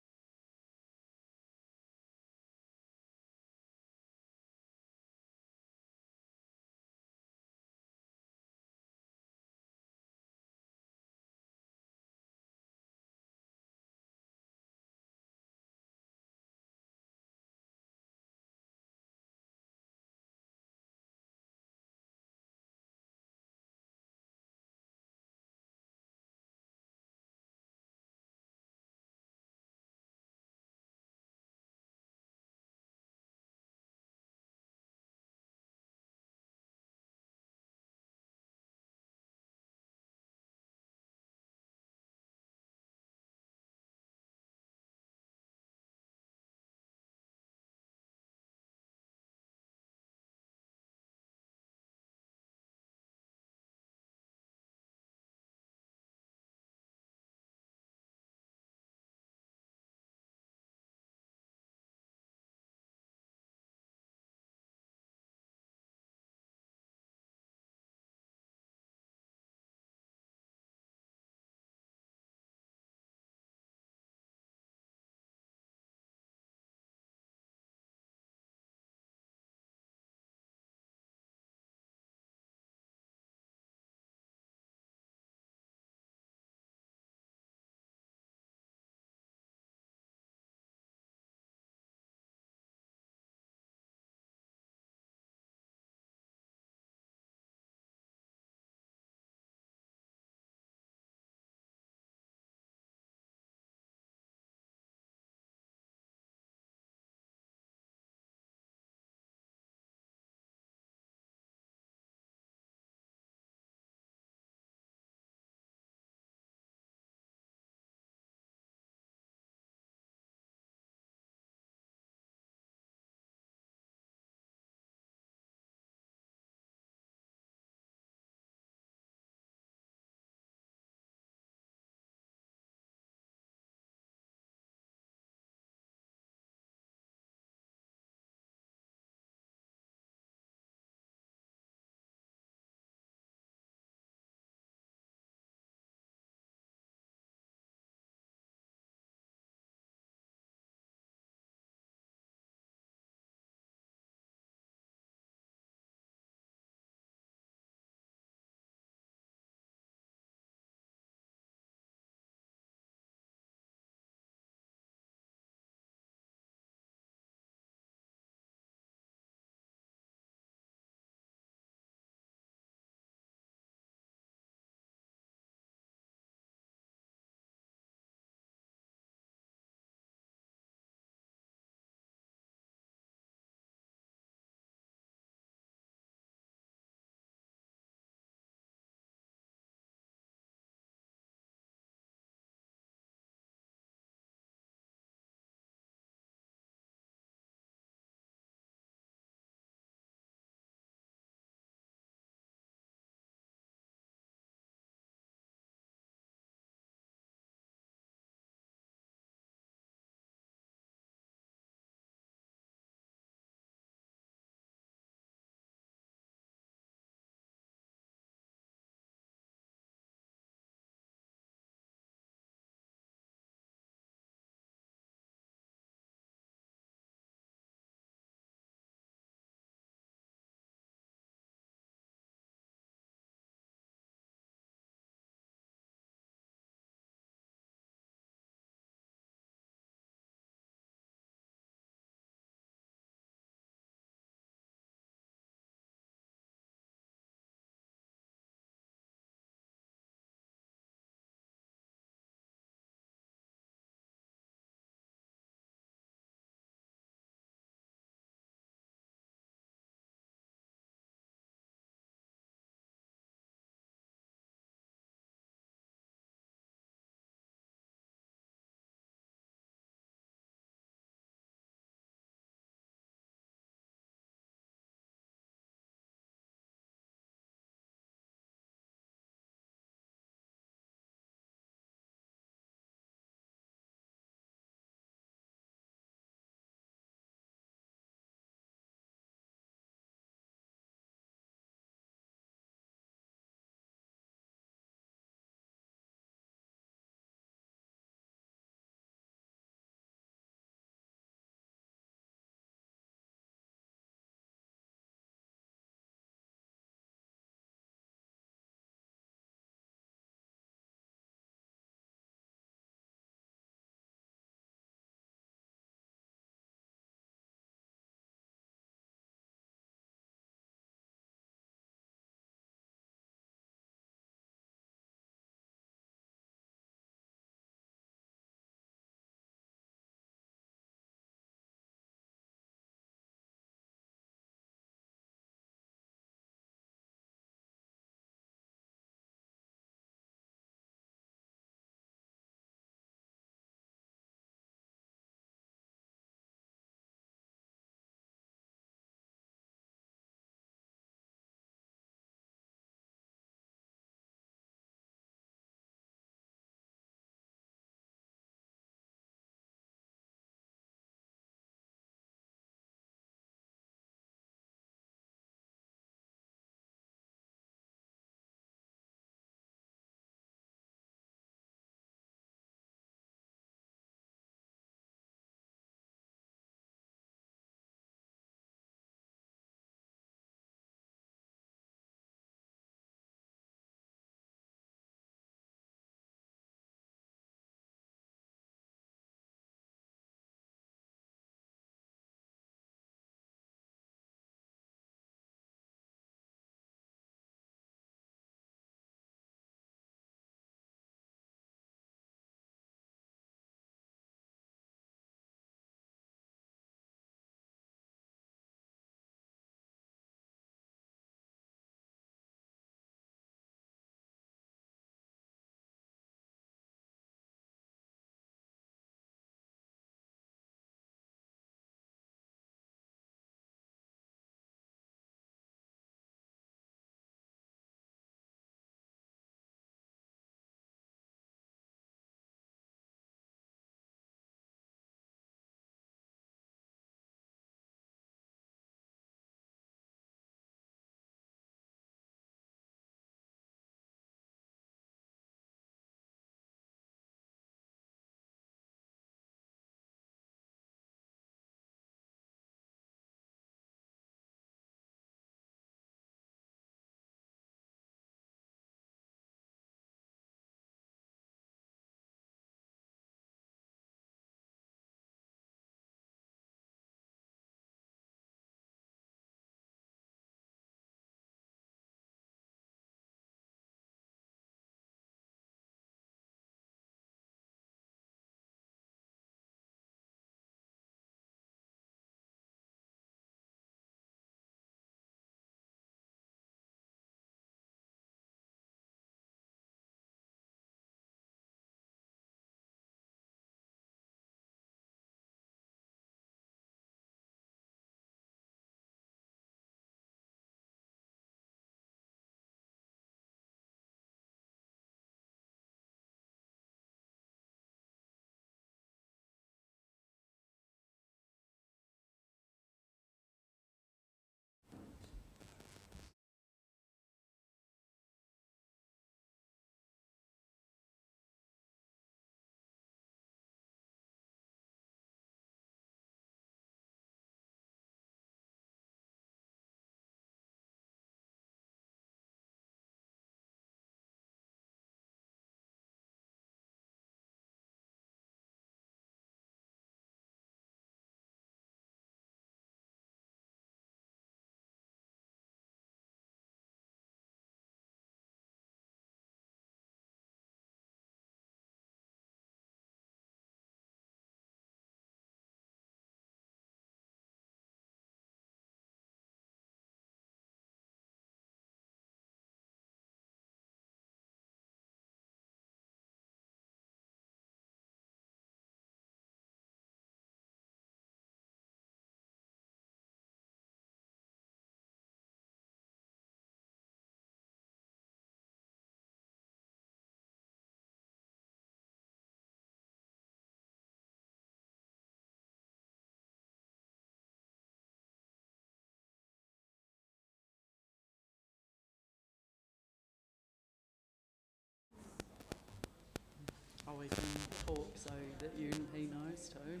S1: we can talk so that he knows too.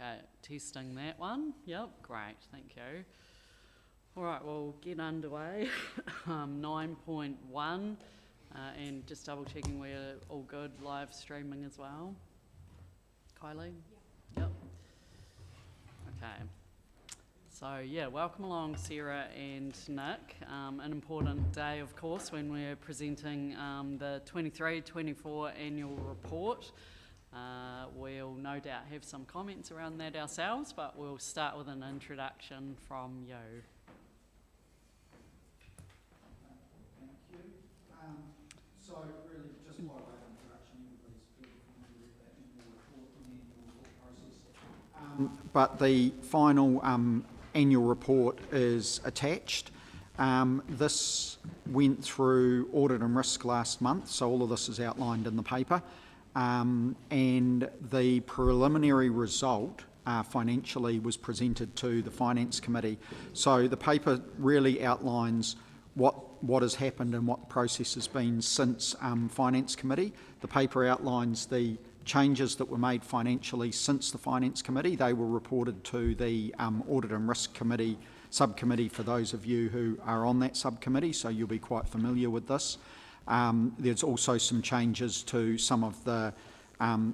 S1: Okay, testing that one. Yep, great, thank you. All right, we'll get underway. 9.1, and just double checking we're all good live streaming as well. Kylie? Yep. Okay. So yeah, welcome along Sarah and Nick. An important day, of course, when we're presenting the 23-24 annual report. We'll no doubt have some comments around that ourselves, but we'll start with an introduction from you.
S2: Thank you. So really, just by way of introduction, everybody's fairly familiar with that annual report and the annual report process. But the final annual report is attached. This went through audit and risk last month, so all of this is outlined in the paper. And the preliminary result financially was presented to the Finance Committee. So the paper really outlines what has happened and what the process has been since Finance Committee. The paper outlines the changes that were made financially since the Finance Committee. They were reported to the Audit and Risk Committee subcommittee for those of you who are on that subcommittee, so you'll be quite familiar with this. There's also some changes to some of the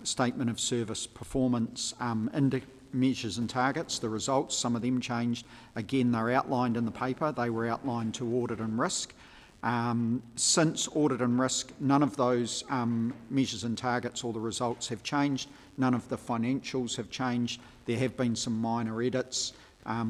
S2: statement of service performance measures and targets, the results. Some of them changed. Again, they're outlined in the paper. They were outlined to audit and risk. Since audit and risk, none of those measures and targets or the results have changed. None of the financials have changed. There have been some minor edits.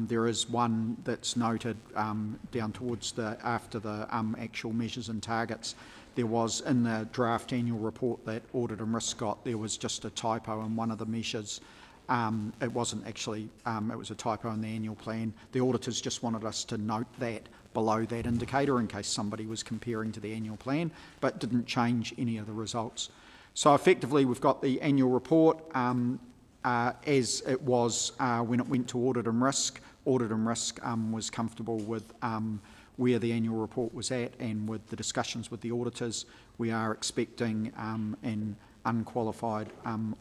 S2: There is one that's noted down towards after the actual measures and targets. There was in the draft annual report that Audit and Risk got, there was just a typo in one of the measures. It wasn't actually, it was a typo in the annual plan. The auditors just wanted us to note that below that indicator in case somebody was comparing to the annual plan, but didn't change any of the results. So effectively we've got the annual report as it was when it went to Audit and Risk. Audit and Risk was comfortable with where the annual report was at, and with the discussions with the auditors, we are expecting an unqualified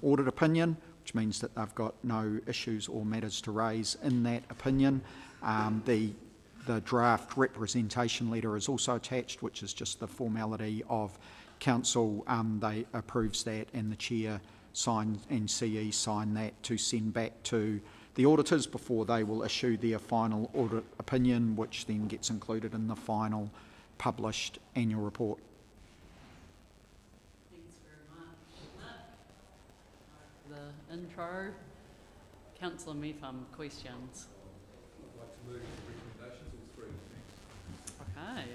S2: audit opinion, which means that they've got no issues or matters to raise in that opinion. The draft representation letter is also attached, which is just the formality of council. They approves that, and the chair sign and CE sign that to send back to the auditors before they will issue their final audit opinion, which then gets included in the final published annual report.
S1: Thanks very much. The intro. Councillor Mepham, questions?
S3: I'd like to move recommendations, all three. Thanks.
S1: Okay.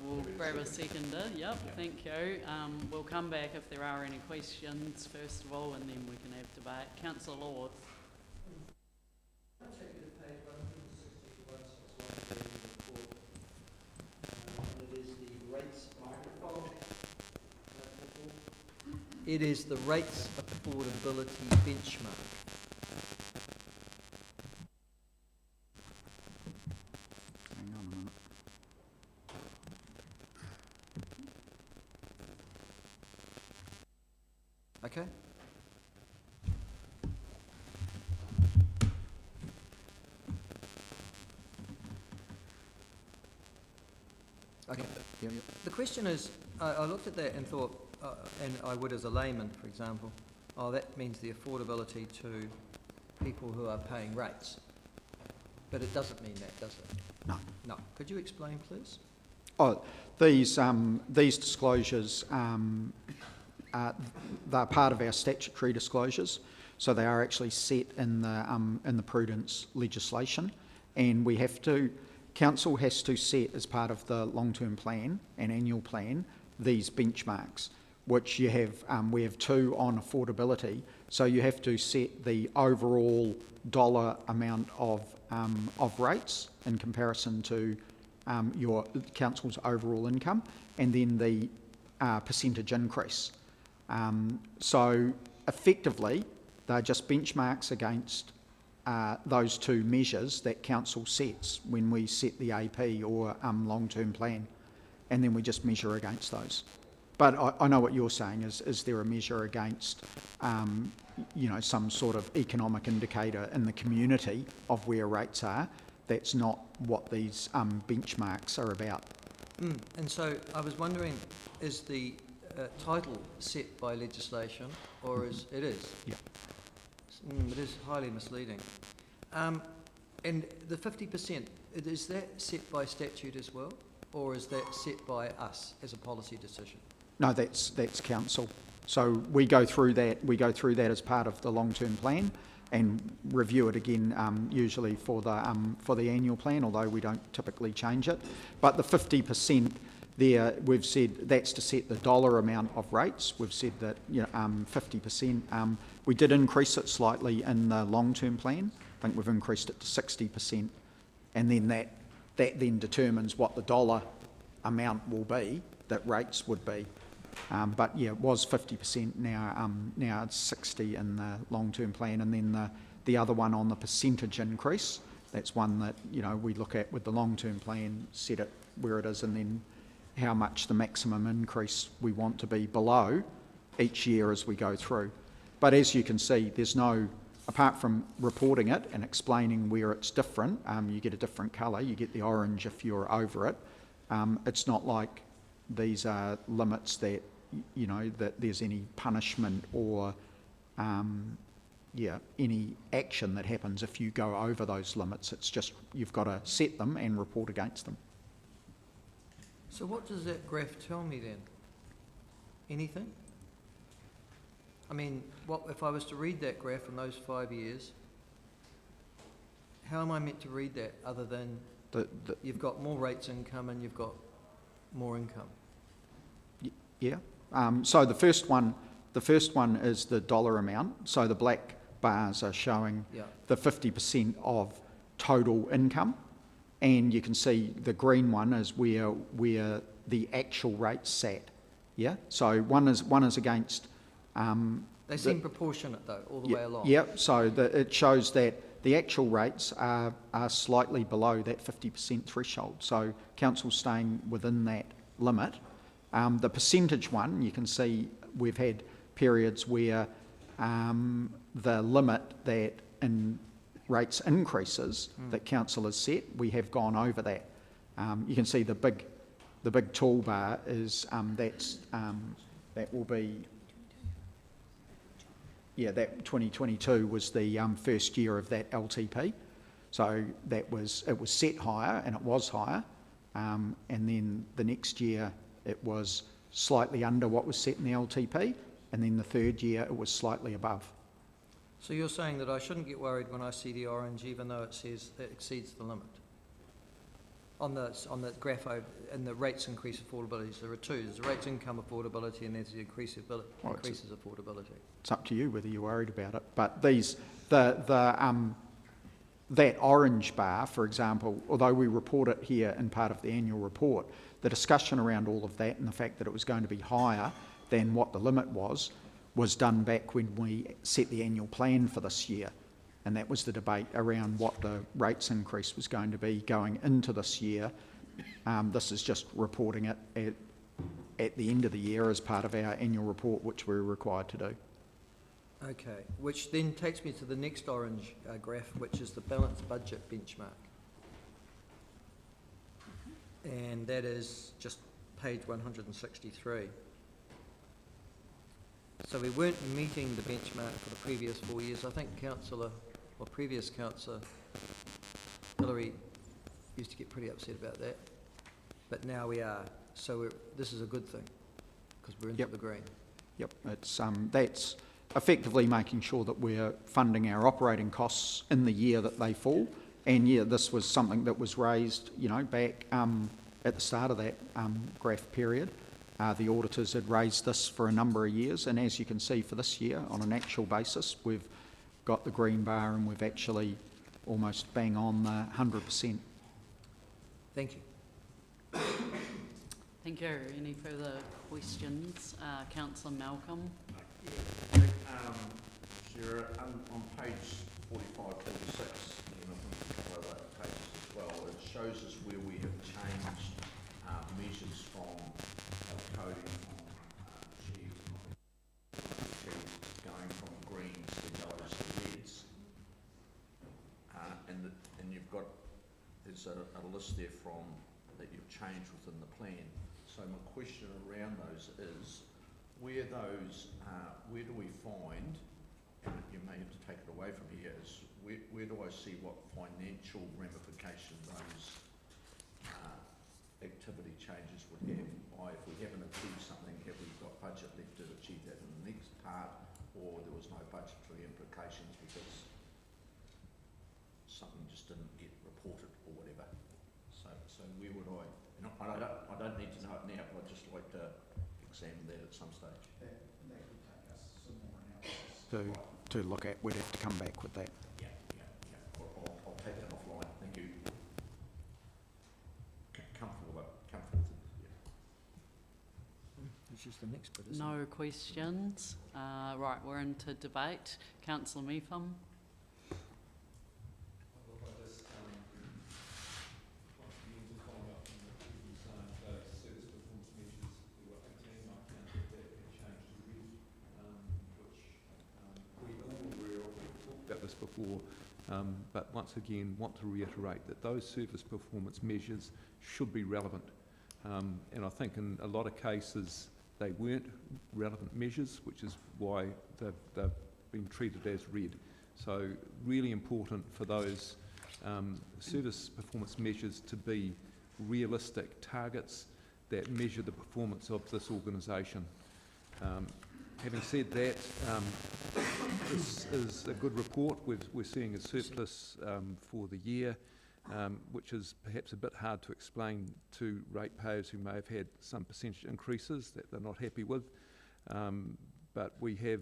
S1: We'll grab a seconder. Yep, thank you. We'll come back if there are any questions first of all, and then we can have debate. Councillor Lord.
S12: I'll take you to page 160 to 161 of the report. It is the rates microphone. It is the rates affordability benchmark.
S2: Hang on a minute. Okay. Okay. Yep.
S12: The question is, I looked at that and thought, and I would as a layman, for example, oh, that means the affordability to people who are paying rates. But it doesn't mean that, does it?
S2: No.
S12: No. Could you explain, please?
S2: Oh, these disclosures, they're part of our statutory disclosures, so they are actually set in the prudence legislation, and we have to. Council has to set as part of the long-term plan and annual plan these benchmarks, which you have. We have two on affordability, so you have to set the overall dollar amount of rates in comparison to your council's overall income, and then the percentage increase. So effectively, they're just benchmarks against those two measures that council sets when we set the AP or long-term plan, and then we just measure against those. But I know what you're saying, is there a measure against some sort of economic indicator in the community of where rates are? That's not what these benchmarks are about.
S12: And so I was wondering, is the title set by legislation, or is it is?
S2: Yeah.
S12: It is highly misleading. And the 50%, is that set by statute as well, or is that set by us as a policy decision?
S2: No, that's council. So we go through that. We go through that as part of the long-term plan, and review it again, usually for the annual plan. Although we don't typically change it. But the 50% there, we've said that's to set the dollar amount of rates. We've said that 50%. We did increase it slightly in the long-term plan. I think we've increased it to 60%, and then that then determines what the dollar amount will be that rates would be. But yeah, it was 50%. Now it's 60 in the long-term plan, and then the other one on the percentage increase. That's one that we look at with the long-term plan, set it where it is, and then how much the maximum increase we want to be below each year as we go through. But as you can see, there's no, apart from reporting it and explaining where it's different, you get a different colour. You get the orange if you're over it. It's not like these are limits that that there's any punishment or any action that happens if you go over those limits. It's just you've got to set them and report against them.
S12: So what does that graph tell me then? Anything? I mean, what if I was to read that graph in those 5 years? How am I meant to read that other than you've got more rates income and you've got more income?
S2: Yeah. So the first one is the dollar amount. So the black bars are showing the 50% of total income, and you can see the green one is where the actual rates sat. Yeah. So one is against.
S12: They seem proportionate though, all the way along.
S2: Yep. So it shows that the actual rates are slightly below that 50% threshold. So council's staying within that limit. The percentage one, you can see we've had periods where the limit that in rates increases that council has set, we have gone over that. You can see the big toolbar is that will be. Yeah, that 2022 was the first year of that LTP, so it was set higher, and it was higher, and then the next year it was slightly under what was set in the LTP, and then the third year it was slightly above.
S12: So you're saying that I shouldn't get worried when I see the orange, even though it says it exceeds the limit? On the graph and the rates increase affordability, there are two. There's the rates income affordability, and there's the increases affordability.
S2: It's up to you whether you're worried about it. But that orange bar, for example, although we report it here in part of the annual report, the discussion around all of that and the fact that it was going to be higher than what the limit was done back when we set the annual plan for this year. And that was the debate around what the rates increase was going to be going into this year. This is just reporting it at the end of the year as part of our annual report, which we're required to do.
S12: Okay, which then takes me to the next orange graph, which is the balanced budget benchmark. And that is just page 163. So we weren't meeting the benchmark for the previous 4 years. I think previous councillor Hillary used to get pretty upset about that, but now we are. So this is a good thing because we're into the green.
S2: Yep, it's that's effectively making sure that we're funding our operating costs in the year that they fall. And yeah, this was something that was raised, back at the start of that graph period. The auditors had raised this for a number of years, and as you can see for this year, on an actual basis, we've got the green bar and we've actually almost bang on the 100%.
S12: Thank you.
S1: Thank you. Any further questions? Councillor Malcolm.
S8: Sarah, on page 45, 46, and I think a couple of other pages as well, it shows us where we have changed measures from coding on cheese, going from greens to yellows to reds. And you've got, there's a list there from that you've changed within the plan. So my question around those is, where do we find, and you may have to take it away from here, is where do I see what financial ramification those activity changes would have? If we haven't achieved something, have we got budget left to achieve that in the next part, or there was no budgetary implications because something just didn't get reported or whatever? So where would I don't need to know it now, but I'd just like to examine that at some stage.
S2: That would take us some more analysis.
S14: To look at, we'd have to come back with that.
S8: Yeah. I'll take that offline. Thank you. Comfortable with it.
S12: Which is the next bit, isn't
S1: No questions. Right, we're into debate. Councillor Mepham.
S3: About this before, but once again want to reiterate that those service performance measures should be relevant, and I think in a lot of cases they weren't relevant measures, which is why they've been treated as red. So really important for those service performance measures to be realistic targets that measure the performance of this organisation. Having said that, this is a good report. We're seeing a surplus for the year, which is perhaps a bit hard to explain to ratepayers who may have had some percentage increases that they're not happy with. But we have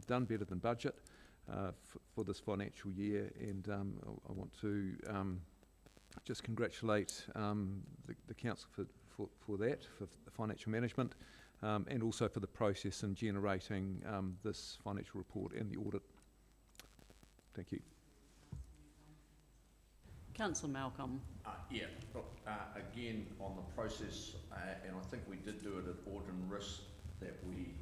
S3: done better than budget for this financial year, and I want to just congratulate the council for that, for the financial management. And also for the process in generating this financial report and the audit. Thank you.
S1: Councillor Malcolm.
S8: Yeah, look, again, on the process, and I think we did do it at Auden Risk, that we,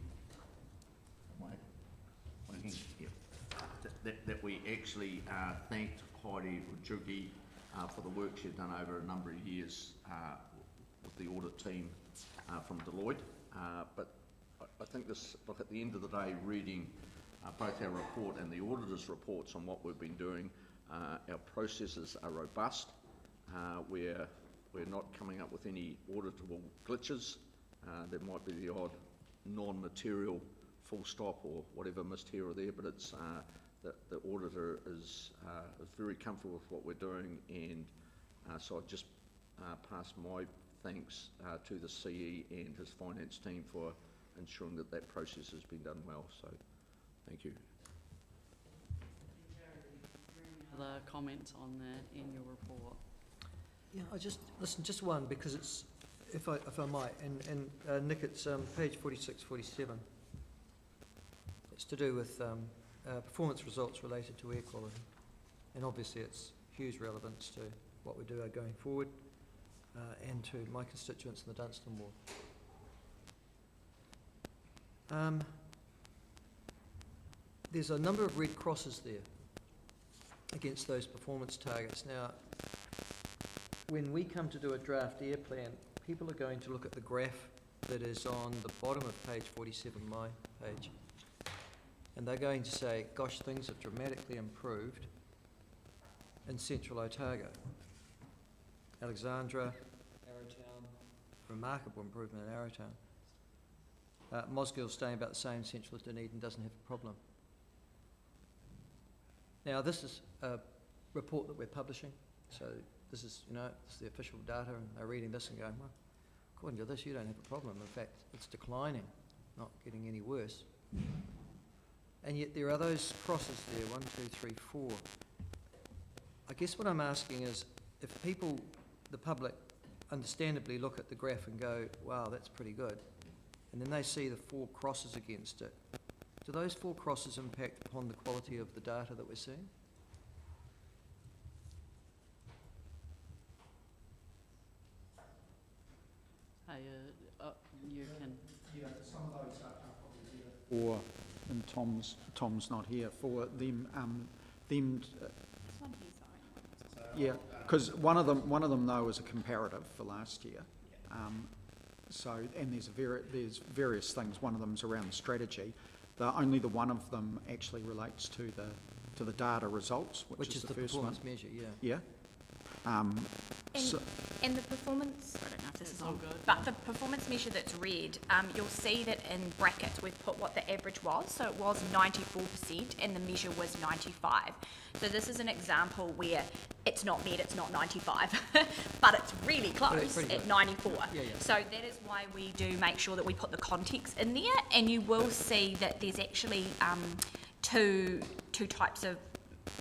S8: that we actually thanked Heidi Rajugi for the work she'd done over a number of years with the audit team from Deloitte. But I think this, look, at the end of the day, reading both our report and the auditor's reports on what we've been doing, our processes are robust. We're not coming up with any auditable glitches. There might be the odd non-material full stop or whatever missed here or there, but it's the auditor is very comfortable with what we're doing, and so I just pass my thanks to the CE and his finance team for ensuring that that process has been done well. So, thank you.
S1: Other comments on the annual report?
S12: Yeah, I just one, because it's, if I might, and Nick, it's page 46, 47. It's to do with performance results related to air quality, and obviously it's huge relevance to what we do going forward. And to my constituents in the Dunstan ward. There's a number of red crosses there against those performance targets. Now, when we come to do a draft air plan, people are going to look at the graph that is on the bottom of page 47, my page, and they're going to say, gosh, things have dramatically improved in central Otago. Alexandra, Arrowtown, remarkable improvement in Arrowtown. Mosgill's staying about the same, central Dunedin doesn't have a problem. Now, this is a report that we're publishing, so this is, this is the official data, and they're reading this and going, well, according to this, you don't have a problem. In fact, it's declining, not getting any worse. And yet there are those crosses there, 1, 2, 3, 4. I guess what I'm asking is, if people, the public, understandably look at the graph and go, wow, that's pretty good. And then they see the 4 crosses against it. Do those 4 crosses impact upon the quality of the data that we're seeing?
S1: Hey, you can.
S2: Yeah, some of those are probably there. Or, and Tom's not here, for them, yeah, because one of them though is a comparative for last year. So, and there's various things. One of them's around the strategy. Only the one of them actually relates to the data results, which is the first one.
S12: Performance measure, yeah.
S2: Yeah.
S5: And the performance, I don't know if this is on, but the performance measure that's red, you'll see that in brackets we've put what the average was. So it was 94% and the measure was 95. So this is an example where it's not met, it's not 95, but it's really close at 94.
S12: Yeah.
S5: So that is why we do make sure that we put the context in there, and you will see that there's actually two types of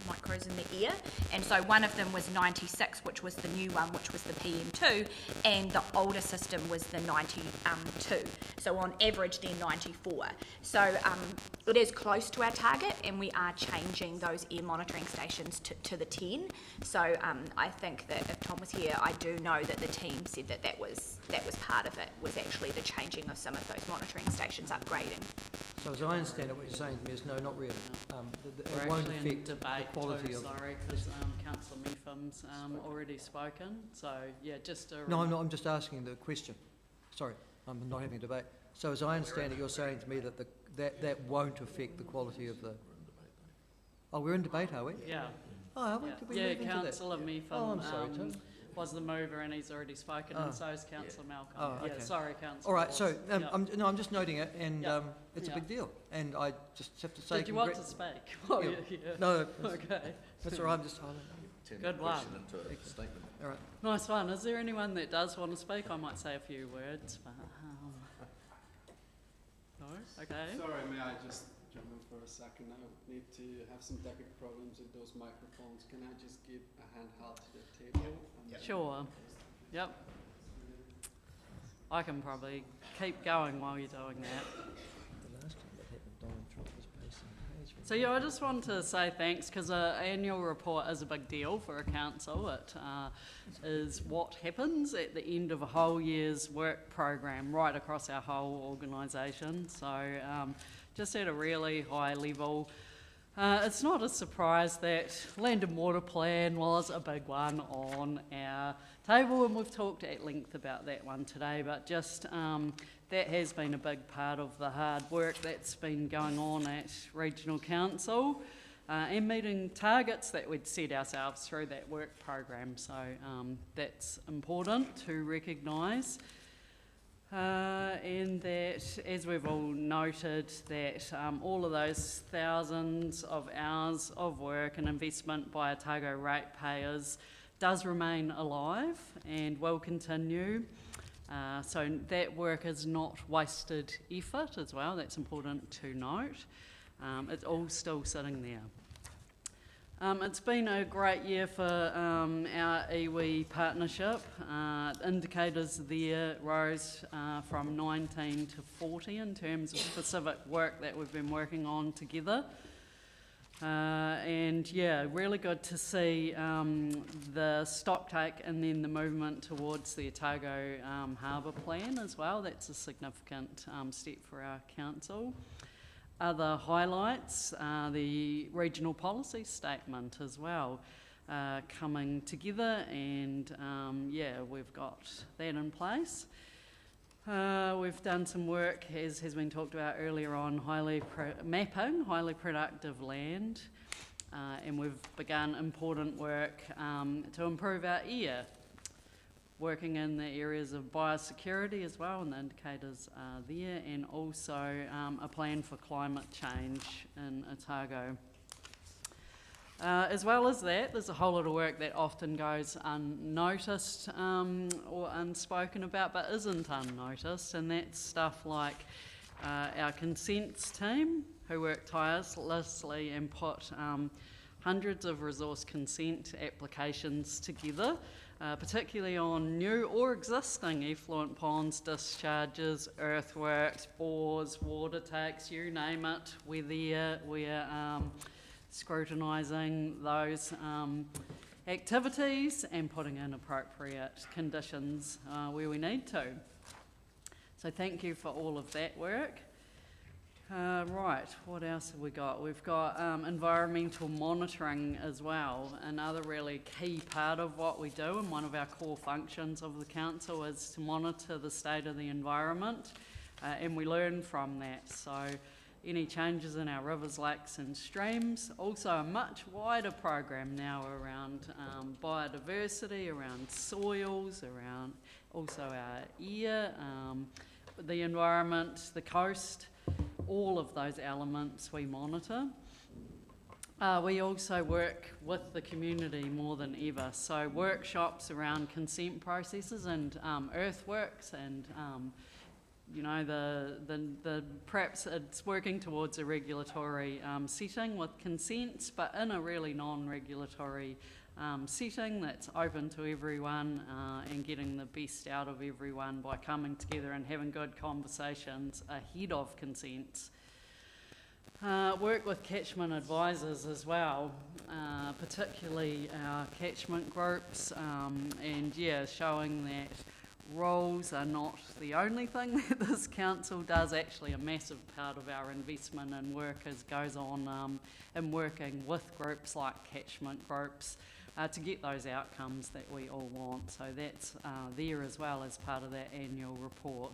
S5: micros in the air, and so one of them was 96, which was the new one, which was the PM2, and the older system was the 92. So on average they're 94. So it is close to our target, and we are changing those air monitoring stations to the 10. So I think that if Tom was here, I do know that the team said that was part of it, was actually the changing of some of those monitoring stations, upgrading.
S12: So as I understand it, what you're saying to me is no, not really.
S1: We're
S12: It won't
S1: actually in
S12: affect the
S1: debate
S12: quality
S1: too,
S12: of...
S1: sorry, because Councillor Meafham's already spoken. So, yeah, just a...
S12: No, I'm just asking the question. Sorry, I'm not having a debate. So as I understand it, you're saying to me that that won't affect the quality of the... Oh, we're in debate, are we?
S1: Yeah.
S12: Oh, are we? Did we move into that?
S1: Councillor Meafham
S12: Oh, I'm sorry, Tony.
S1: was the mover, and he's already spoken, and so is Councillor Malcolm.
S12: Oh, okay.
S1: Yeah, sorry, Councillor.
S12: All right, so
S1: Yep.
S12: I'm just noting it, and it's a
S1: Yep.
S12: big deal. And I just have to say...
S1: Did you want to speak? Oh,
S12: Yeah.
S1: yeah.
S12: No,
S1: Okay.
S12: that's all right, I'm just highlighting.
S1: Good one.
S12: All right.
S1: Nice one. Is there anyone that does want to speak? I might say a few words, but... No? Okay.
S22: Sorry, may I just jump in for a second? I need to have some technical problems with those microphones. Can I just give a handheld to the table?
S1: Sure. Yep. I can probably keep going while you're doing that.
S12: The last time that happened, Donald Trump was based in Page.
S1: So yeah, I just want to say thanks, because an annual report is a big deal for a council. It is what happens at the end of a whole year's work program right across our whole organisation. So just at a really high level, it's not a surprise that Land and Water Plan was a big one on our table, and we've talked at length about that one today, but just that has been a big part of the hard work that's been going on at Regional Council and meeting targets that we'd set ourselves through that work program. So that's important to recognise. And that, as we've all noted, that all of those thousands of hours of work and investment by Otago ratepayers does remain alive and will continue. So that work is not wasted effort as well. That's important to note. It's all still sitting there. It's been a great year for our iwi partnership. Indicators there rose from 19 to 40 in terms of specific work that we've been working on together. And yeah, really good to see the stocktake and then the movement towards the Otago Harbour Plan as well. That's a significant step for our council. Other highlights, the regional policy statement as well, coming together, and yeah, we've got that in place. We've done some work, as has been talked about earlier, on mapping highly productive land, and we've begun important work to improve our air, working in the areas of biosecurity as well, and the indicators are there, and also a plan for climate change in Otago. As well as that, there's a whole lot of work that often goes unnoticed or unspoken about, but isn't unnoticed, and that's stuff like our consents team, who work tirelessly and put hundreds of resource consent applications together, particularly on new or existing effluent ponds, discharges, earthworks, bores, water takes, you name it. We're there, we're scrutinising those activities and putting in appropriate conditions where we need to. So thank you for all of that work. Right, what else have we got? We've got environmental monitoring as well. Another really key part of what we do, and one of our core functions of the council, is to monitor the state of the environment, and we learn from that. So any changes in our rivers, lakes and streams. Also a much wider program now around biodiversity, around soils, around also our air, the environment, the coast. All of those elements we monitor. We also work with the community more than ever. So workshops around consent processes and earthworks, and you know, the perhaps it's working towards a regulatory setting with consents, but in a really non-regulatory setting that's open to everyone, and getting the best out of everyone by coming together and having good conversations ahead of consents. Work with catchment advisors as well, particularly our catchment groups, and yeah, showing that roles are not the only thing that this council does. Actually, a massive part of our investment and work goes on in working with groups like catchment groups to get those outcomes that we all want. So that's there as well as part of that annual report.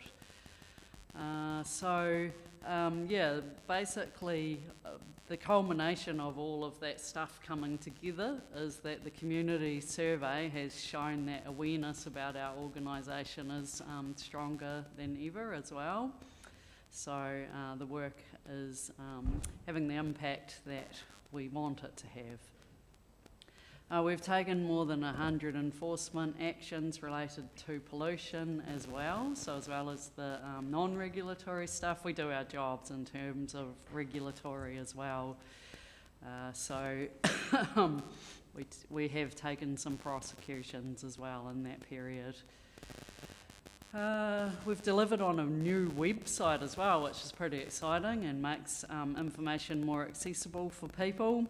S1: Yeah, basically the culmination of all of that stuff coming together is that the community survey has shown that awareness about our organisation is stronger than ever as well. So the work is having the impact that we want it to have. We've taken more than 100 enforcement actions related to pollution as well. So as well as the non-regulatory stuff, we do our jobs in terms of regulatory as well. We have taken some prosecutions as well in that period. We've delivered on a new website as well, which is pretty exciting and makes information more accessible for people.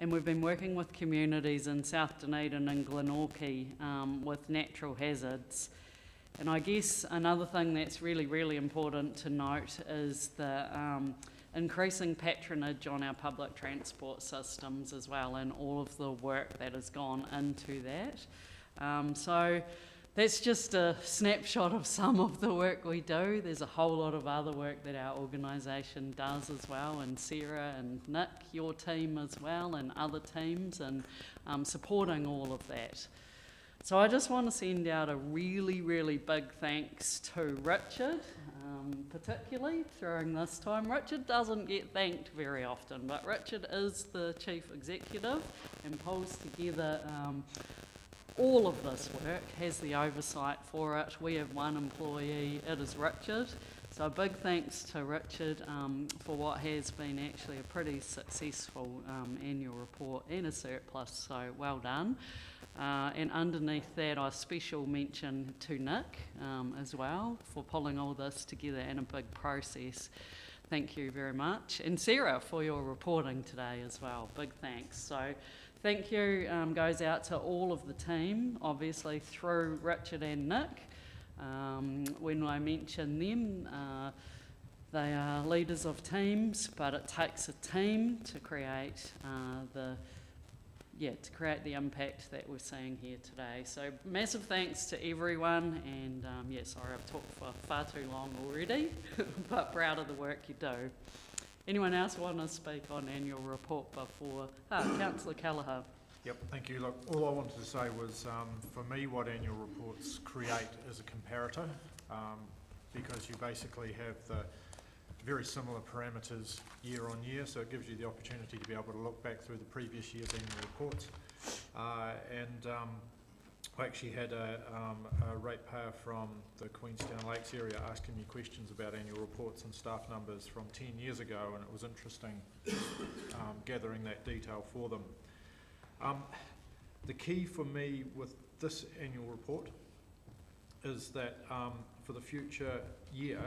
S1: And we've been working with communities in South Dunedin and Glenorchy with natural hazards. And I guess another thing that's really, really important to note is the increasing patronage on our public transport systems as well, and all of the work that has gone into that. So that's just a snapshot of some of the work we do. There's a whole lot of other work that our organisation does as well, and Sarah and Nick, your team as well, and other teams, and supporting all of that. So I just want to send out a really, really big thanks to Richard, particularly during this time. Richard doesn't get thanked very often, but Richard is the Chief Executive and pulls together all of this work, has the oversight for it. We have one employee, it is Richard. So a big thanks to Richard for what has been actually a pretty successful annual report and a surplus, so well done. And underneath that, I special mention to Nick as well for pulling all this together in a big process. Thank you very much. And Sarah for your reporting today as well, big thanks. So thank you goes out to all of the team, obviously through Richard and Nick. When I mention them, they are leaders of teams, but it takes a team to create the impact that we're seeing here today. So massive thanks to everyone, and sorry I've talked for far too long already, but proud of the work you do. Anyone else want to speak on annual report before? Councillor Callagher.
S17: Yep, thank you. Look, all I wanted to say was, for me, what annual reports create is a comparator, because you basically have the very similar parameters year on year, so it gives you the opportunity to be able to look back through the previous year's annual reports. I actually had a ratepayer from the Queenstown Lakes area asking me questions about annual reports and staff numbers from 10 years ago, and it was interesting gathering that detail for them. The key for me with this annual report is that for the future year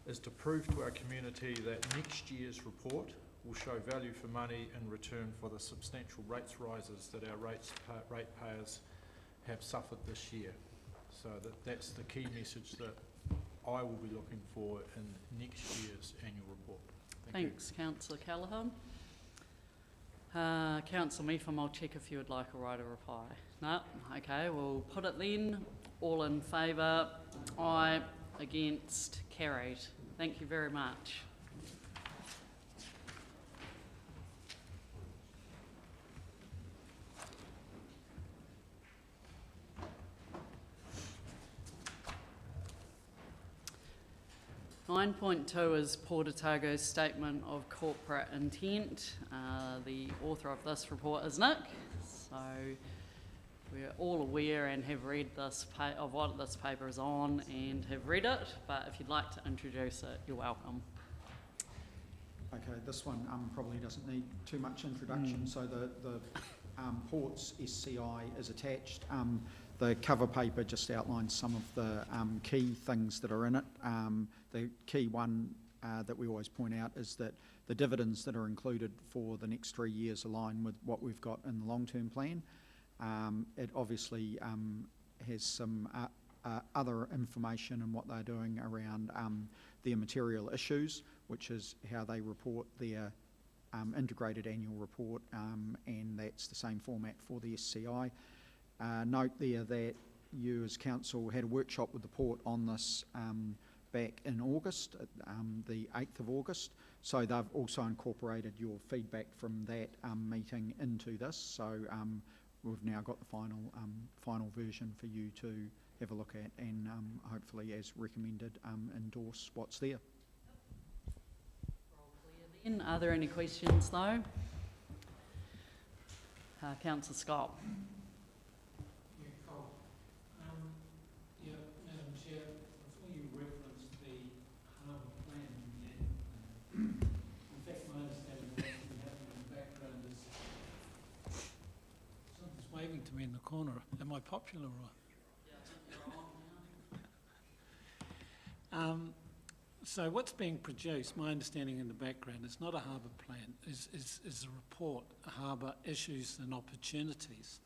S17: is to prove to our community that next year's report will show value for money in return for the substantial rates rises that our ratepayers have suffered this year. So that's the key message that I will be looking for in next year's annual report.
S1: Thanks, Councillor Callaghan. Councillor Mepham, I'll check if you would like a right of reply. No? Okay, we'll put it then. All in favour? Aye. Against? Carried. Thank you very much. (9.2) is Port Otago's statement of corporate intent. The author of this report is Nick, so we're all aware and have read this of what this paper is on and have read it, but if you'd like to introduce it, you're welcome.
S2: Okay, this one probably doesn't need too much introduction. So the Port's SCI is attached. The cover paper just outlines some of the key things that are in it. The key one that we always point out is that the dividends that are included for the next 3 years align with what we've got in the long-term plan. It obviously has some other information and what they're doing around their material issues, which is how they report their integrated annual report, and that's the same format for the SCI. Note there that you as council had a workshop with the Port on this back in August, the 8th of August, so they've also incorporated your feedback from that meeting into this, so we've now got the final version for you to have a look at and hopefully, as recommended, endorse what's there.
S1: Then, are there any questions though? Councillor Scott.
S11: Madam Chair, before you referenced the harbour plan, in fact my understanding of what's been happening in the background is something's waving to me in the corner. Am I popular or? So what's being produced, my understanding in the background, is not a harbour plan, is a report, harbour issues and opportunities.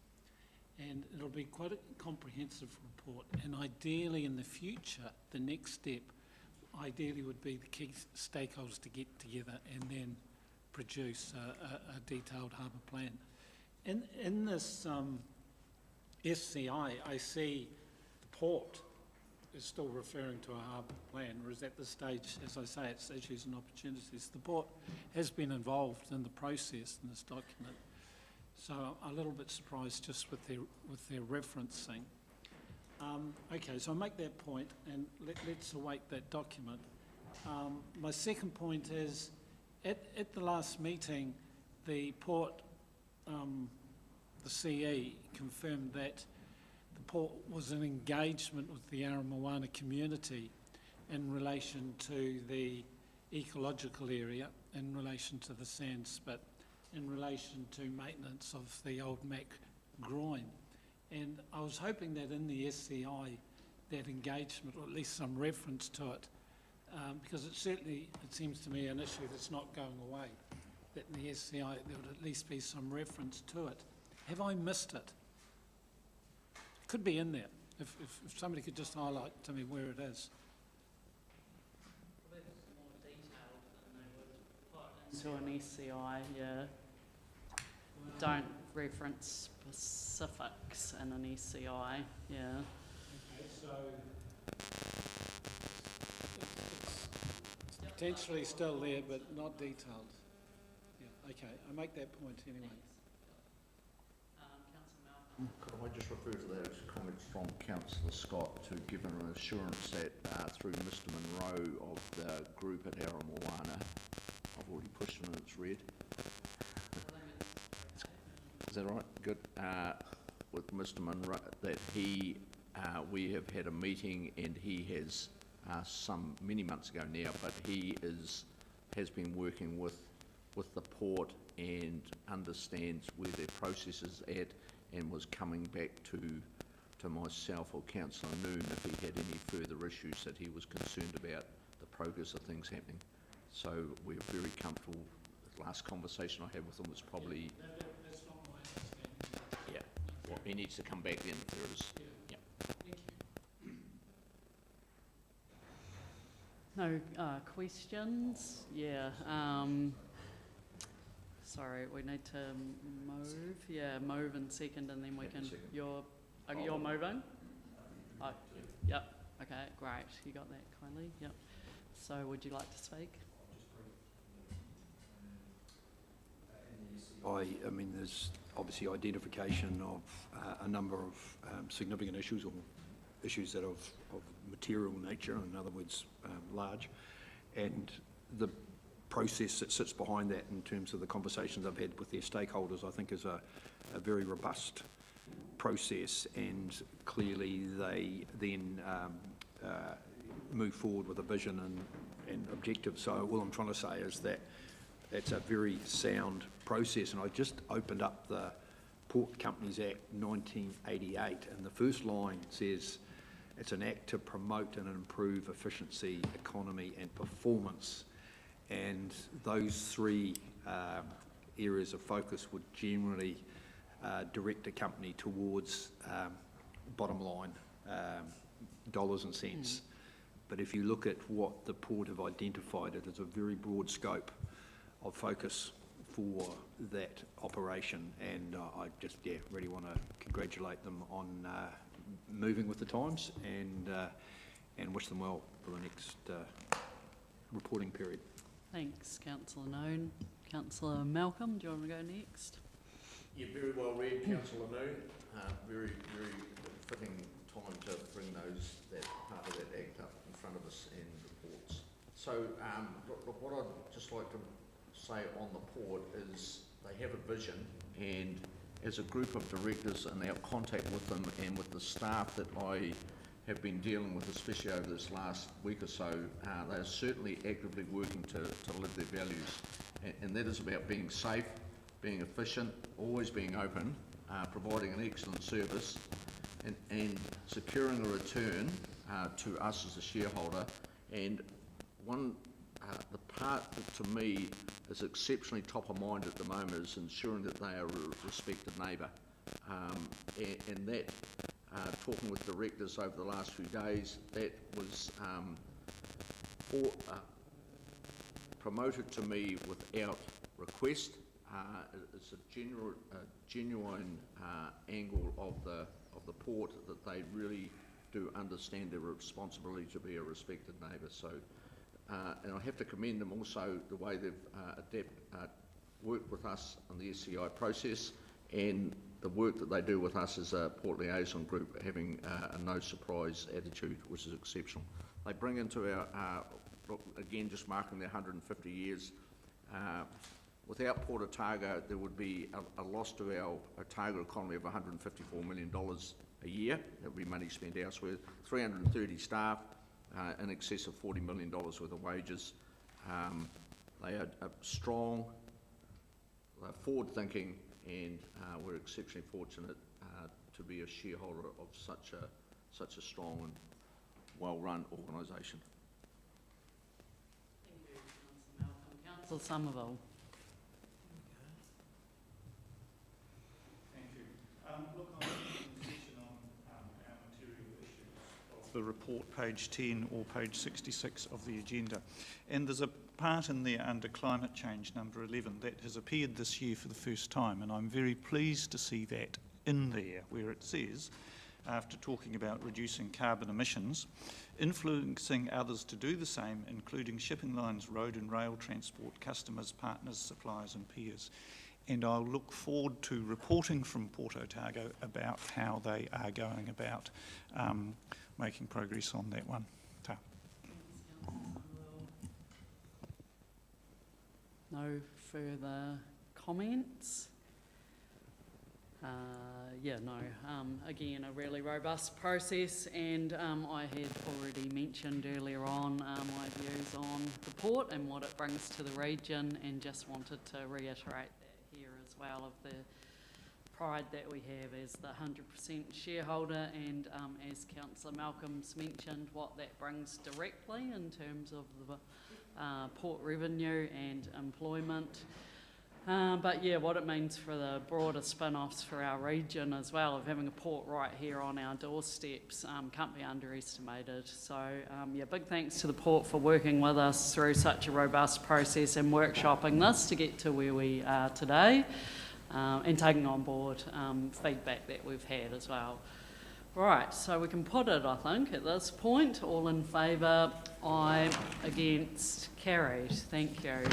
S11: And it'll be quite a comprehensive report, and ideally in the future, the next step ideally would be the key stakeholders to get together and then produce a detailed harbour plan. In this SCI, I see the Port is still referring to a harbour plan, whereas at this stage, as I say, it's issues and opportunities. The Port has been involved in the process in this document, so I'm a little bit surprised just with their referencing. Okay, so I'll make that point and let's await that document. My second point is, at the last meeting, the Port, the CE, confirmed that the Port was in engagement with the Aramoana community in relation to the ecological area, in relation to the sand spit, in relation to maintenance of the old Mac groin. And I was hoping that in the SCI, that engagement, or at least some reference to it, because it seems to me an issue that's not going away, that in the SCI there would at least be some reference to it. Have I missed it? Could be in there, if somebody could just highlight to me where it is.
S1: So an SCI, yeah. Don't reference specifics in an SCI, yeah.
S11: Okay, so it's potentially still there, but not detailed. Yeah, okay, I make that point anyway.
S8: Could I just refer to those comments from Councillor Scott to give an assurance that through Mr Monroe of the group at Aramoana, I've already pushed it and it's red. Is that right? Good. with Mr. Munro that we have had a meeting, and he has many months ago now, but he has been working with the port and understands where their process is at, and was coming back to myself or Councillor Noon if he had any further issues that he was concerned about the progress of things happening. So we're very comfortable. The last conversation I had with him was probably...
S11: That's not my understanding.
S8: Yeah. Well, he needs to come back then if there is. Yeah.
S11: Thank you.
S1: No questions? Yeah. Sorry, we need to move. Yeah, move and second, and then we can. You're moving. Oh, yep. Okay, great. You got that, Kylie. Yep. So, would you like to speak?
S14: I mean, there's obviously identification of a number of significant issues, or issues that of material nature, in other words, large, and the process that sits behind that in terms of the conversations I've had with their stakeholders, I think is a very robust process, and clearly they then move forward with a vision and objective. So all I'm trying to say is that it's a very sound process, and I just opened up the Port Companies Act 1988, and the first line says it's an act to promote and improve efficiency, economy and performance, and those three areas of focus would generally direct a company towards bottom line dollars and cents. But if you look at what the port have identified, it is a very broad scope of focus for that operation, and I just really want to congratulate them on moving with the times, and wish them well for the next reporting period.
S1: Thanks, Councillor Noon. Councillor Malcolm, do you want to go next?
S8: Yeah, very well read, Councillor Noon. Very, very fitting time to bring that part of that act up in front of us and reports. So, look, what I'd just like to say on the port is they have a vision, and as a group of directors and our contact with them and with the staff that I have been dealing with, especially over this last week or so, they are certainly actively working to live their values, and that is about being safe, being efficient, always being open, providing an excellent service, and securing a return to us as a shareholder. And the part that to me is exceptionally top of mind at the moment is ensuring that they are a respected neighbour, and that talking with directors over the last few days, that was promoted to me without request. It's a genuine angle of the port that they really do understand their responsibility to be a respected neighbour. So, and I have to commend them also the way they've worked with us on the SCI process, and the work that they do with us as a Port Liaison Group, having a no-surprise attitude, which is exceptional. They bring into our again, just marking their 150 years, without Port Otago, there would be a loss to our Otago economy of $154 million a year. That would be money spent elsewhere. 330 staff, in excess of $40 million worth of wages. They are strong, forward-thinking, and we're exceptionally fortunate to be a shareholder of such a strong and well-run organisation.
S1: Thank you, Councillor Malcolm. Councillor Somerville.
S19: Thank you. Look, I'm in a section on our material issues of the report, page 10 or page 66 of the agenda. And there's a part in there under climate change, number 11, that has appeared this year for the first time, and I'm very pleased to see that in there, where it says, after talking about reducing carbon emissions, influencing others to do the same, including shipping lines, road and rail transport, customers, partners, suppliers and peers. And I'll look forward to reporting from Port Otago about how they are going about making progress on that one. Ta.
S1: No further comments. Again, a really robust process, and I had already mentioned earlier on my views on the port and what it brings to the region, and just wanted to reiterate that here as well, of the pride that we have as the 100% shareholder, and as Councillor Malcolm's mentioned, what that brings directly in terms of the port revenue and employment. But yeah, what it means for the broader spin-offs for our region as well, of having a port right here on our doorsteps, can't be underestimated. So big thanks to the port for working with us through such a robust process and workshopping this to get to where we are today, and taking on board feedback that we've had as well. Right, so we can put it, I think, at this point. All in favour? Aye. Against? Carried. Thank you.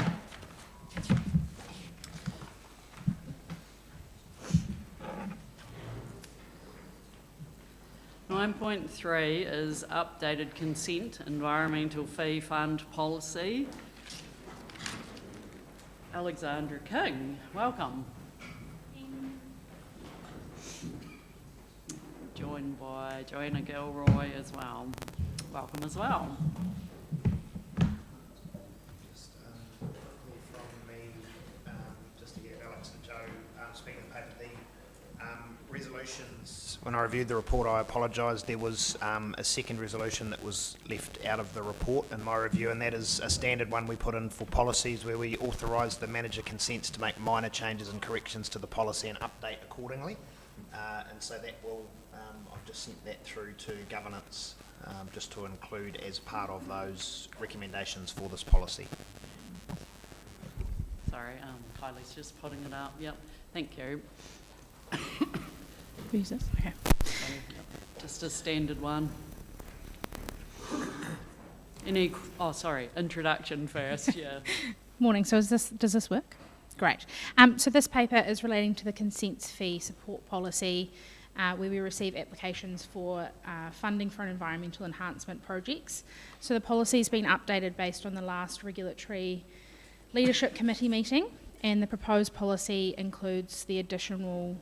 S1: 9.3 is updated consent environmental fee fund policy. Alexandra King, welcome. Joined by Joanna Gilroy as well. Welcome as well.
S10: Just quickly from me, just to get Alex and Joe speaking of the paper, the resolutions, when I reviewed the report, I apologise, there was a second resolution that was left out of the report in my review, and that is a standard one we put in for policies where we authorise the manager consents to make minor changes and corrections to the policy and update accordingly. And so that will, I've just sent that through to governance just to include as part of those recommendations for this policy.
S1: Sorry, Kylie's just putting it up. Yep, thank you.
S6: Who's this? Okay.
S1: Just a standard one. Introduction first, yeah.
S6: Morning, so does this work? Great. So this paper is relating to the consents fee support policy, where we receive applications for funding for environmental enhancement projects. So the policy has been updated based on the last regulatory leadership committee meeting, and the proposed policy includes the additional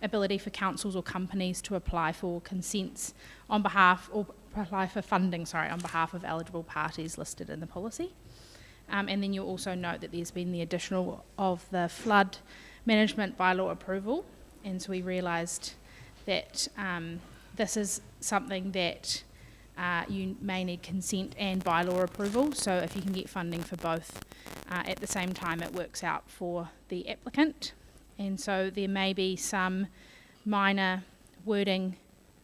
S6: ability for councils or companies to apply for consents on behalf, or apply for funding, on behalf of eligible parties listed in the policy. And then you'll also note that there's been the additional of the flood management bylaw approval, and so we realised that this is something that you may need consent and bylaw approval, so if you can get funding for both at the same time, it works out for the applicant. And so there may be some minor wording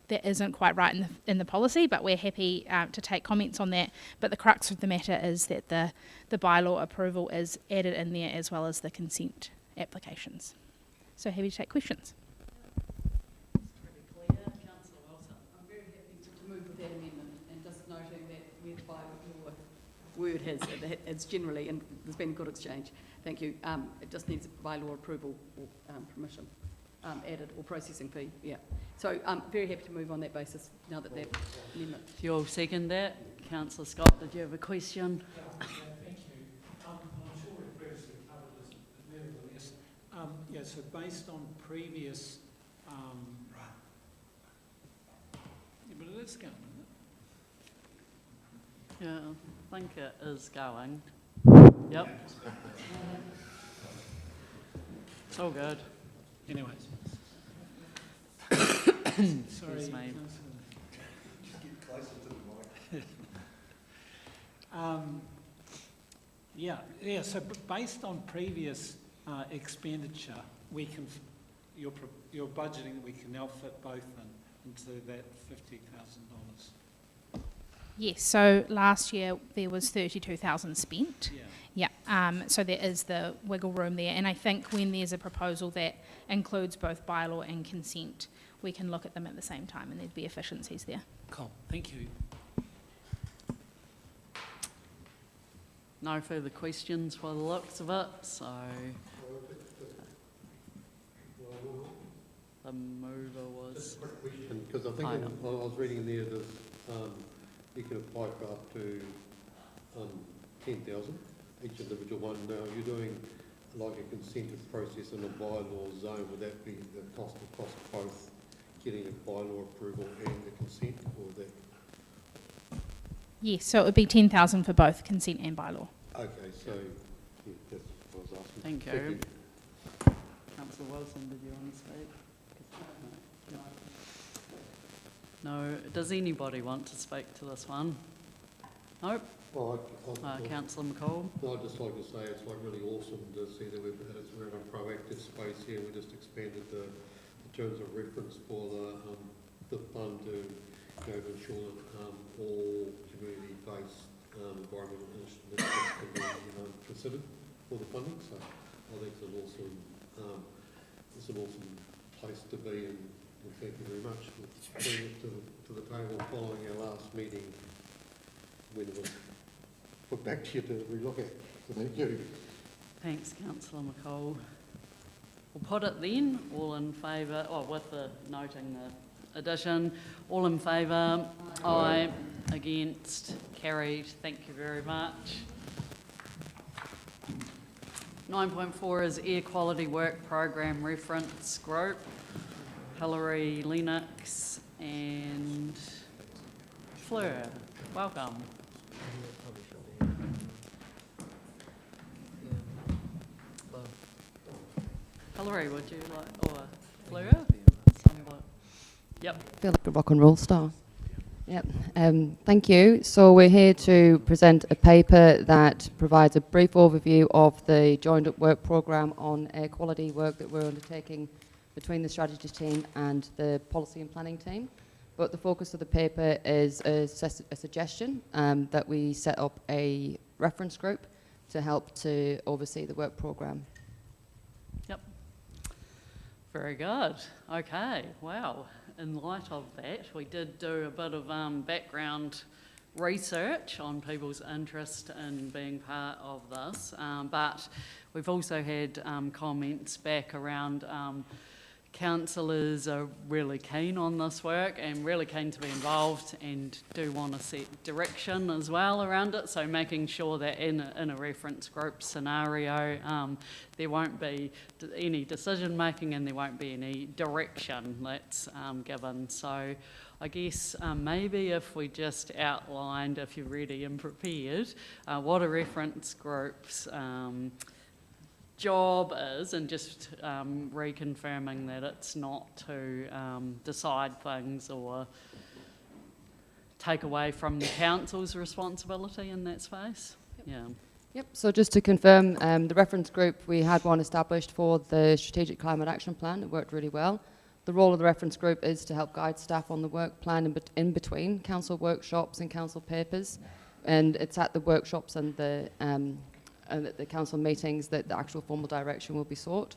S6: that isn't quite right in the policy, but we're happy to take comments on that. But the crux of the matter is that the bylaw approval is added in there, as well as the consent applications. So happy to take questions.
S1: Pretty clear. Councillor Wilson.
S4: I'm very happy to move with that amendment, and just noting that whereby your word has generally, and there's been good exchange, thank you, it just needs bylaw approval or permission added, or processing fee, yeah. So I'm very happy to move on that basis now that that amendment.
S1: You'll second that. Councillor Scott, did you have a question?
S11: Thank you. I'm sure we've previously covered this, but nevertheless, so based on previous, but it is going, isn't it?
S1: Yeah, I think it is going. Yep. It's all good.
S11: Anyways. Sorry.
S1: Yes, mate.
S11: Just get closer to the mic. So based on previous expenditure, we can, you're budgeting that we can now fit both into that $50,000.
S6: Yes, so last year there was 32,000 spent.
S11: Yeah.
S6: So there is the wiggle room there, and I think when there's a proposal that includes both bylaw and consent, we can look at them at the same time, and there'd be efficiencies there.
S11: Cool, thank you.
S1: No further questions by the looks of it, so the mover was...
S13: Just a quick question, because I think I was reading in there that you can apply for up to 10,000, each individual one. Now you're doing like a consented process in a bylaw zone, would that be the cost across both getting a bylaw approval and the consent, or would that?
S6: Yes, so it would be 10,000 for both consent and bylaw.
S13: Okay, so yeah, that's what I was asking.
S1: Thank you. Councillor Wilson, did you want to speak? No. Does anybody want to speak to this one? Nope.
S13: Well,
S1: Councillor McCall.
S13: I'd just like to say it's like really awesome to see that we're in a proactive space here. We just expanded the terms of reference for the fund to, to ensure that all community-based environmental initiatives can be considered for the funding. So I think it's an awesome place to be, and thank you very much for bringing it to the table following our last meeting when it was put back to you to relook at. So thank you.
S1: Thanks, Councillor McCall. We'll put it then. All in favour, with the noting the addition. All in favour? Aye. Against? Carried. Thank you very much. 9.4 is Air Quality Work Programme Reference Group. Hilary Lennox and Fleur. Welcome. Hilary, would you like, or Fleur? Yep.
S7: Feel like a rock and roll star. Yep. Thank you. So we're here to present a paper that provides a brief overview of the joined up work programme on air quality work that we're undertaking between the strategy team and the policy and planning team. But the focus of the paper is a suggestion that we set up a reference group to help to oversee the work programme.
S1: Yep. Very good. Okay. Wow. In light of that, we did do a bit of background research on people's interest in being part of this, but we've also had comments back around councillors are really keen on this work and really keen to be involved and do want to set direction as well around it, so making sure that in a reference group scenario there won't be any decision making and there won't be any direction that's given. So I guess maybe if we just outlined, if you're ready and prepared, what a reference group's job is, and just reconfirming that it's not to decide things or take away from the council's responsibility in that space. Yeah.
S7: Yep, so just to confirm, the reference group, we had one established for the Strategic Climate Action Plan. It worked really well. The role of the reference group is to help guide staff on the work plan in between council workshops and council papers, and it's at the workshops and the council meetings that the actual formal direction will be sought.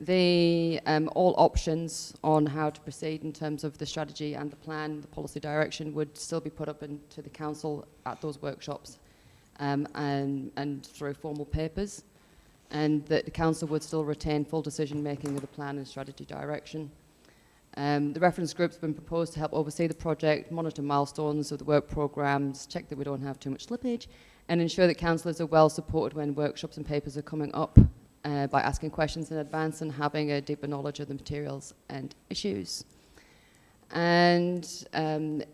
S7: All options on how to proceed in terms of the strategy and the plan, the policy direction, would still be put up into the council at those workshops and through formal papers, and that the council would still retain full decision making of the plan and strategy direction. The reference group's been proposed to help oversee the project, monitor milestones of the work programmes, check that we don't have too much slippage, and ensure that councillors are well supported when workshops and papers are coming up by asking questions in advance and having a deeper knowledge of the materials and issues. And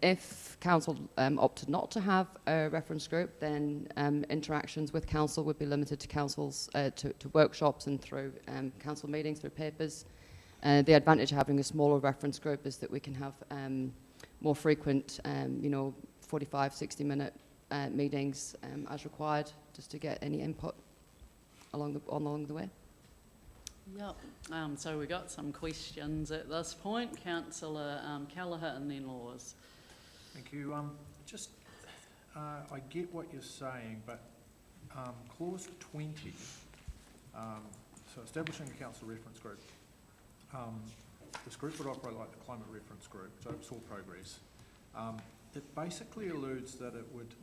S7: if council opted not to have a reference group, then interactions with council would be limited to councils, to workshops and through council meetings, through papers. The advantage of having a smaller reference group is that we can have more frequent, 45, 60-minute meetings as required, just to get any input along the way.
S1: Yep. So we got some questions at this point. Councillor Kelleher and then Laws.
S20: Thank you. I get what you're saying, but clause 20, so establishing a council reference group. This group would operate like the climate reference group, so it's all progress. It basically alludes that it would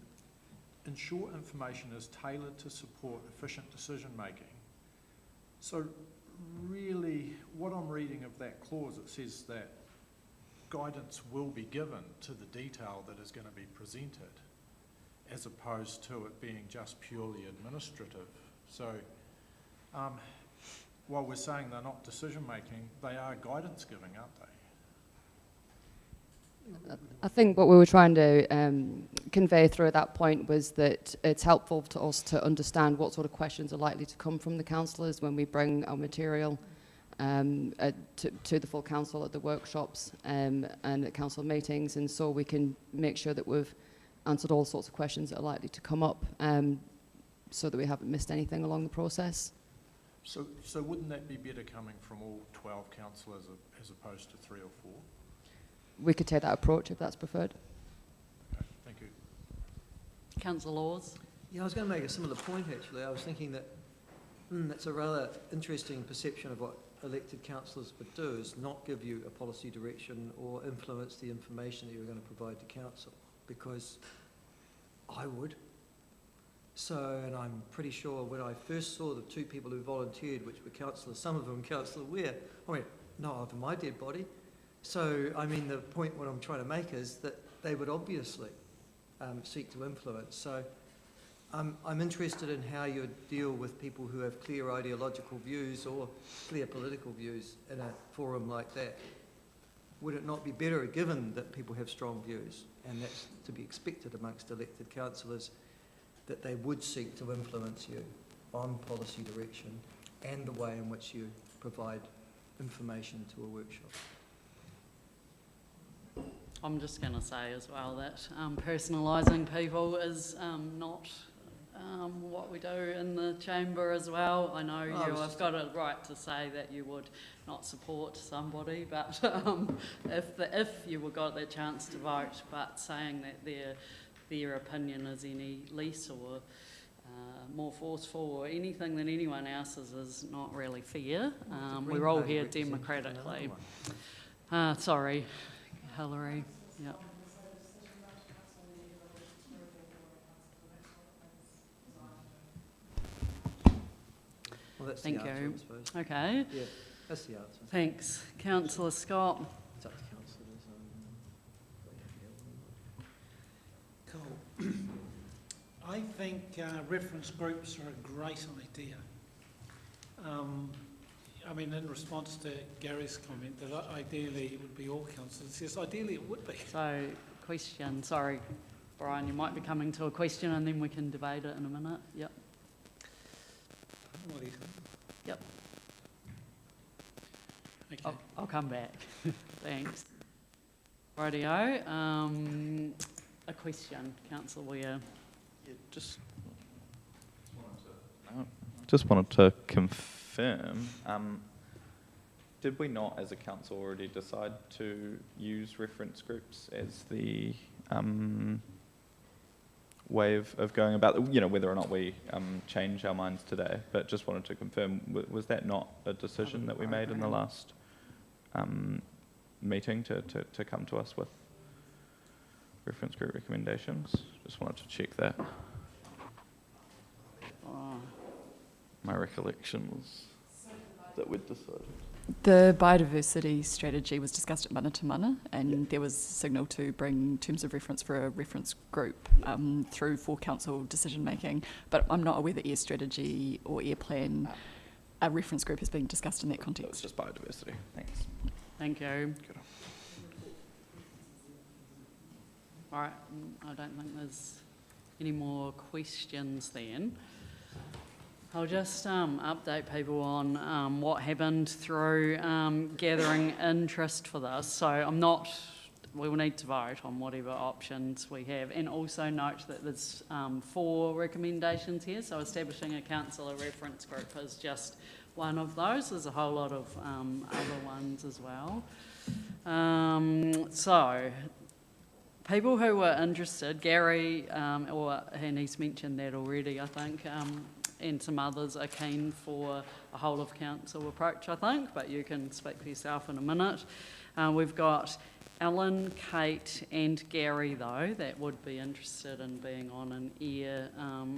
S20: ensure information is tailored to support efficient decision making. So really, what I'm reading of that clause, it says that guidance will be given to the detail that is going to be presented, as opposed to it being just purely administrative. So while we're saying they're not decision-making, they are guidance-giving, aren't they?
S7: I think what we were trying to convey through at that point was that it's helpful to us to understand what sort of questions are likely to come from the councillors when we bring our material to the full council at the workshops and at council meetings, and so we can make sure that we've answered all sorts of questions that are likely to come up so that we haven't missed anything along the process.
S20: So wouldn't that be better coming from all 12 councillors as opposed to 3 or 4?
S7: We could take that approach if that's preferred.
S20: Okay, thank you.
S1: Councillor Laws?
S12: Yeah, I was going to make a similar point actually. I was thinking that that's a rather interesting perception of what elected councillors would do, is not give you a policy direction or influence the information that you're going to provide to council, because I would. So, and I'm pretty sure when I first saw the 2 people who volunteered, which were councillors, some of them Councillor Ware, I went, no, over my dead body. So, I mean, the point what I'm trying to make is that they would obviously seek to influence. So, I'm interested in how you would deal with people who have clear ideological views or clear political views in a forum like that. Would it not be better, given that people have strong views, and that's to be expected amongst elected councillors, that they would seek to influence you on policy direction and the way in which you provide information to a workshop?
S1: I'm just going to say as well that personalising people is not what we do in the chamber as well. I know you have got a right to say that you would not support somebody, but if you were got that chance to vote, but saying that their opinion is any less or more forceful or anything than anyone else's is not really fair. We're all here democratically. Sorry, Hillary. Yep.
S12: Well, that's
S1: Thank
S12: the answer,
S1: you.
S12: I suppose.
S1: Okay.
S12: Yeah, that's the answer.
S1: Thanks. Councillor Scott.
S12: It's up to councillors.
S11: Cool. I think reference groups are a great idea. I mean, in response to Gary's comment that ideally it would be all councillors, yes, ideally it would be.
S1: So, question, sorry, Brian, you might be coming to a question and then we can debate it in a minute. Yep.
S11: What do you think?
S1: Yep.
S11: Okay.
S1: I'll come back. Thanks. Rightio. A question, Councillor Ware.
S16: Yeah, just wanted to confirm, did we not as a council already decide to use reference groups as the way of going about, whether or not we change our minds today, but just wanted to confirm, was that not a decision that we made in the last meeting to come to us with reference group recommendations? Just wanted to check that. My recollection was that we'd decided.
S9: The biodiversity strategy was discussed at Mana to Mana, and there was signal to bring terms of reference for a reference group through for council decision making. But I'm not aware that air strategy or air plan, a reference group is being discussed in that context.
S16: It's just biodiversity. Thanks.
S1: Thank you.
S16: Good.
S1: All right, I don't think there's any more questions then. I'll just update people on what happened through gathering interest for this. So we will need to vote on whatever options we have, and also note that there's 4 recommendations here, so establishing a councillor reference group is just one of those. There's a whole lot of other ones as well. So people who were interested, Gary, and he's mentioned that already, I think, and some others are keen for a whole of council approach, I think, but you can speak for yourself in a minute. We've got Ellen, Kate and Gary, though, that would be interested in being on an air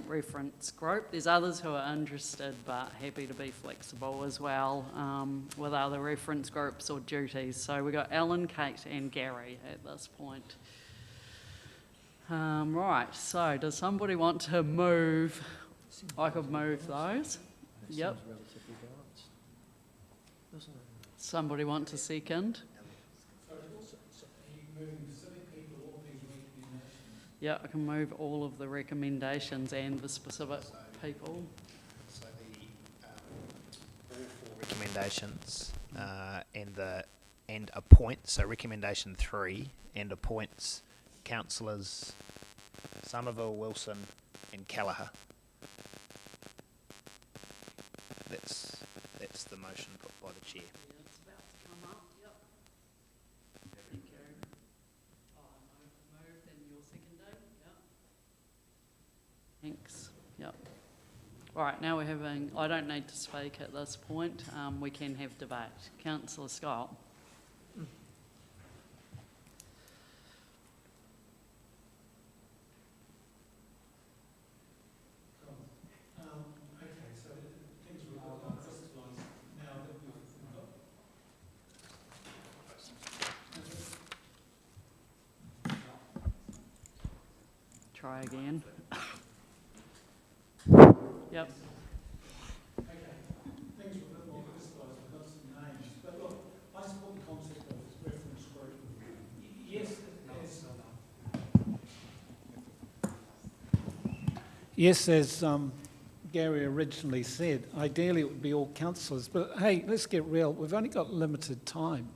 S1: reference group. There's others who are interested but happy to be flexible as well with other reference groups or duties. So we've got Ellen, Kate and Gary at this point. Right, so does somebody want to move? I could move those. Yep.
S12: Seems relatively balanced, doesn't it?
S1: Somebody want to second? Yeah, I can move all of the recommendations and the specific people.
S10: So all four recommendations and appoint, so recommendation 3 and appoints councillors Somerville, Wilson and Callagher. That's the motion put by the chair.
S1: Yeah, it's about to come up, yep. Thank you. Oh, I moved and you're seconding, yep. Thanks, yep. All right, now we're having, I don't need to speak at this point, we can have debate. Councillor Scott. Try again. Yep.
S11: Okay, things were a bit more crystallised, we've got some names, but look, I support the concept of reference group. Yes, as Gary originally said, ideally it would be all councillors, but hey, let's get real, we've only got limited time.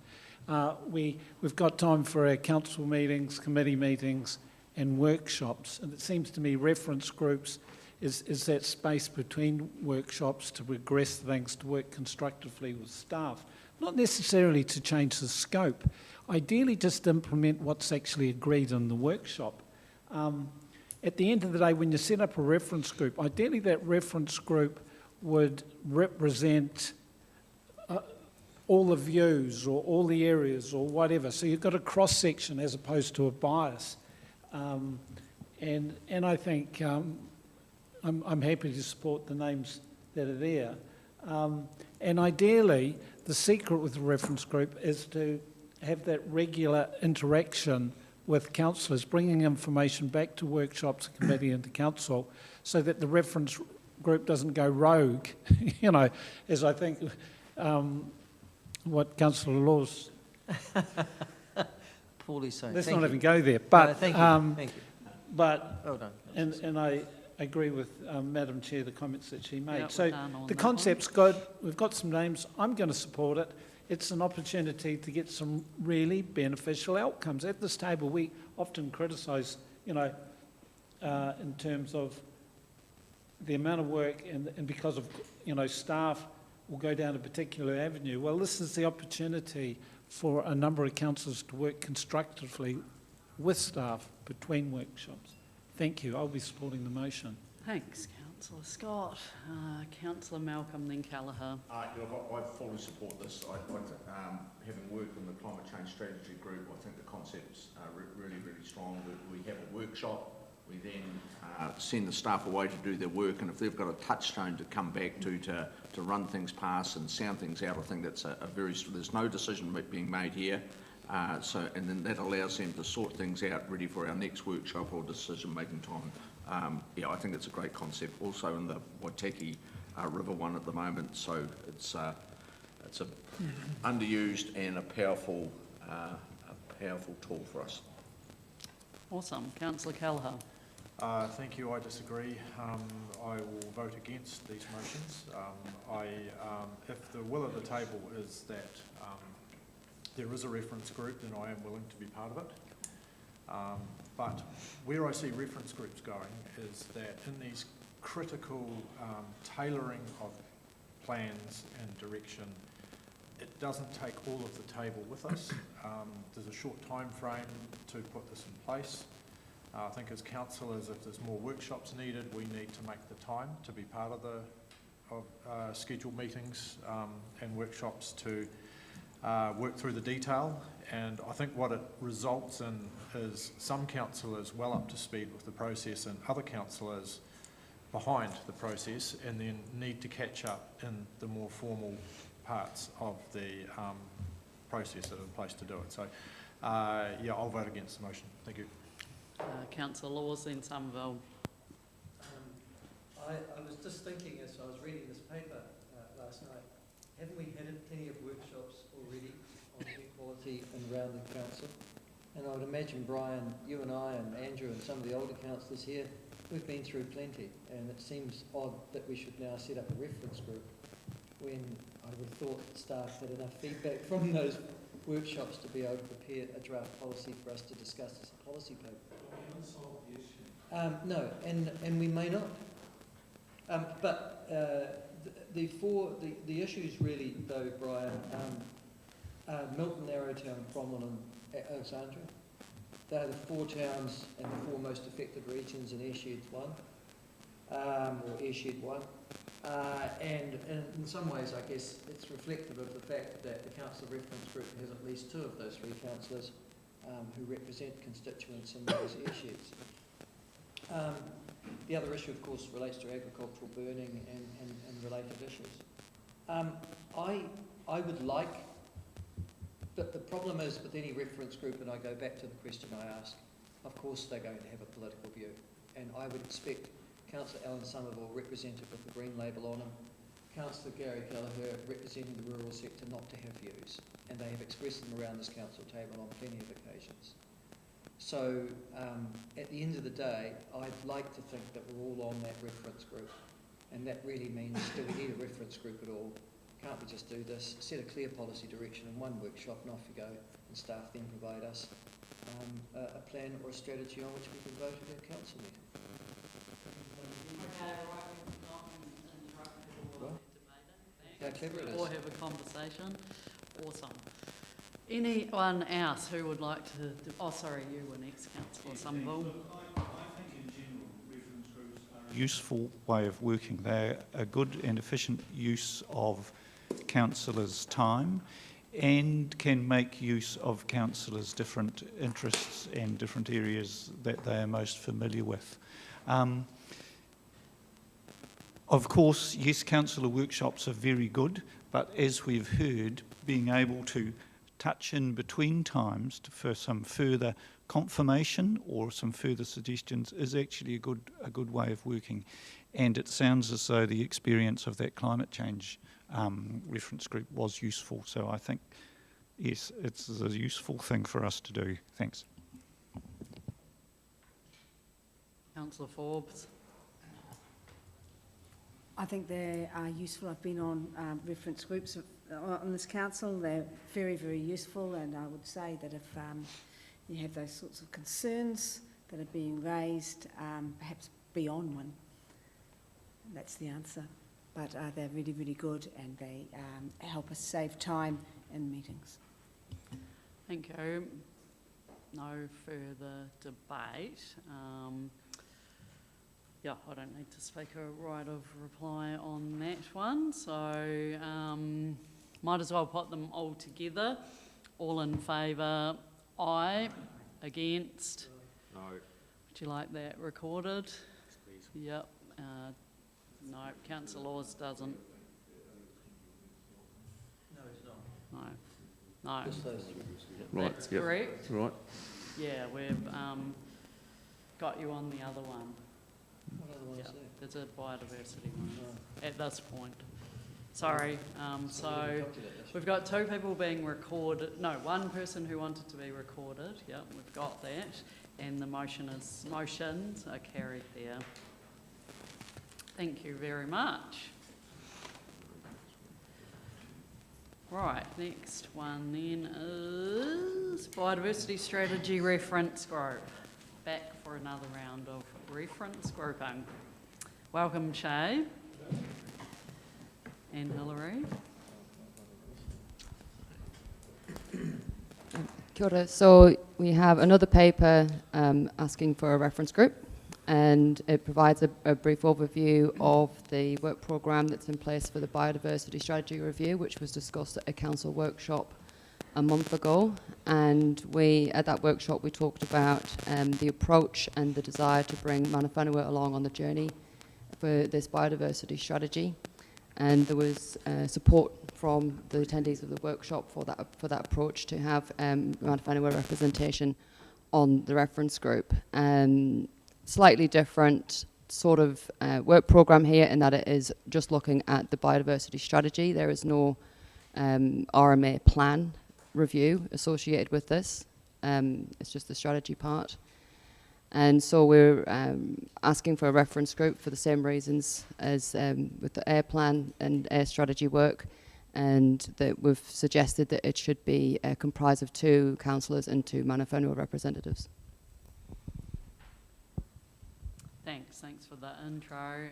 S11: We've got time for our council meetings, committee meetings and workshops, and it seems to me reference groups is that space between workshops to progress things, to work constructively with staff, not necessarily to change the scope, ideally just implement what's actually agreed in the workshop. At the end of the day, when you set up a reference group, ideally that reference group would represent all the views or all the areas or whatever, so you've got a cross-section as opposed to a bias. And I think I'm happy to support the names that are there. And ideally, the secret with the reference group is to have that regular interaction with councillors, bringing information back to workshops, committee and to council, so that the reference group doesn't go rogue, you know, as I think what Councillor Laws...
S12: Poorly so.
S11: Let's not even go there. But,
S12: no, thank you. Thank you.
S11: But,
S12: well done.
S11: And I agree with Madam Chair, the comments that she made.
S1: Yeah,
S11: so the concept's good. We've got some names. I'm going to support it. It's an opportunity to get some really beneficial outcomes. At this table, we often criticise, you know, in terms of the amount of work and because of, you know, staff will go down a particular avenue. Well, this is the opportunity for a number of councillors to work constructively with staff between workshops. Thank you. I'll be supporting the motion.
S1: Thanks, Councillor Scott. Councillor Malcolm, then Callagher.
S8: I fully support this. Having worked in the climate change strategy group, I think the concept's really, really strong. We have a workshop. We then send the staff away to do their work, and if they've got a touchstone to come back to run things past and sound things out, I think that's there's no decision being made here. And then that allows them to sort things out ready for our next workshop or decision-making time. Yeah, I think it's a great concept. Also in the Waitaki River one at the moment, so it's a underused and a powerful tool for us.
S1: Awesome. Councillor Callagher.
S20: Thank you. I disagree. I will vote against these motions. If the will of the table is that there is a reference group, then I am willing to be part of it. But where I see reference groups going is that in these critical tailoring of plans and direction, it doesn't take all of the table with us. There's a short time frame to put this in place. I think as councillors, if there's more workshops needed, we need to make the time to be part of the scheduled meetings and workshops to work through the detail. And I think what it results in is some councillors well up to speed with the process and other councillors behind the process, and then need to catch up in the more formal parts of the process that are in place to do it. So yeah, I'll vote against the motion. Thank you.
S1: Councillor Laws, then Somerville.
S2: I
S12: I was just thinking as I was reading this paper last night, haven't we had plenty of workshops already on equality around the council? And I would imagine, Brian, you and I and Andrew and some of the older councillors here, we've been through plenty, and it seems odd that we should now set up a reference group when I would have thought that staff had enough feedback from those workshops to be able to prepare a draft policy for us to discuss as a policy paper.
S11: We haven't solved the issue.
S12: No, and we may not. But the issues really, though, Brian, Milton, Arrowtown, Cromwell and Alexandria, they're the 4 towns and the 4 most affected regions in Airshed 1, or Airshed 1. And in some ways, I guess, it's reflective of the fact that the council reference group has at least 2 of those 3 councillors who represent constituents in those airsheds. The other issue, of course, relates to agricultural burning and related issues. I would like, but the problem is with any reference group, and I go back to the question I asked, of course they're going to have a political view, and I would expect Councillor Alan Somerville, represented with the green label on him, Councillor Gary Gallagher, representing the rural sector, not to have views, and they have expressed them around this council table on plenty of occasions. So at the end of the day, I'd like to think that we're all on that reference group, and that really means, do we need a reference group at all? Can't we just do this, set a clear policy direction in one workshop, and off you go, and staff then provide us a plan or a strategy on which we can vote at our council meeting. How clever it is.
S1: Or have a conversation. Awesome. Anyone else who would like to... Oh, sorry, you were next, Councillor Somerville.
S19: I think in general reference groups are a useful way of working. They're a good and efficient use of councillors' time and can make use of councillors' different interests and different areas that they are most familiar with. Of course, yes, councillor workshops are very good, but as we've heard, being able to touch in between times for some further confirmation or some further suggestions is actually a good way of working. And it sounds as though the experience of that climate change reference group was useful. So I think, yes, it's a useful thing for us to do. Thanks.
S1: Councillor Forbes.
S15: I think they are useful. I've been on reference groups on this council. They're very, very useful, and I would say that if you have those sorts of concerns that are being raised, perhaps be on one. That's the answer. But they're really, really good, and they help us save time in meetings.
S1: Thank you. No further debate. Yeah, I don't need to speak a right of reply on that one, so might as well put them all together. All in favour? Aye. Against?
S8: No.
S1: Would you like that recorded? Please. Yep. No, Councillor Laws doesn't.
S12: No, it's not.
S1: No. No.
S12: Just those
S8: Right.
S1: That's correct.
S8: Right.
S1: Yeah, we've got you on the other one.
S12: What other one is that?
S1: There's a biodiversity one at this point. Sorry. So we've got 2 people being recorded. No, 1 person who wanted to be recorded. Yep, we've got that. And the motions are carried there. Thank you very much. Right, next one then is Biodiversity Strategy Reference Group. Back for another round of reference grouping. Welcome, Shay and Hilary.
S7: Kia ora. So we have another paper asking for a reference group, and it provides a brief overview of the work programme that's in place for the Biodiversity Strategy Review, which was discussed at a council workshop a month ago. And at that workshop we talked about the approach and the desire to bring Mana Whenua along on the journey for this biodiversity strategy. And there was support from the attendees of the workshop for that approach to have Mana Whenua representation on the reference group. Slightly different sort of work program here in that it is just looking at the biodiversity strategy. There is no RMA plan review associated with this. It's just the strategy part. And so we're asking for a reference group for the same reasons as with the air plan and air strategy work, and that we've suggested that it should be comprised of 2 councillors and 2 mana whenua representatives.
S1: Thanks for the intro.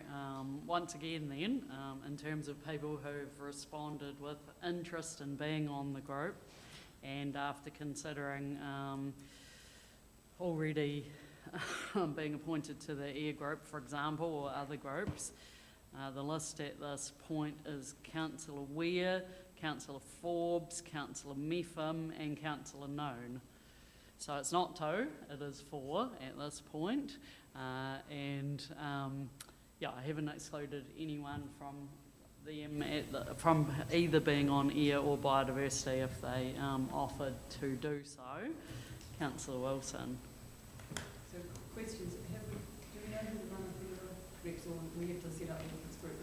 S1: Once again then, in terms of people who've responded with interest in being on the group, and after considering already being appointed to the air group, for example, or other groups, the list at this point is Councillor Weir, Councillor Forbes, Councillor Meffam and Councillor Noon. So it's not 2, it is 4 at this point. Yeah, I haven't excluded anyone from from either being on air or biodiversity if they offered to do so. Councillor Wilson.
S4: So questions, do we know who the mana whenua reps, or we have to set up a reference group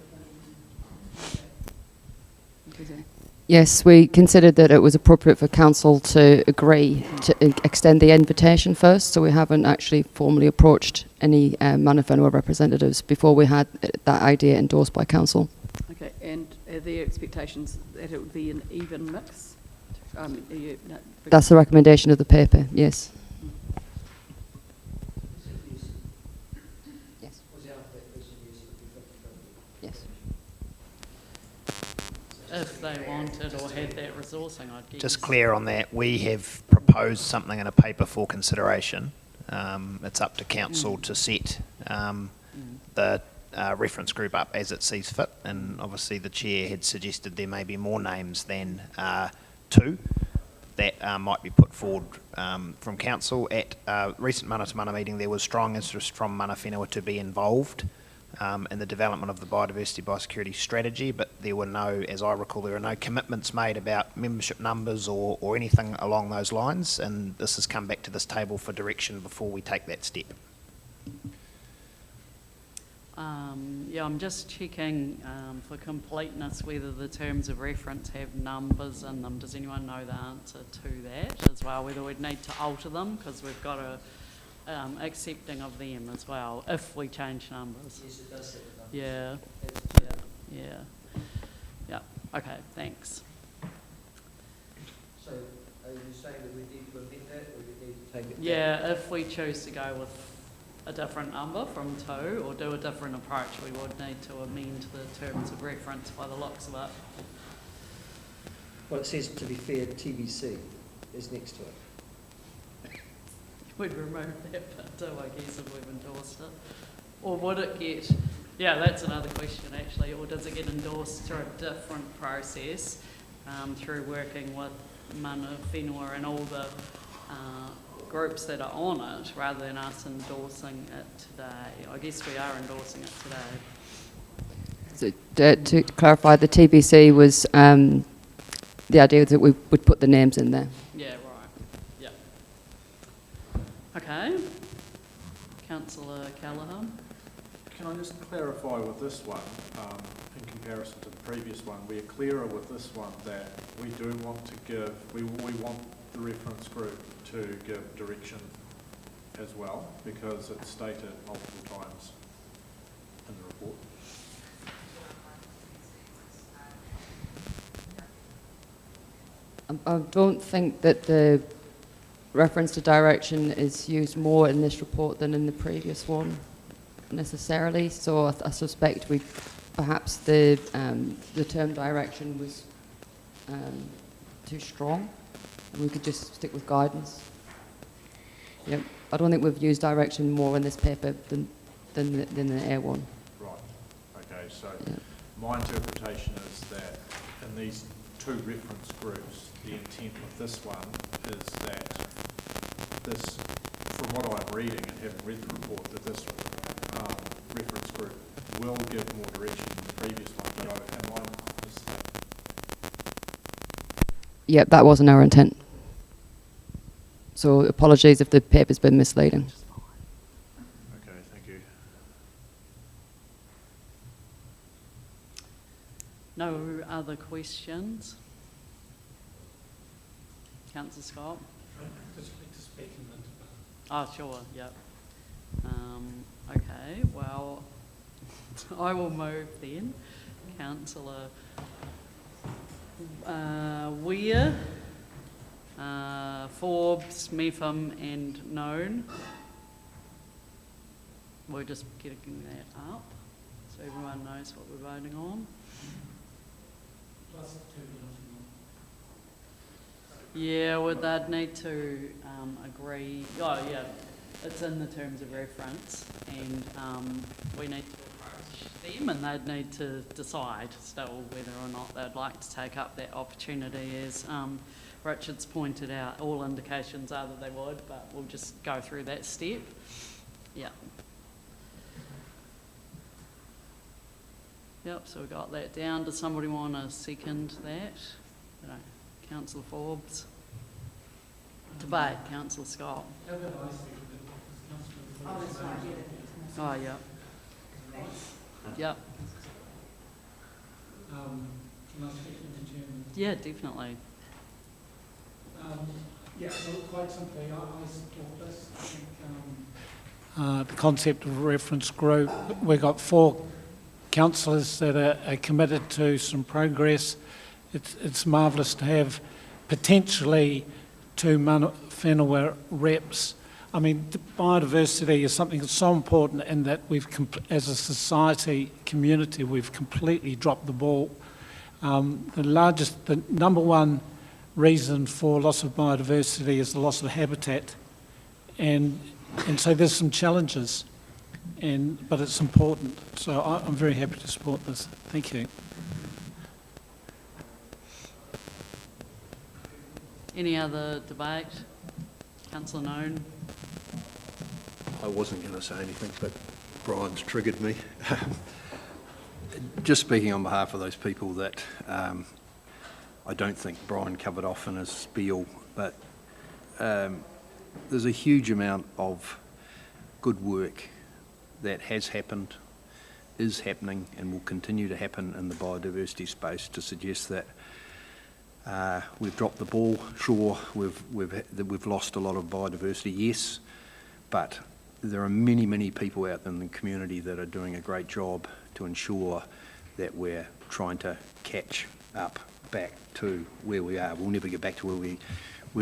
S4: within?
S7: Yes, we considered that it was appropriate for council to agree to extend the invitation first, so we haven't actually formally approached any mana whenua representatives before we had that idea endorsed by council.
S4: Okay, and are there expectations that it would be an even mix?
S7: That's the recommendation of the paper, yes.
S1: If they wanted or had that resourcing, I'd guess.
S10: Just clear on that, we have proposed something in a paper for consideration. It's up to council to set the reference group up as it sees fit, and obviously the chair had suggested there may be more names than 2 that might be put forward from council. At a recent mana to mana meeting, there was strong interest from mana whenua to be involved in the development of the biodiversity biosecurity strategy, but there were no, as I recall, there were no commitments made about membership numbers or anything along those lines, and this has come back to this table for direction before we take that step.
S1: Yeah, I'm just checking for completeness whether the terms of reference have numbers in them. Does anyone know the answer to that as well? Whether we'd need to alter them, because we've got a accepting of them as well, if we change numbers.
S12: Yes, it does have numbers.
S1: Yeah. Okay, thanks.
S12: So are you saying that we need to amend that, or we need to take it back?
S1: Yeah, if we choose to go with a different number from 2 or do a different approach, we would need to amend the terms of reference by the looks of it.
S12: Well, it says, to be fair, TBC is next to it.
S1: We'd remove that bit too, I guess, if we've endorsed it. Or would it get, yeah, that's another question actually, or does it get endorsed through a different process, through working with mana whenua and all the groups that are on it, rather than us endorsing it today? I guess we are endorsing it today.
S7: So, to clarify, the TBC was the idea that we would put the names in there.
S1: Yeah, right. Yeah. Okay. Councillor Callaghan.
S20: Can I just clarify with this one, in comparison to the previous one, we're clearer with this one that we do want to give, we want the reference group to give direction as well, because it's stated multiple times in the report.
S7: I don't think that the reference to direction is used more in this report than in the previous one necessarily, so I suspect perhaps the term direction was too strong, and we could just stick with guidance. Yep. I don't think we've used direction more in this paper than the air one.
S20: Right. Okay, so my interpretation is that in these 2 reference groups, the intent of this one is that this, from what I'm reading and having read the report, that this reference group will give more direction than the previous one. Am I mistaken?
S7: Yep, that wasn't our intent. So apologies if the paper's been misleading.
S20: Okay, thank you.
S1: No other questions? Councillor Scott?
S11: Just like to speak in the debate.
S1: Oh, sure, yep. Okay, well, I will move then. Councillor Weir, Forbes, Mepham and Known. We're just getting that up so everyone knows what we're voting on.
S11: Plus 2
S1: Yeah, well, they'd need to agree. Oh, yeah, it's in the terms of reference, and we need to approach them, and they'd need to decide still whether or not they'd like to take up that opportunity. As Richard's pointed out, all indications are that they would, but we'll just go through that step. Yeah. Yep, so we got that down. Does somebody want to second that? No. Councillor Forbes. Debate, Councillor Scott. Oh, yeah. Yep.
S11: Can I speak in the Chairman?
S1: Yeah, definitely.
S11: Yeah, well, quite simply, I support this. I think the concept of a reference group, we've got 4 councillors that are committed to some progress. It's marvellous to have potentially 2 mana whenua reps. I mean, biodiversity is something that's so important in that we've, as a society, community, we've completely dropped the ball. The number one reason for loss of biodiversity is the loss of habitat. And so there's some challenges, but it's important. So I'm very happy to support this. Thank you.
S1: Any other debate? Councillor Known.
S14: I wasn't going to say anything, but Brian's triggered me. Just speaking on behalf of those people that I don't think Brian covered off in his spiel, but there's a huge amount of good work that has happened, is happening, and will continue to happen in the biodiversity space to suggest that we've dropped the ball. Sure, we've lost a lot of biodiversity, yes, but there are many, many people out in the community that are doing a great job to ensure that we're trying to catch up back to where we are. We'll never get back to where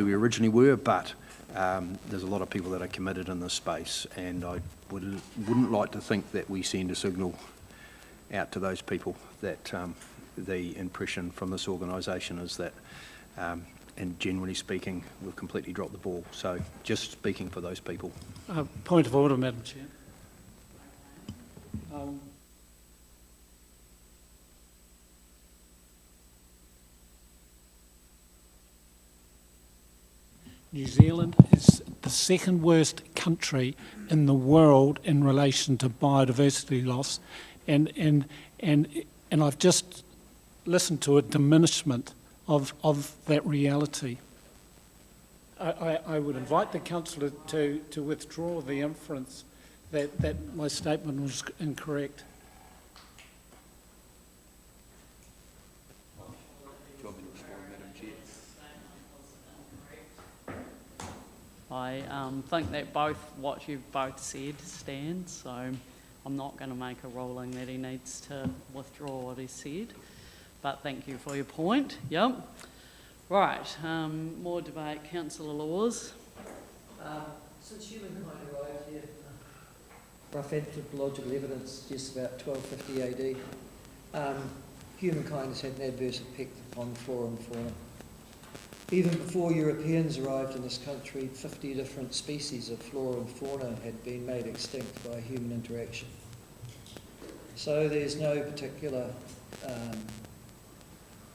S14: we originally were, but there's a lot of people that are committed in this space, and I wouldn't like to think that we send a signal out to those people that the impression from this organisation is that, and generally speaking, we've completely dropped the ball. So just speaking for those people.
S11: Point of order, Madam Chair. New Zealand is the second worst country in the world in relation to biodiversity loss, and I've just listened to a diminishment of that reality. I would invite the councillor to withdraw the inference that my statement was incorrect.
S1: I think that what you've both said stands, so I'm not going to make a ruling that he needs to withdraw what he said. But thank you for your point. Yep. Right. More debate. Councillor Laws.
S12: Since humankind arrived here, rough anthropological evidence suggests about 1250 AD, humankind has had an adverse effect upon flora and fauna. Even before Europeans arrived in this country, 50 different species of flora and fauna had been made extinct by human interaction. So there's no particular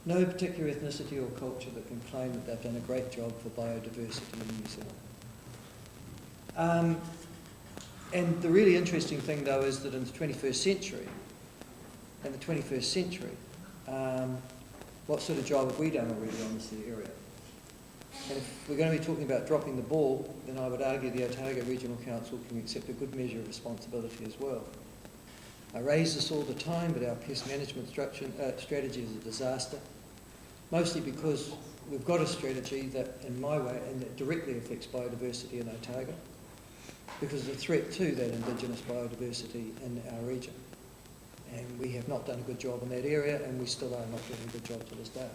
S12: ethnicity or culture that can claim that they've done a great job for biodiversity in New Zealand. And the really interesting thing, though, is that in the 21st century, what sort of job have we done already on this area? And if we're going to be talking about dropping the ball, then I would argue the Otago Regional Council can accept a good measure of responsibility as well. I raise this all the time, but our pest management strategy is a disaster, mostly because we've got a strategy that, in my way, and that directly affects biodiversity in Otago, because it's a threat to that Indigenous biodiversity in our region. And we have not done a good job in that area, and we still are not doing a good job to this day.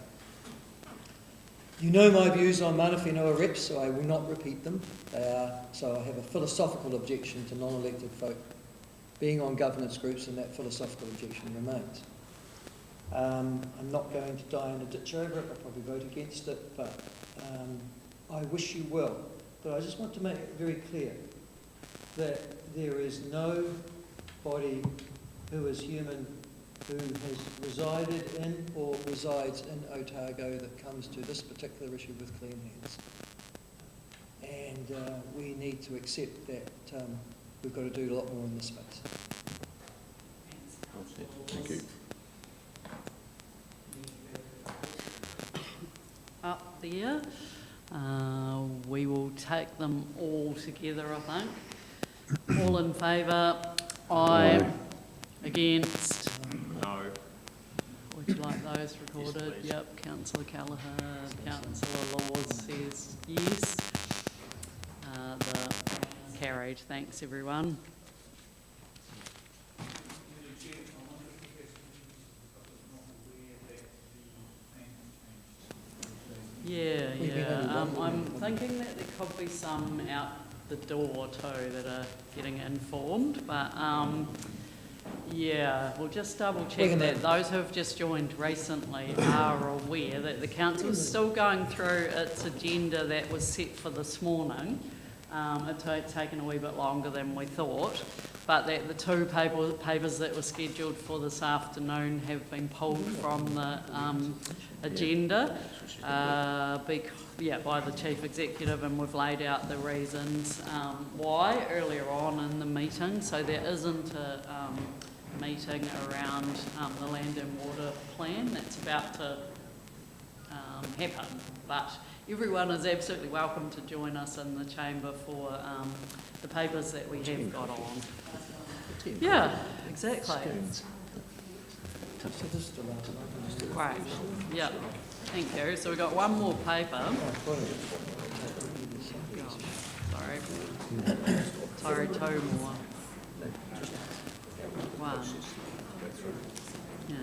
S12: You know my views on mana whenua reps, so I will not repeat them. So I have a philosophical objection to non-elected folk being on governance groups, and that philosophical objection remains. I'm not going to die in a ditch over it. I'll probably vote against it, but I wish you well. But I just want to make it very clear that there is nobody who is human who has resided in or resides in Otago that comes to this particular issue with clean hands. And we need to accept that we've got to do a lot more in this space.
S8: Thank you.
S1: Up there. We will take them all together, I think. All in favour? Aye. Against?
S8: No.
S1: Would you like those recorded?
S8: Yes,
S1: yep. Councillor Callaghan, Councillor Laws says yes. The carried. Thanks, everyone. Yeah. I'm thinking that there could be some out the door too that are getting informed, but yeah, we'll just double check that those who have just joined recently are aware that the council is still going through its agenda that was set for this morning. It's taken a wee bit longer than we thought, but that the two papers that were scheduled for this afternoon have been pulled from the agenda by the Chief Executive, and we've laid out the reasons why earlier on in the meeting, so there isn't a meeting around the land and water plan that's about to happen, but everyone is absolutely welcome to join us in the chamber for the papers that we have got on. Yeah, exactly. Great. Yeah, thank you. So we've got one more paper. Sorry, two more. One. Yeah.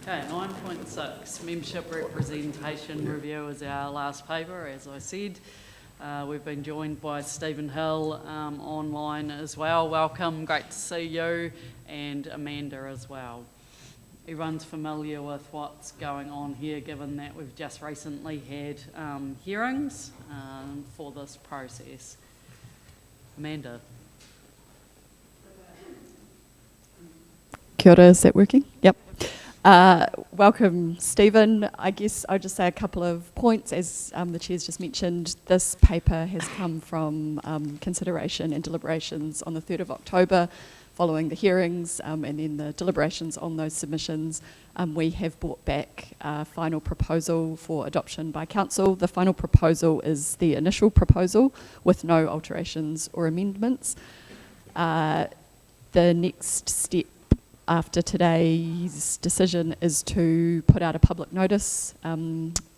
S1: Okay, 9.6, membership representation review is our last paper, as I said. We've been joined by Stephen Hill online as well. Welcome, great to see you, and Amanda as well. Everyone's familiar with what's going on here, given that we've just recently had hearings for this process. Amanda.
S9: Kia ora, is that working? Yep. Welcome, Stephen. I guess I'll just say a couple of points. As the Chair's just mentioned, this paper has come from consideration and deliberations on the 3rd of October, following the hearings and then the deliberations on those submissions. We have brought back a final proposal for adoption by Council. The final proposal is the initial proposal with no alterations or amendments. The next step after today's decision is to put out a public notice,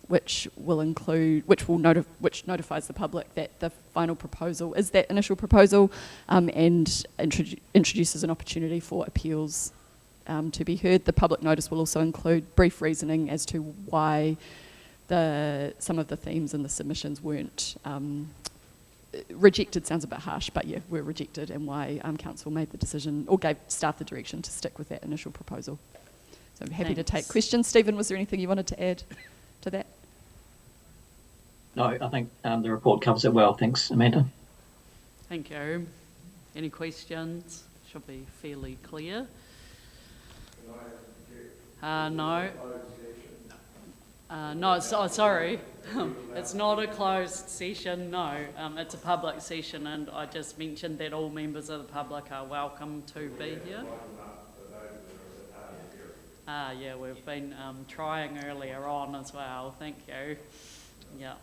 S9: which notifies the public that the final proposal is that initial proposal, and introduces an opportunity for appeals to be heard. The public notice will also include brief reasoning as to why some of the themes in the submissions weren't rejected. Sounds a bit harsh, but yeah, were rejected, and why Council made the decision or gave staff the direction to stick with that initial proposal. So I'm happy to take questions. Stephen, was there anything you wanted to add to that?
S18: No, I think the report covers it well. Thanks, Amanda.
S1: Thank you. Any questions? Should be fairly clear. No. No, sorry. It's not a closed session, no. It's a public session, and I just mentioned that all members of the public are welcome to be here. Yeah, we've been trying earlier on as well. Thank you. Yeah.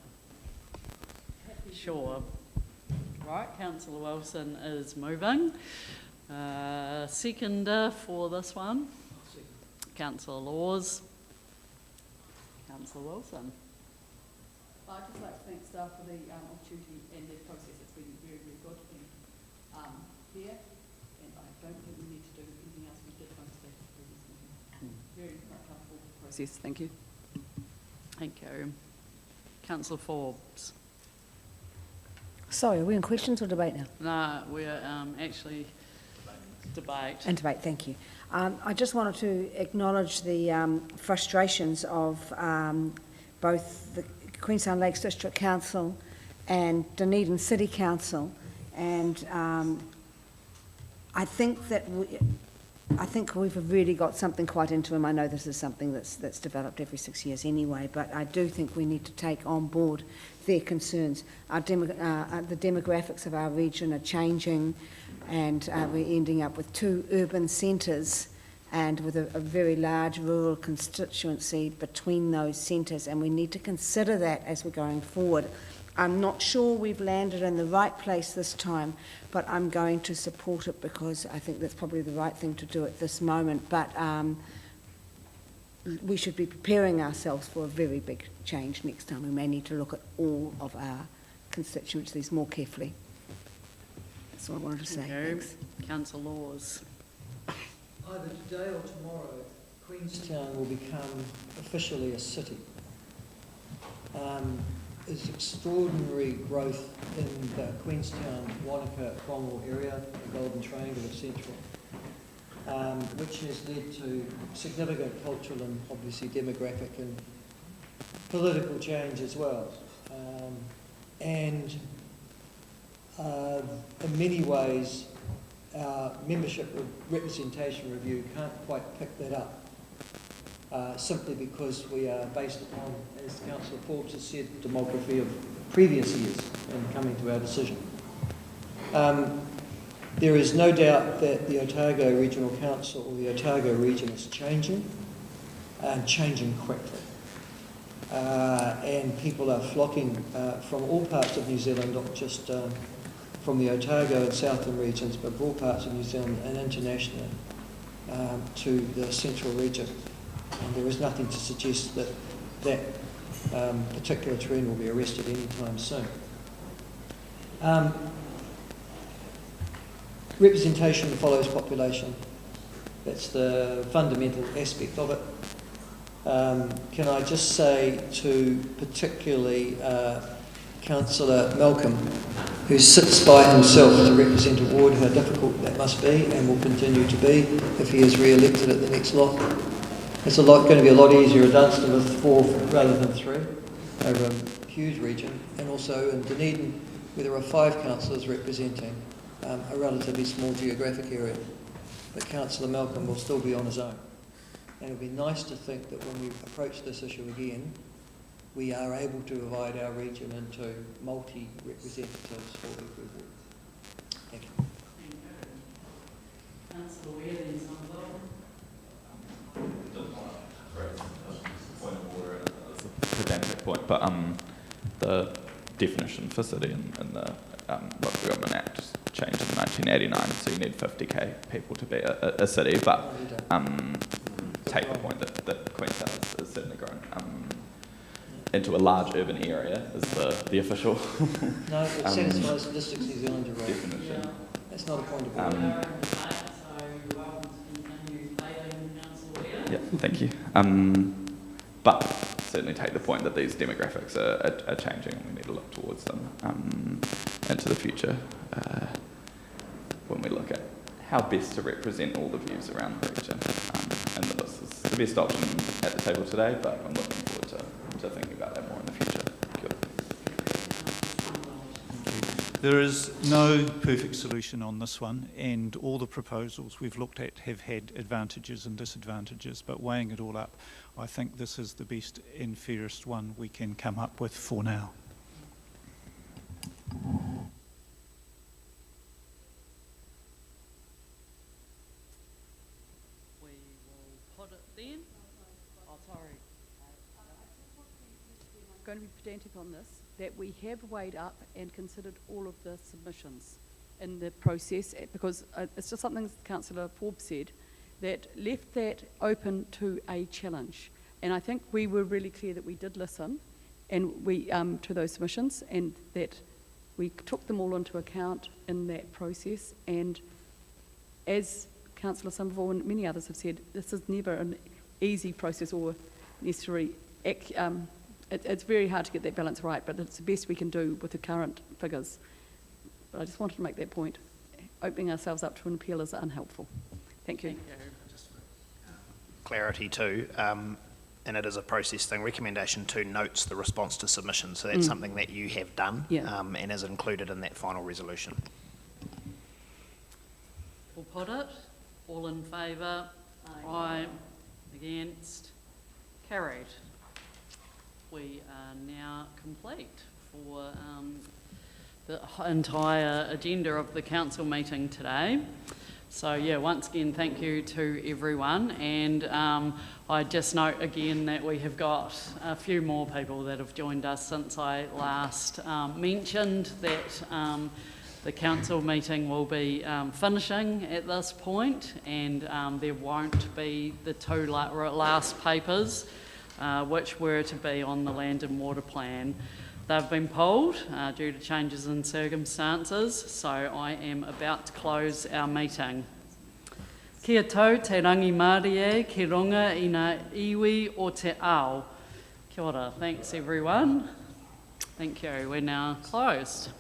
S1: Sure. Right, Councillor Wilson is moving. Seconder for this one. Councillor Laws. Councillor Wilson.
S4: I'd just like to thank staff for the opportunity and the process. It's been very, very good here, and I don't think we need to do anything else we did once the previous meeting. Very comfortable process. Thank you.
S1: Thank you. Councillor Forbes.
S15: Sorry, are we in questions or debate now?
S1: No, we're actually debate.
S15: And debate, thank you. I just wanted to acknowledge the frustrations of both the Queenstown Lakes District Council and Dunedin City Council, and I think we've really got something quite interim. I know this is something that's developed every 6 years anyway, but I do think we need to take on board their concerns. The demographics of our region are changing, and we're ending up with 2 urban centres and with a very large rural constituency between those centres, and we need to consider that as we're going forward. I'm not sure we've landed in the right place this time, but I'm going to support it because I think that's probably the right thing to do at this moment. But we should be preparing ourselves for a very big change next time. We may need to look at all of our constituencies more carefully. That's all I wanted to say. Thanks.
S1: Councillor Laws.
S12: Either today or tomorrow, Queenstown will become officially a city. There's extraordinary growth in the Queenstown, Wanaka, Cromwell area, the Golden Triangle of Central, which has led to significant cultural and obviously demographic and political change as well. And in many ways, our membership representation review can't quite pick that up, simply because we are based upon, as Councillor Forbes has said, demography of previous years and coming to our decision. There is no doubt that the Otago Regional Council or the Otago region is changing, and changing quickly. And people are flocking from all parts of New Zealand, not just from the Otago and southern regions, but all parts of New Zealand and internationally to the central region. And there is nothing to suggest that that particular trend will be arrested anytime soon. Representation follows population. That's the fundamental aspect of it. Can I just say to particularly Councillor Malcolm, who sits by himself to represent a ward, how difficult that must be and will continue to be if he is re-elected at the next lot. It's going to be a lot easier at Dunstan with 4 rather than 3 over a huge region, and also in Dunedin where there are 5 councillors representing a relatively small geographic area. But Councillor Malcolm will still be on his own. And it would be nice to think that when we approach this issue again, we are able to divide our region into multi-representatives for every ward. Thank you.
S1: Councillor Wheeling,
S16: Point of order, it's a pedantic point, but the definition for city in the Local Government Act changed in 1989, so you need 50k people to be a city, but take the point that Queenstown has certainly grown into a large urban area is the official
S12: No, it satisfies Statistics New Zealand right.
S16: definition.
S12: Yeah. That's not a point of order.
S16: Yeah, thank you. But certainly take the point that these demographics are changing and we need to look towards them into the future when we look at how best to represent all the views around the region. And this is the best option at the table today, but I'm looking forward to thinking about that more in the future.
S19: There is no perfect solution on this one, and all the proposals we've looked at have had advantages and disadvantages, but weighing it all up, I think this is the best and fairest one we can come up with for now.
S1: We will put it then. Oh, sorry.
S4: going to be pedantic on this, that we have weighed up and considered all of the submissions in the process, because it's just something Councillor Forbes said, that left that open to a challenge. And I think we were really clear that we did listen and we to those submissions, and that we took them all into account in that process. And as Councillor Somerville and many others have said, this is never an easy process or necessary. It's very hard to get that balance right, but it's the best we can do with the current figures. But I just wanted to make that point. Opening ourselves up to an appeal is unhelpful. Thank you.
S10: Just for clarity too, and it is a process thing, recommendation 2 notes the response to submissions, so that's something that you have done and is included in that final resolution.
S1: We'll put it. All in favour? Aye. Against? Carried. We are now complete for the entire agenda of the council meeting today. So yeah, once again, thank you to everyone, and I just note again that we have got a few more people that have joined us since I last mentioned that the council meeting will be finishing at this point, and there won't be the 2 last papers which were to be on the land and water plan. They've been pulled due to changes in circumstances, so I am about to close our meeting. Kia tau te rangi Mārie ki runga i ngā iwi o te ao. Kia ora. Thanks everyone. Thank you. We're now closed.